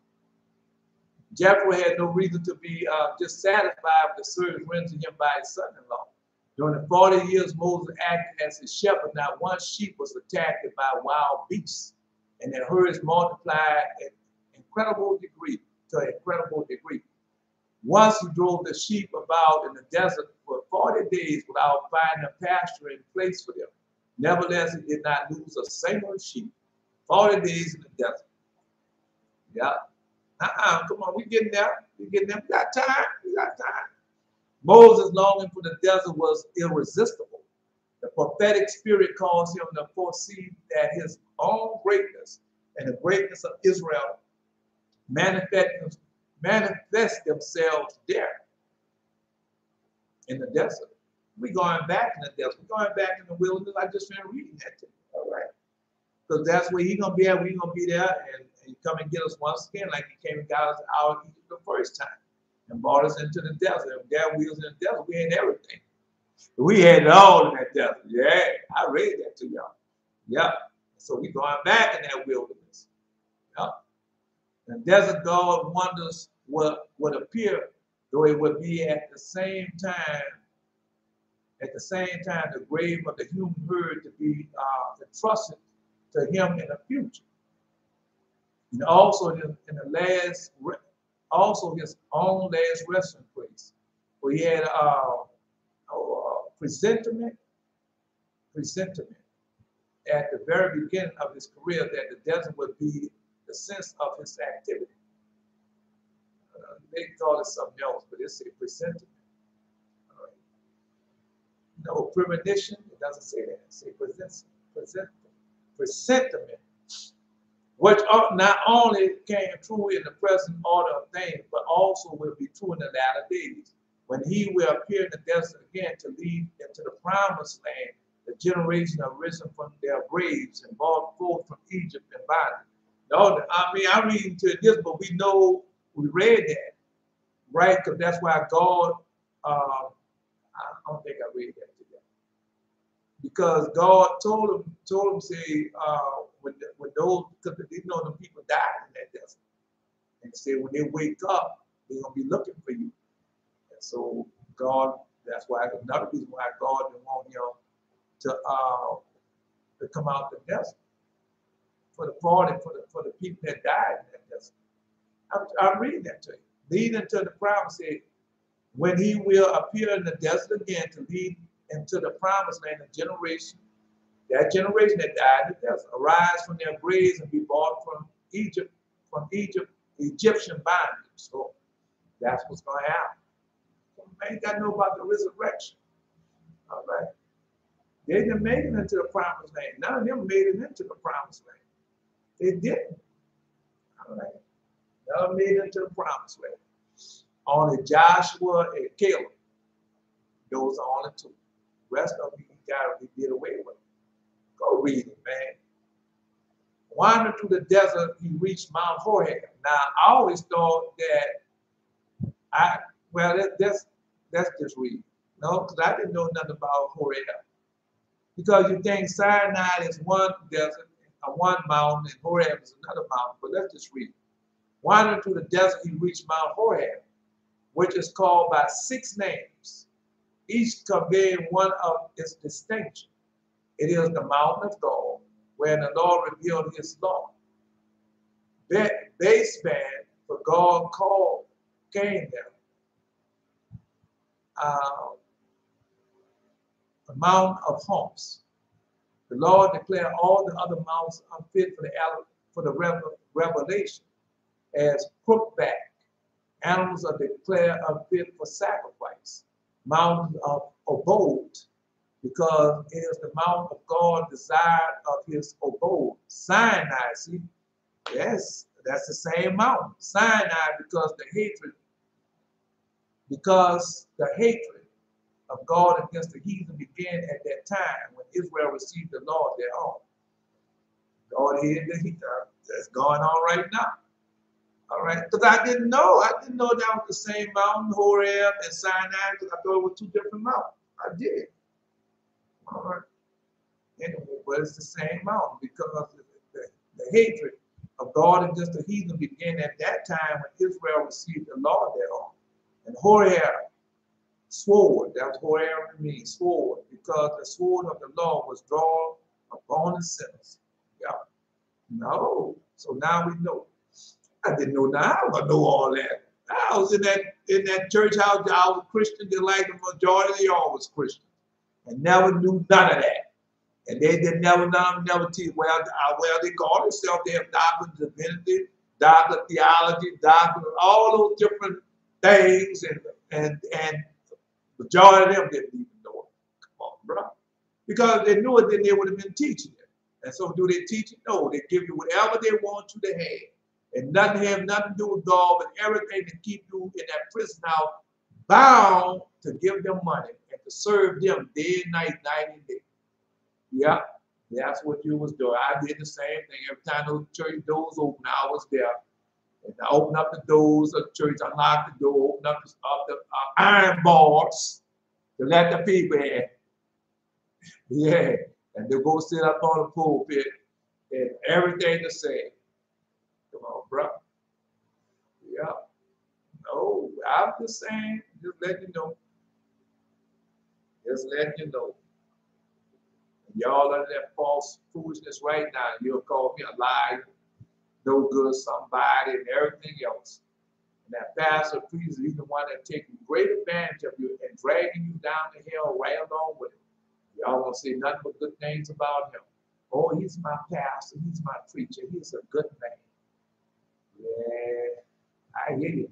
Jethro had no reason to be just satisfied with the service rendered him by his son-in-law. During the 40 years Moses acted as his shepherd, not one sheep was attacked by wild beasts, and their herds multiplied to an incredible degree. Once he drove the sheep about in the desert for 40 days without finding a pasture in place for them. Nevertheless, he did not lose a single sheep. 40 days in the desert. Yeah. Come on, we getting there. We got time. We got time. Moses' longing for the desert was irresistible. The prophetic spirit caused him to foresee that his own greatness and the greatness of Israel manifest themselves there in the desert. We're going back in the desert. We're going back in the wilderness. I just finished reading that to you. All right. Because that's where he's going to be at. We're going to be there and he come and get us once again like he came and got us out of Egypt the first time and brought us into the desert. And there we was in the desert. We had everything. We had it all in that desert. Yeah, I read that to y'all. Yep. So we're going back in that wilderness. Yep. And desert God wonders what would appear, though it would be at the same time, the grave of the human herd to be entrusted to him in the future. And also in the also his own last resting place, where he had presentiment at the very beginning of his career that the desert would be the sense of his activity. They call it something else, but it's a presentiment. All right. No, premonition, it doesn't say that. It says presentiment. Which not only came true in the present order of things, but also will be true in the latter days, when he will appear in the desert again to lead into the promised land, the generation arisen from their graves and brought forth from Egypt and bondage. No, I mean, I'm reading to this, but we know, we read that, right? Because that's why God, I don't think I read that today. Because God told him, say, when those, because you know the people died in that desert. And say when they wake up, they're gonna be looking for you. And so God, that's why another reason why God didn't want him to come out the desert for the people that died in that desert. I'm reading that to you. Leading to the promise, say, when he will appear in the desert again to lead into the promised land, that generation that died in the desert, arise from their graves and be brought from Egyptian bondage. So That's what's going to happen. Man, got to know about the resurrection. All right. They didn't make it into the promised land. None of them made it into the promised land. They didn't. All right. None of them made it into the promised land. Only Joshua and Caleb. Those are only two. The rest of them he did away with. Go read it, man. Wandering through the desert, he reached Mount Horeb. Now, I always thought that let's just read. No, because I didn't know nothing about Horeb. Because you think Sinai is one desert, one mountain, and Horeb is another mountain. But let's just read. Wandering through the desert, he reached Mount Horeb, which is called by 6 names, each conveying one of its distinction. It is the mountain of God, where the Lord revealed his law. Baseband, for God came there. The mountain of humps. The Lord declared all the other mountains unfit for the revelation, as crookback. Animals are declared unfit for sacrifice. Mountain of abode, because it is the mountain of God desired of his abode. Sinai, see, yes, that's the same mountain. Sinai, because the hatred of God against the heathen began at that time when Israel received the law of their own. God hated the heathen. That's going on right now. All right, because I didn't know that was the same mountain, Horeb and Sinai, because I thought it were 2 different mountains. I did. All right. Anyway, but it's the same mountain because the hatred of God against the heathen began at that time when Israel received the law thereof. And Horeb, sword, that's what Horeb means, sword, because the sword of the law was drawn upon the sinners. Yeah. No. So now we know. I didn't know now. I know all that. I was in that church house. I was Christian, just like the majority of y'all was Christian, and never knew none of that. And they did never teach. Well, they call themselves. They have doctor of divinity, doctor of theology, doctor of all those different things, and majority of them didn't even know it. Come on, bro. Because if they knew it, then they would have been teaching it. And so, do they teach it? No, they give you whatever they want you to have. And nothing have nothing to do with God, but everything to keep you in that prison house, bound to give them money and to serve them day and night, night and day. Yeah, that's what you was doing. I did the same thing. Every time those church doors open, I was there. And I opened up the doors of the church, unlocked the door, opened up the iron bars to let the people in. Yeah, and they go sit up on the pulpit and everything to say. Come on, bro. Yeah. No, I'm just saying, just letting you know. Just letting you know. Y'all under that false foolishness right now. You'll call me a liar, no good somebody, and everything else. And that pastor, priest, he's the one that taking great advantage of you and dragging you down the hill right along with him. Y'all won't say nothing but good things about him. Oh, he's my pastor, he's my preacher, he's a good man. Yeah, I hear you.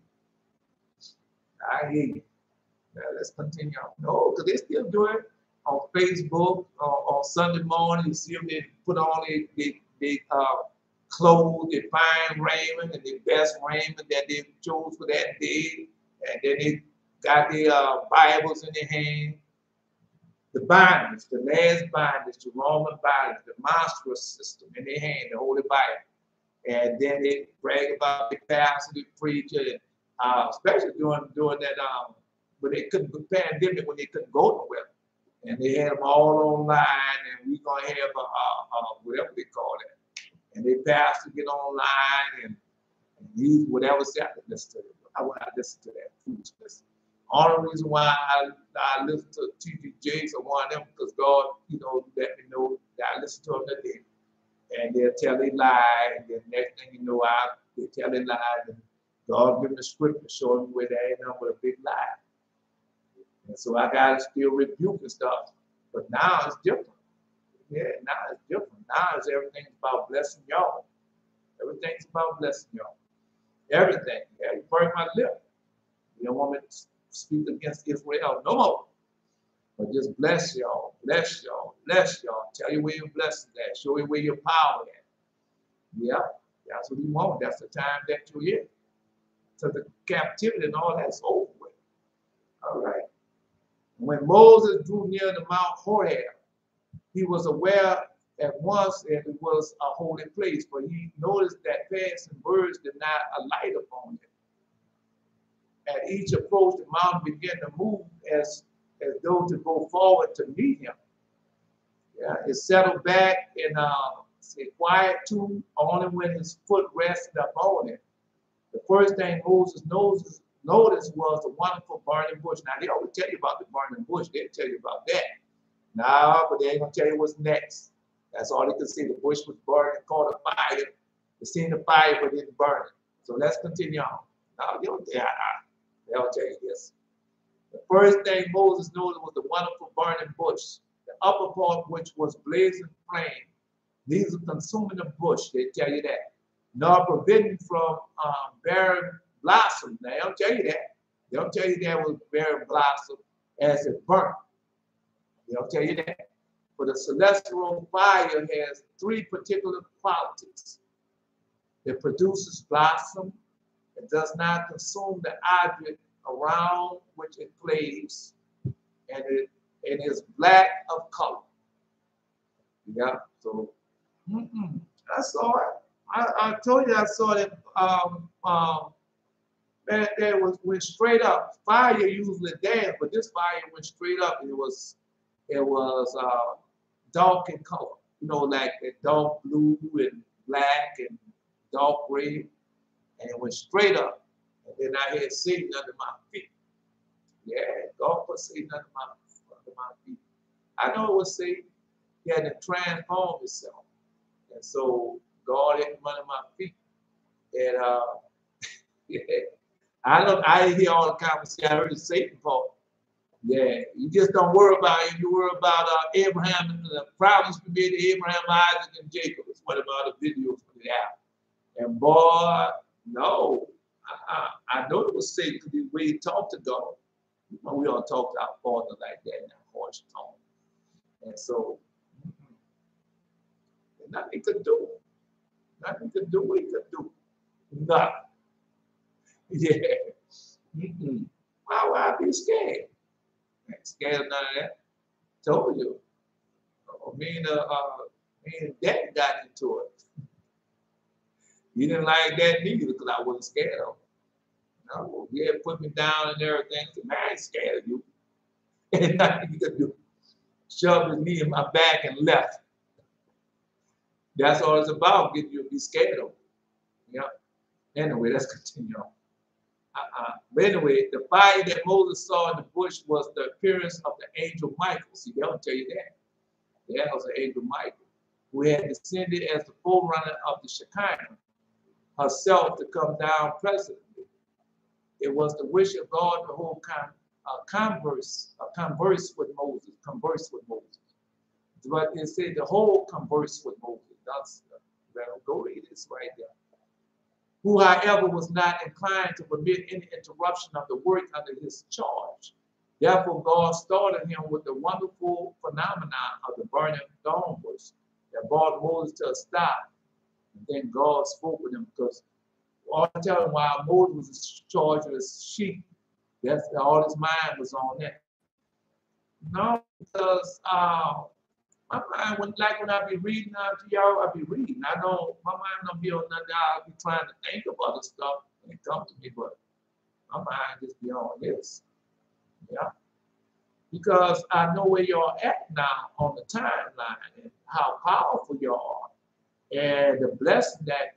I hear you. Now, let's continue on. No, because they still do it on Facebook on Sunday morning. You see them, they put on their clothes, their fine raiment, and their best raiment that they chose for that day. And then they got their Bibles in their hand. The binders, the last binders, the Roman binders, the monstrous system in their hand, the Holy Bible. And then they brag about the pastor, the preacher, and especially during that when they couldn't pandemic, when they couldn't go nowhere, and they had them all online, and we're gonna have whatever they call it, and they pastor get online and use whatever say. I can listen to it. I want to listen to that foolishness. Only reason why I listen to T.D. Jakes or one of them because God, let me know that I listen to them that day. And they'll tell they lie, and then next thing you know, they tell they lie, and God give them the script to show them where they ain't nothing but a big lie. And so I gotta still rebuke and stuff. But now it's different. Yeah, now it's different. Now it's everything's about blessing y'all. Everything's about blessing y'all. Everything. Yeah, you burn my lip. You don't want me to speak against Israel no more. But just bless y'all, bless y'all, bless y'all. Tell you where your blessings at. Show you where your power at. Yeah, that's what you want. That's the time that you're in. So the captivity and all that's over with. All right. When Moses drew near the Mount Horeb, he was aware at once that it was a holy place, for he noticed that passing birds did not alight upon it. At each approach, the mountain began to move as though to go forward to meet him. Yeah, it settled back in say quiet too, only when his foot rested upon it. The first thing Moses noticed was the wonderful burning bush. Now, they always tell you about the burning bush. They'll tell you about that. Now, but they ain't going to tell you what's next. That's all they could see. The bush was burning, caught a fire. They seen the fire, but didn't burn it. So let's continue on. Now, they'll tell you this. The first thing Moses noticed was the wonderful burning bush, the upper part which was blazing flame. These are consuming the bush, they tell you that. Nor preventing from bearing blossom. Now, they'll tell you that. They'll tell you that was bearing blossom as it burnt. They'll tell you that. But the celestial fire has three particular qualities. It produces blossom. It does not consume the object around which it plays, and it is black of color. Yeah, so I saw it. I told you I saw that that went straight up. Fire usually dance, but this fire went straight up. It was dark in color, you know, like dark blue and black and dark gray, and it went straight up. And then I had Satan under my feet. Yeah, God put Satan under my feet. I know it was Satan. He had to transform himself. And so God had him under my feet. And yeah, I hear all the conversation. I heard the Satan part. Yeah, you just don't worry about it. You worry about Abraham and the problems we made to Abraham, Isaac, and Jacob. It's one of the other videos we have. And boy, no, I know it was Satan because the way he talked to God. You know, we don't talk to our Father like that in a harsh tone. And so, nothing could do. Nothing could do what he could do. Nothing. Yeah. Why would I be scared? I ain't scared of none of that. Told you. Me and Dad got into it. You didn't like that neither because I wasn't scared of him. No, he had put me down and everything. I said, man, I ain't scared of you. And nothing you could do. Shoved his knee in my back and left. That's all it's about, getting you to be scared of him. Yeah. Anyway, let's continue on. But anyway, the fire that Moses saw in the bush was the appearance of the angel Michael. See, they'll tell you that. That was the angel Michael, who had descended as the forerunner of the Shekinah herself to come down presently. It was the wish of God to hold converse with Moses. But it said the whole converse with Moses. That's go read this right there. Who, however, was not inclined to permit any interruption of the work under his charge. Therefore, God started him with the wonderful phenomenon of the burning thorn bush that brought Moses to a stop. And then God spoke with him because all the time while Moses was charged with his sheep, that's all his mind was on that. No, because my mind, when I be reading out to y'all, I be reading. My mind don't be on nothing. I'll be trying to think of other stuff when it comes to me, but my mind just be on this. Yeah. Because I know where y'all at now on the timeline and how powerful y'all are. And the blessing that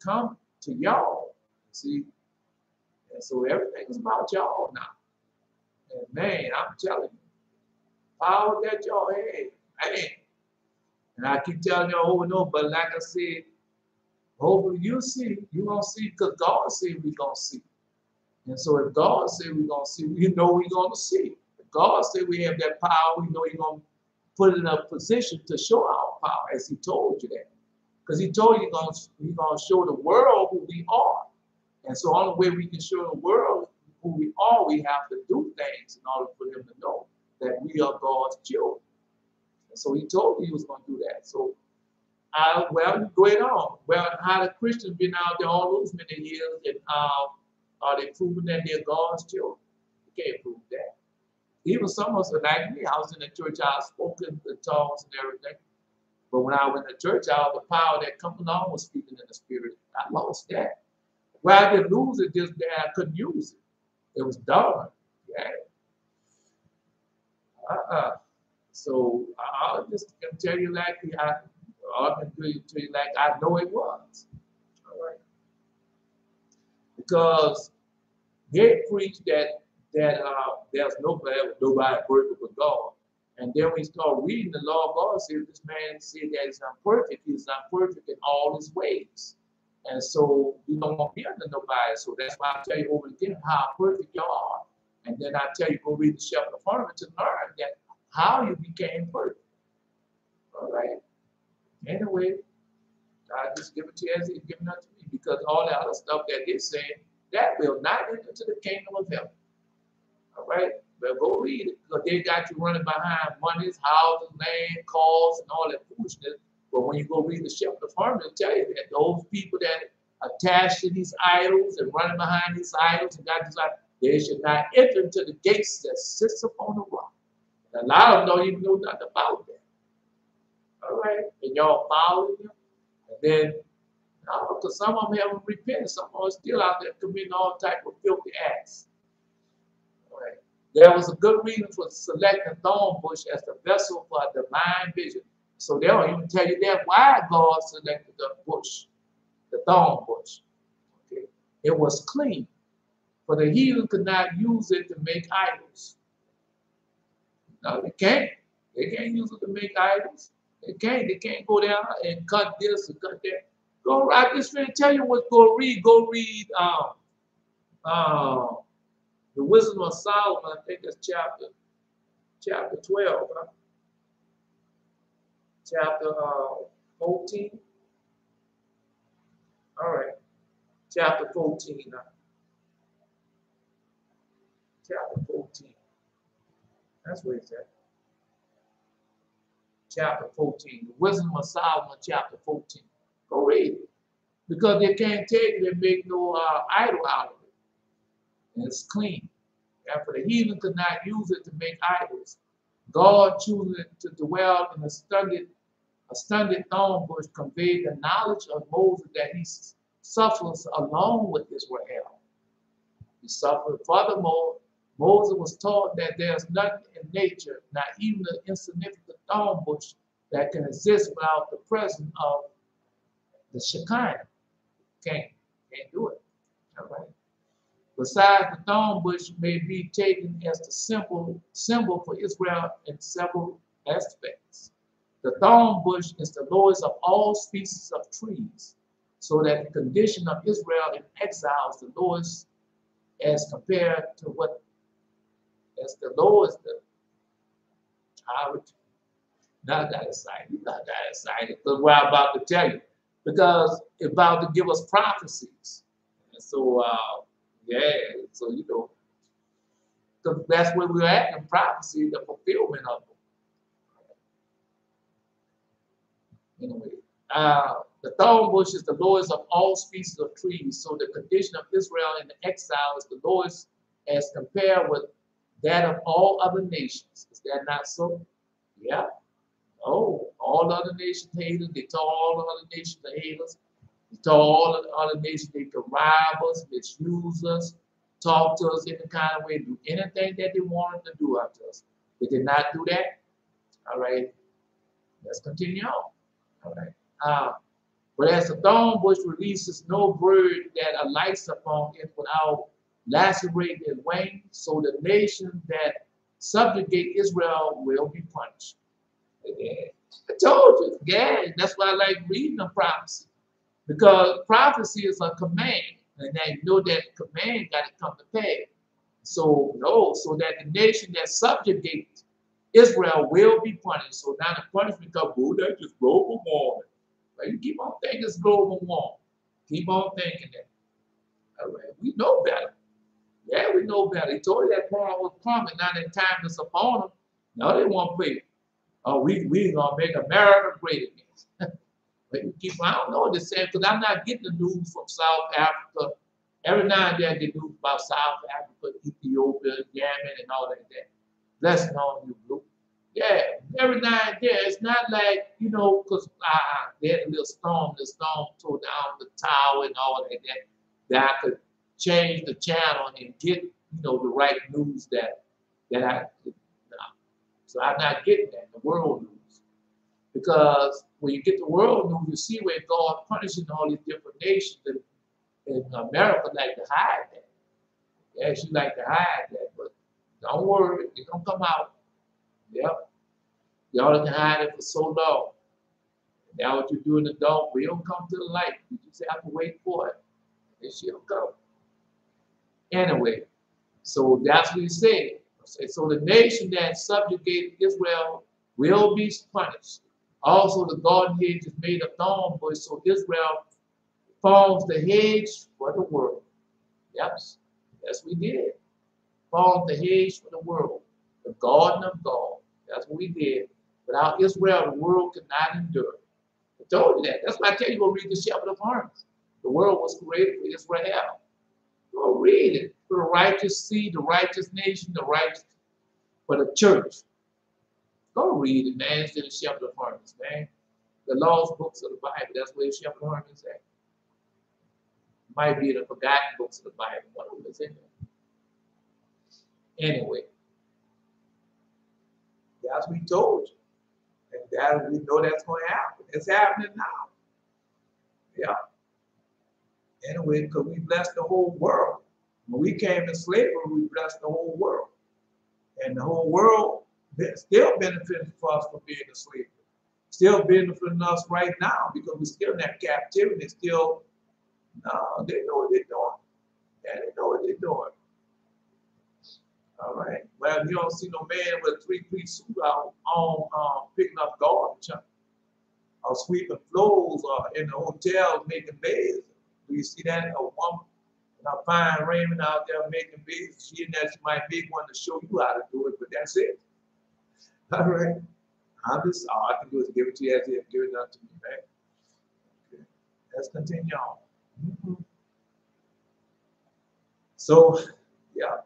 come to y'all. See? And so everything is about y'all now. And man, I'm telling you, power that y'all have, man. And I keep telling you over and over, but like I said, hopefully you see, you're going to see because God said we're going to see. And so if God said we're going to see, you know we're going to see. If God said we have that power, we know He's going to put it in a position to show our power, as He told you that. Because He told you He's going to show the world who we are. And so the only way we can show the world who we are, we have to do things in order for them to know that we are God's children. And so he told me he was going to do that. So, well, going on. Well, how the Christians been out there all those many years, and are they proving that they're God's children? You can't prove that. Even some of us, like me, I was in the church, I spoke in the tongues and everything. But when I went to church, all the power that come along was speaking in the spirit. I lost that. Well, I didn't lose it, just that I couldn't use it. It was done. Yeah. So I'll just tell you like I can tell you like I know it was. All right. Because they preach that there's nobody perfect but God. And then we start reading the law of God, says this man said that he's imperfect. He's imperfect in all his ways. And so we don't want to be under nobody. So that's why I tell you over again how perfect you are. And then I tell you, go read the Shepherd of Harlot to learn that how you became perfect. All right. Anyway, I just give it to you as he's given it to me, because all the other stuff that they're saying, that will not enter into the kingdom of heaven. All right. But go read it, because they got you running behind monies, houses, land, cars, and all that foolishness. But when you go read the Shepherd of Harlot, it'll tell you that those people that attach to these idols and running behind these idols and got these idols, they should not enter into the gates that sits upon the rock. And a lot of them don't even know nothing about that. All right, and y'all following them, and then because some of them haven't repented, some of them are still out there committing all type of filthy acts. All right. There was a good reason for selecting thorn bush as the vessel for a divine vision. So they don't even tell you that why God selected the bush, the thorn bush. Okay. It was clean, for the heathen could not use it to make idols. No, they can't. They can't use it to make idols. They can't. They can't go down and cut this and cut that. Go. I just going to tell you what. Go read. Go read. The Wisdom of Solomon. I think it's chapter 12. Huh? Chapter 14. All right. Chapter 14. Chapter 14. That's where it's at. Chapter 14. The Wisdom of Solomon, chapter 14. Go read it. Because they can't take it and make no idol out of it. And it's clean. And for the heathen could not use it to make idols. God choosing to dwell in a stunted thorn bush conveyed the knowledge of Moses that he suffers along with Israel. He suffered. Furthermore, Moses was taught that there's nothing in nature, not even an insignificant thorn bush, that can exist without the presence of the Shekinah. Can't do it. All right. Besides, the thorn bush may be taken as the symbol for Israel in several aspects. The thorn bush is the lowest of all species of trees, so that the condition of Israel in exile is the lowest as compared to what as the lowest. Not that excited. Not that excited. Because what I'm about to tell you, because it's about to give us prophecies. And so, so you know, because that's where we're at in prophecy, the fulfillment of them. Anyway, the thorn bush is the lowest of all species of trees, so the condition of Israel in the exile is the lowest as compared with that of all other nations. Is that not so? Yeah. Oh, all other nations hate us. They told all the other nations to hate us. They told all the other nations they could rob us, misuse us, talk to us in any kind of way, do anything that they wanted to do unto us. They did not do that. All right. Let's continue on. All right. But as the thorn bush releases no bird that alights upon it without lacerating its wings, so the nation that subjugate Israel will be punished. Yeah. I told you, yeah, that's why I like reading the prophecy. Because prophecy is a command, and I know that command got to come to pass. So that the nation that subjugates Israel will be punished. So now the punishment comes, oh, that's just global warming. But you keep on thinking it's global warming. Keep on thinking that. All right, we know better. Yeah, we know better. He told you that part was coming. Now that time is upon them. No, they won't pray. Oh, we gonna make America great again. But you keep, I don't know what they're saying because I'm not getting the news from South Africa. Every now and then I get news about South Africa, Ethiopia, Yemen, and all that. Blessing on you, Blue. Yeah, every now and then. It's not like, because they had a little storm. The storm tore down the tower and all that I could change the channel and get, the right news that I could. So I'm not getting that, the world news. Because when you get the world news, you see where God punishing all these different nations. And America like to hide that. Yeah, she like to hide that, but don't worry, it's gonna come out. Yep. Y'all can hide it for so long. Now what you do in the dark will come to the light. You just have to wait for it. And she'll come. Anyway, so that's what he said. So the nation that subjugated Israel will be punished. Also, the garden hedge is made of thorn bush, so Israel forms the hedge for the world. Yep, that's what we did. Formed the hedge for the world, the garden of God. That's what we did. Without Israel, the world could not endure. I told you that. That's why I tell you, go read the Shepherd of Hermas. The world was created for Israel. Go read it. For the righteous seed, the righteous nation, the righteous, for the church. Go read it, man. It's in the Shepherd of Hermas, man. The lost books of the Bible. That's where the Shepherd of Hermas is at. Might be in the forgotten books of the Bible. One of them is in there. Anyway. That's what he told you. And that we know that's going to happen. It's happening now. Yeah. Anyway, because we blessed the whole world. When we came in slavery, we blessed the whole world. And the whole world still benefiting for us from being in slavery. Still benefiting us right now because we're still in that captivity. Still, no, they know what they're doing. Yeah, they know what they're doing. All right. Well, you don't see no man with a three-piece suit out on picking up garbage or sweeping floors or in the hotels making beds. Do you see that? A woman in a fine raiment out there making beds. She might make one to show you how to do it, but that's it. All right. All I can do is give it to you as if give it unto me, right? Okay. Let's continue on. So, yeah.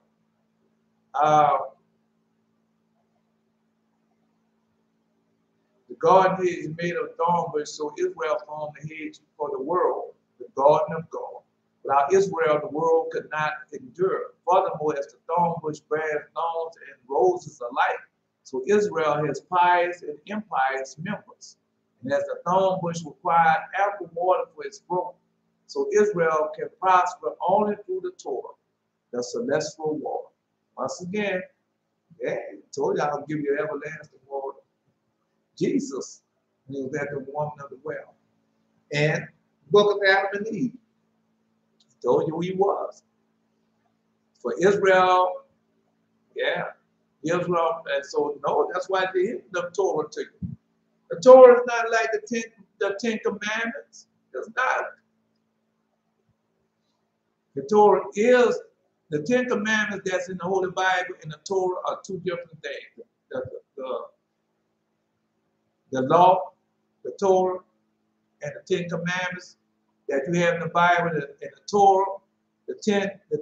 The garden hedge is made of thorn bush, so Israel formed the hedge for the world, the garden of God. Without Israel, the world could not endure. Furthermore, as the thorn bush bears thorns and roses alike, so Israel has pious and impious members. And as the thorn bush required ample water for its growth, so Israel can prosper only through the Torah, the celestial water. Once again, yeah, I told you I'll give you everlasting water. Jesus, he was at the woman of the well. And book of Adam and Eve, he told you who he was. For Israel, yeah, Israel, and so no, that's why they hit the Torah to you. The Torah is not like the Ten Commandments. It's not. The Torah is the Ten Commandments that's in the Holy Bible and the Torah are two different things. The law, the Torah, and the Ten Commandments that you have in the Bible and the Torah, the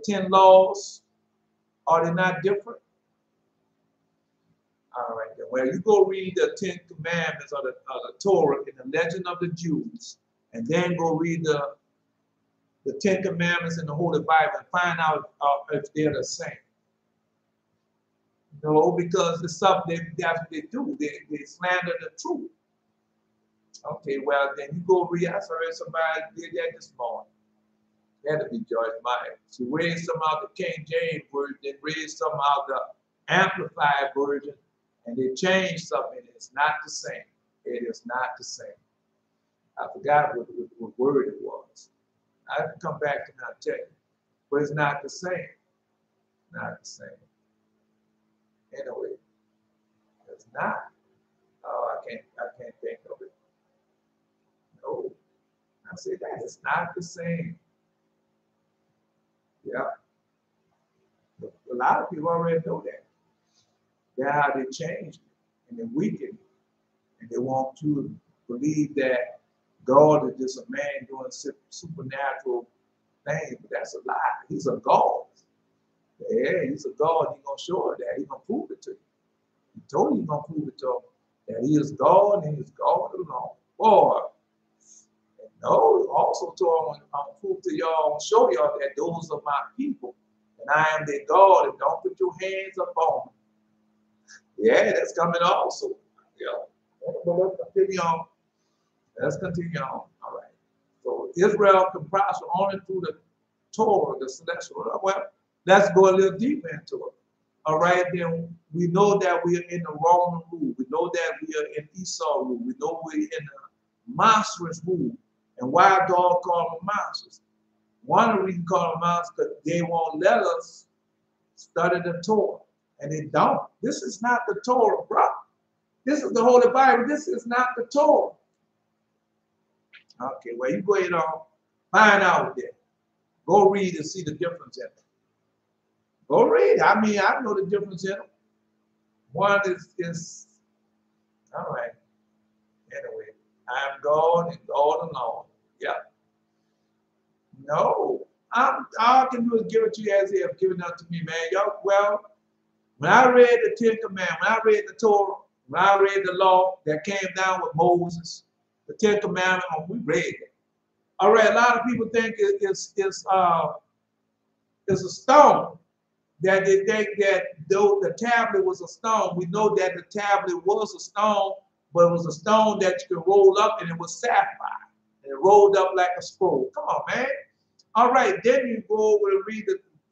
ten laws, are they not different? All right, then. Well, you go read the Ten Commandments or the Torah in the Legend of the Jews, and then go read the Ten Commandments in the Holy Bible and find out if they're the same. No, because it's something that's what they do. They slander the truth. Okay, well, then you go read. I heard somebody did that this morning. It had to be George Meyer. She read some out the King James version, then read some out the Amplified version, and they changed something. It's not the same. It is not the same. I forgot what word it was. I have to come back and I'll tell you. But it's not the same. Not the same. Anyway, it's not. Oh, I can't think of it. No. I say that it's not the same. Yeah. A lot of people already know that. That's how they changed it and they weakened it. And they want you to believe that God is just a man doing supernatural things, but that's a lie. He's a God. Yeah, he's a God. He's gonna show it that. He's gonna prove it to you. He told you he's gonna prove it to him that he is God and he is God alone. Boy. And no, also told him, I'm gonna prove to y'all, show y'all that those are my people, and I am their God, and don't put your hands up on them. Yeah, that's coming also. Yeah. But let's continue on. Let's continue on. All right. So Israel comprised only through the Torah, the celestial. Well, let's go a little deeper into it. All right, then we know that we are in the Roman rule. We know that we are in Esau rule. We know we're in the monstrous rule. And why God called them monstrous? One of the reasons call them monstrous because they won't let us study the Torah. And they don't. This is not the Torah, bro. This is the Holy Bible. This is not the Torah. Okay, well, you go ahead and find out there. Go read and see the difference in it. Go read. I mean, I know the difference in them. One is all right. Anyway, I'm God and God alone. Yeah. No, all I can do is give it to you as He has given it to me, man. Y'all, well, when I read the Ten Commandments, when I read the Torah, when I read the law that came down with Moses, the Ten Commandments, we read it. All right, a lot of people think it's a stone. That they think that though the tablet was a stone, we know that the tablet was a stone, but it was a stone that you could roll up and it was sapphire. And it rolled up like a scroll. Come on, man. All right, then you go over and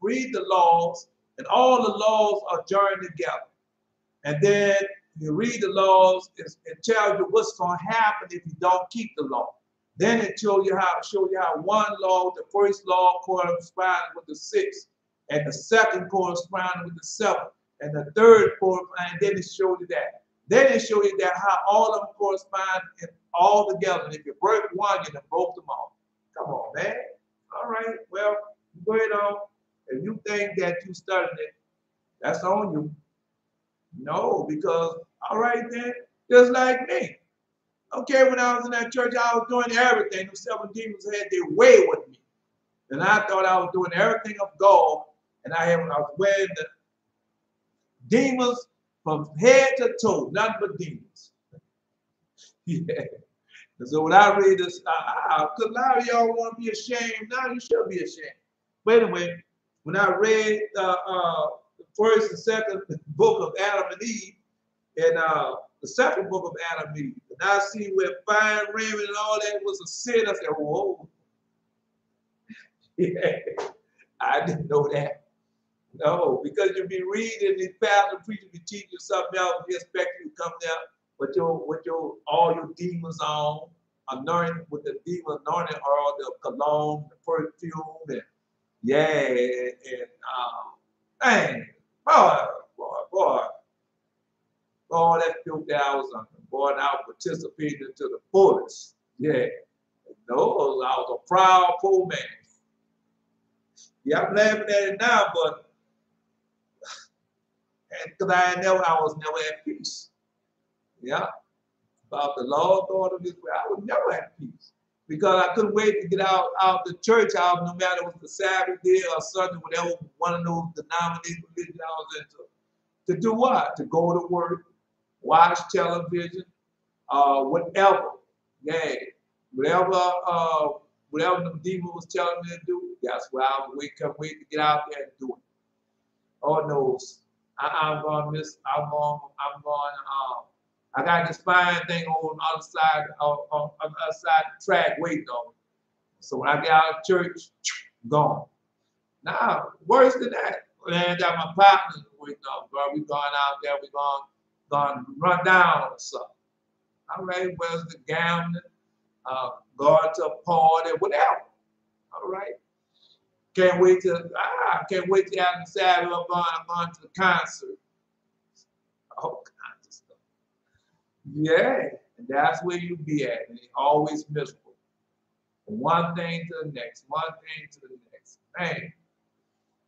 read the laws, and all the laws are joined together. And then you read the laws, it tells you what's going to happen if you don't keep the law. Then it shows you how one law, the first law corresponds with the sixth, and the second corresponds with the seventh, and the third corresponds, and then it shows you that. Then it shows you that how all of them correspond all together. And if you break one, you done broke them all. Come on, man. All right, well, go ahead on. If you think that you studied it, that's on you. No, because, all right then, just like me. Okay, when I was in that church, I was doing everything. The seven demons had their way with me. And I thought I was doing everything of God. And I was wearing the demons from head to toe, nothing but demons. Yeah. And so when I read this, because a lot of y'all want to be ashamed. Now you should be ashamed. But anyway, when I read the first and second book of Adam and Eve, and the second book of Adam and Eve, and I see where fine raiment and all that was a sin, I said, whoa. Yeah, I didn't know that. No, because you be reading these pastor preachers be teaching you something else, they expect you to come there with your all your demons on, anointing with the demon anointing oil, the cologne, the perfume, and yeah, and man, boy, that filthy I was under. Boy, and I was participating to the fullest. Yeah. No, I was a proud poor man. Yeah, I'm laughing at it now, but because I was never at peace. Yeah. About the law God of Israel, I was never at peace. Because I couldn't wait to get out the church house, no matter if it was the Sabbath day or Sunday, whatever one of those denominational religions I was into. To do what? To go to work, watch television, whatever. Yeah. Whatever the demon was telling me to do, that's what I would couldn't wait to get out there and do it. Oh no, I got this fine thing on the other side, on the other side of the track waiting on me. So when I get out of church, gone. Now, worse than that, I got my partners waiting on me, bro. We going out there, we going to run down or something. All right, where's the gambling, going to a party, whatever. All right. Can't wait till after Saturday I'm going to the concert. All kinds of stuff. Yeah, and that's where you be at. And it's always miserable. From one thing to the next, one thing to the next. Man,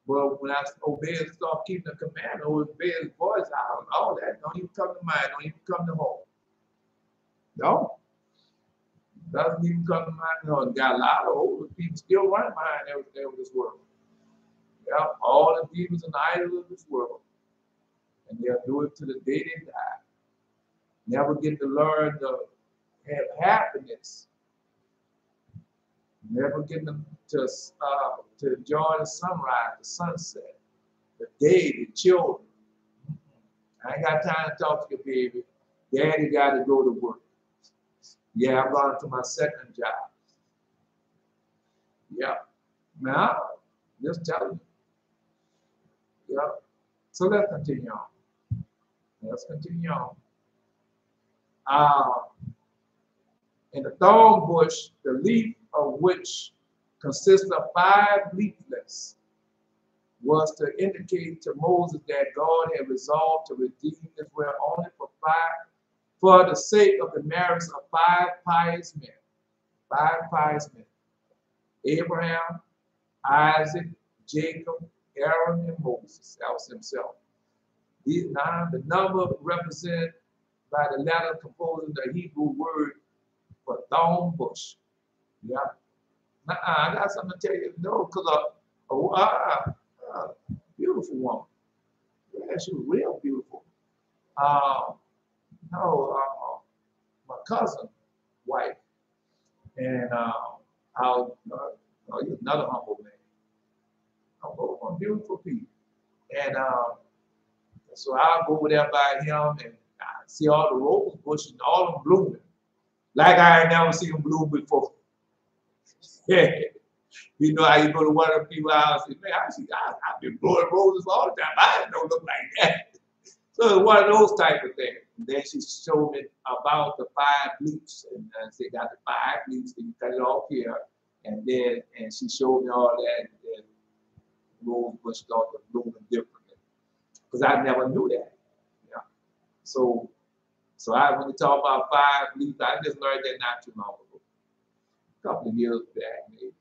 But when I obey and start keeping the command, obey his voice, all that don't even come to mind, don't even come to home. No, doesn't even come to mind. You know, and got a lot of older people still running behind everything of this world. Yeah, all the demons and the idols of this world. And they'll do it to the day they die. Never get to learn to have happiness. Never get them to enjoy the sunrise, the sunset, the day, the children. I ain't got time to talk to you, baby. Daddy got to go to work. Yeah, I'm going to my second job. Yeah. Now, just tell you. Yeah. So let's continue on. Let's continue on. In the thorn bush, the leaf of which consists of 5 leaflets, was to indicate to Moses that God had resolved to redeem Israel only for the sake of the marriage of 5 pious men. 5 pious men. Abraham, Isaac, Jacob, Aaron, and Moses. That was himself. The number represented by the letter composing the Hebrew word for thorn bush. Yeah. I got something to tell you. No, because beautiful woman. Yeah, she was real beautiful. My cousin wife, and he's another humble man. Both of them beautiful people. And so I'll go over there by him and I see all the rose bushes and all of them blooming. Like I ain't never seen them bloom before. Yeah. You know how you go to one of the people's house and say, man, I've been blowing roses all the time. I didn't know it look like that. So one of those type of things. And then she showed me about the 5 leaves. And she got the 5 leaves, and you cut it off here. And she showed me all that. And rose bush started blooming differently. Because I never knew that. Yeah. So when you talk about 5 leaves, I just learned that not too long ago. A couple of years back, maybe.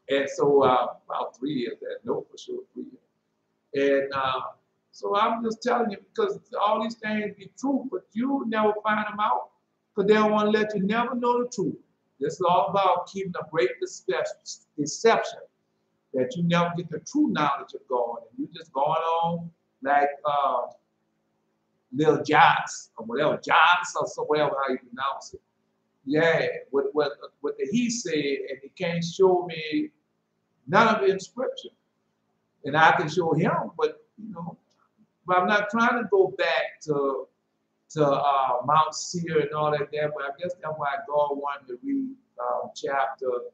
And so about 3 years, for sure 3 years. And so I'm just telling you, because all these things be true, but you never find them out, because they don't want to let you never know the truth. This is all about keeping a great deception, that you never get the true knowledge of God, and you just going on like little Jots or whatever, Jots or so whatever how you pronounce it. Yeah, what he said, and he can't show me none of it in scripture. And I can show him, but but I'm not trying to go back to Mount Seir and all that there, but I guess that's why God wanted to read chapter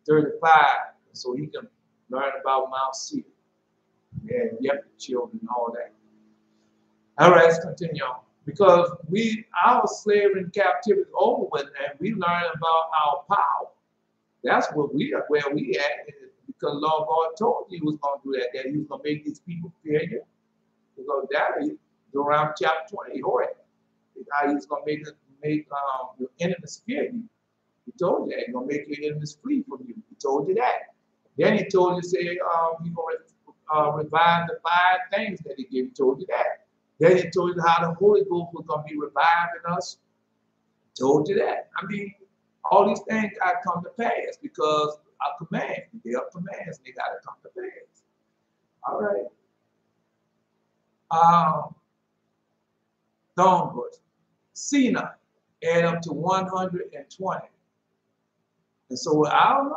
35, so he can learn about Mount Seir and the children and all that. All right, let's continue on. Because our slavery and captivity is over with, and we learn about our power. That's where we at. Because Lord God told you he was going to do that he was going to make these people fear you. Because that is around chapter 20, how he's going to make your enemies fear you. He told you that. He's going to make your enemies flee from you. He told you that. Then he told you, he's going to revive the 5 things that he gave. He told you that. Then he told you how the Holy Ghost was going to be reviving us. He told you that. I mean, all these things got to come to pass because our commands. They are commands. They got to come to pass. All right. Thorn bush. Sinai add up to 120. And so I don't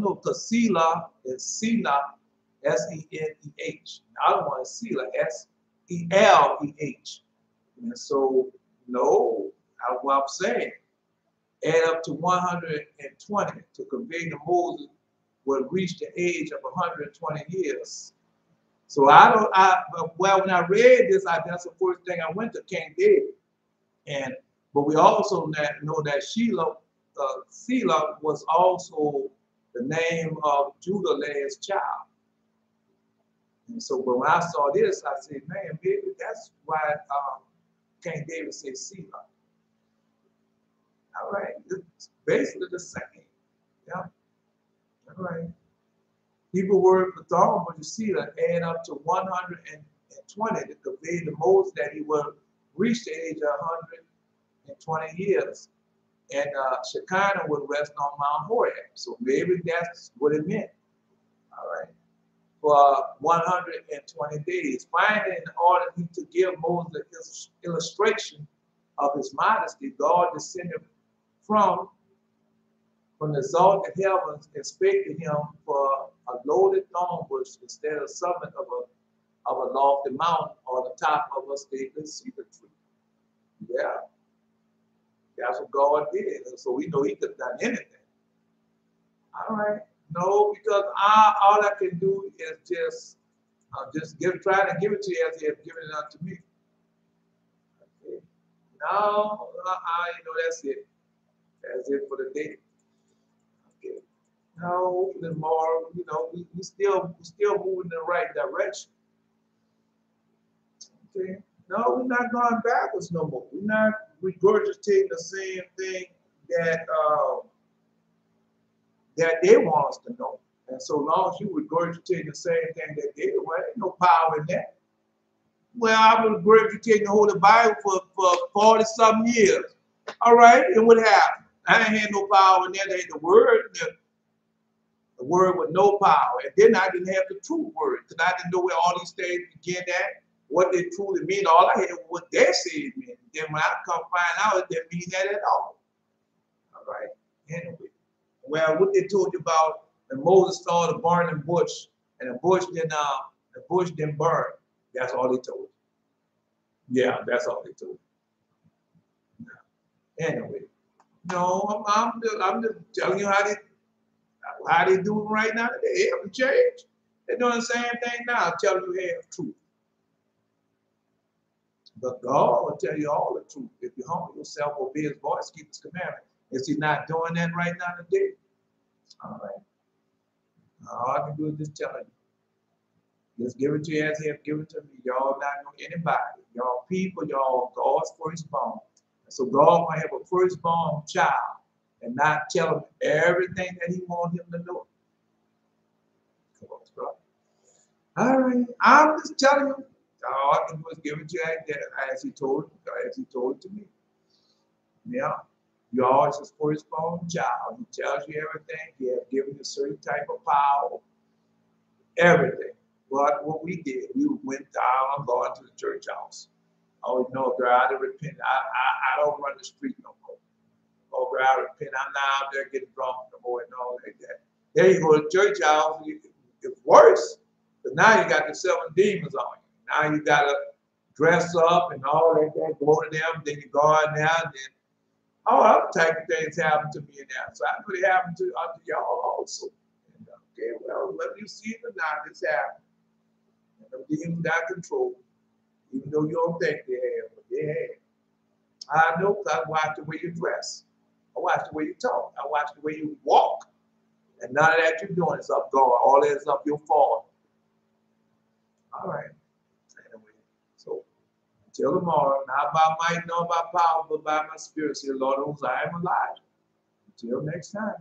know, because Selah is Selah, S-E-N-E-H. The other one is Selah, S-E-L-E-H. And so, no, that's what I'm saying. Add up to 120 to convey to Moses will reach the age of 120 years. So when I read this, that's the first thing I went to King David. But we also know that Selah was also the name of Judah last child. And so when I saw this, I said, man, maybe that's why King David said Selah. All right, it's basically the same. Yeah. All right. Hebrew word for throne, but you see that add up to 120 to convey the most that he will reach the age of 120 years. And Shekinah would rest on Mount Horeb. So maybe that's what it meant. All right. For 120 days. Finally, in order to give Moses his illustration of his modesty, God descended from the exalted heavens and spake to him for a loaded thorn bush instead of summit of a lofty mountain or the top of a stately cedar tree. Yeah, that's what God did. And so we know he could have done anything. All right. No, because all I can do is just try to give it to you as he has given it unto me. Okay. No, that's it. That's it for the day. Okay. No, tomorrow, we still moving in the right direction. Okay. No, we're not going backwards no more. We're not regurgitating the same thing that they want us to know. And so long as you regurgitate the same thing that they do, well, ain't no power in that. Well, I've been regurgitating the Holy Bible for 40-something years. All right, and what happened? I ain't had no power in that. They had the word with no power. And then I didn't have the true word because I didn't know where all these things begin at, what they truly mean. All I had was what they said it meant. Then when I come find out, it didn't mean that at all. All right, anyway. Well, what they told you about when Moses saw the burning bush and the bush didn't burn. That's all they told you. Yeah, that's all they told you. Yeah. Anyway, no, I'm just telling you how they do it right now. They haven't changed. They're doing the same thing now, telling you half truth. But God will tell you all the truth. If you humble yourself, obey his voice, keep his commandment. Is he not doing that right now today? All right. All I can do is just tell you. Just give it to you as he has given it to me. Y'all not know anybody. Y'all people, y'all God's firstborn. So God might have a firstborn child and not tell him everything that he wants him to know. Come on, bro. All right. I'm just telling you. All I can do is give it to you as he told it to me. Yeah. You are his firstborn child. He tells you everything. He has given you a certain type of power. Everything. But what we did, we went down, going to the church house. Oh no, girl, I repent. I don't run the street no more. Oh girl, I repent. I'm not out there getting drunk no more and all like that. There you go to church house. It's worse. Because now you got the 7 demons on you. Now you got to dress up and all like that. Go to them. Then you go in there. And then all other type of things happen to me in there. So I know they happen to y'all also. And, okay, well, whether you see it or not, it's happening. And the demons got control. Even though you don't think they have, but they have. I know because I watch the way you dress. I watch the way you talk. I watch the way you walk. And none of that you're doing is up going. All that is up your fall. All right. Anyway, so until tomorrow, not by might nor by power, but by my spirit, say, Lord, I am alive. Until next time.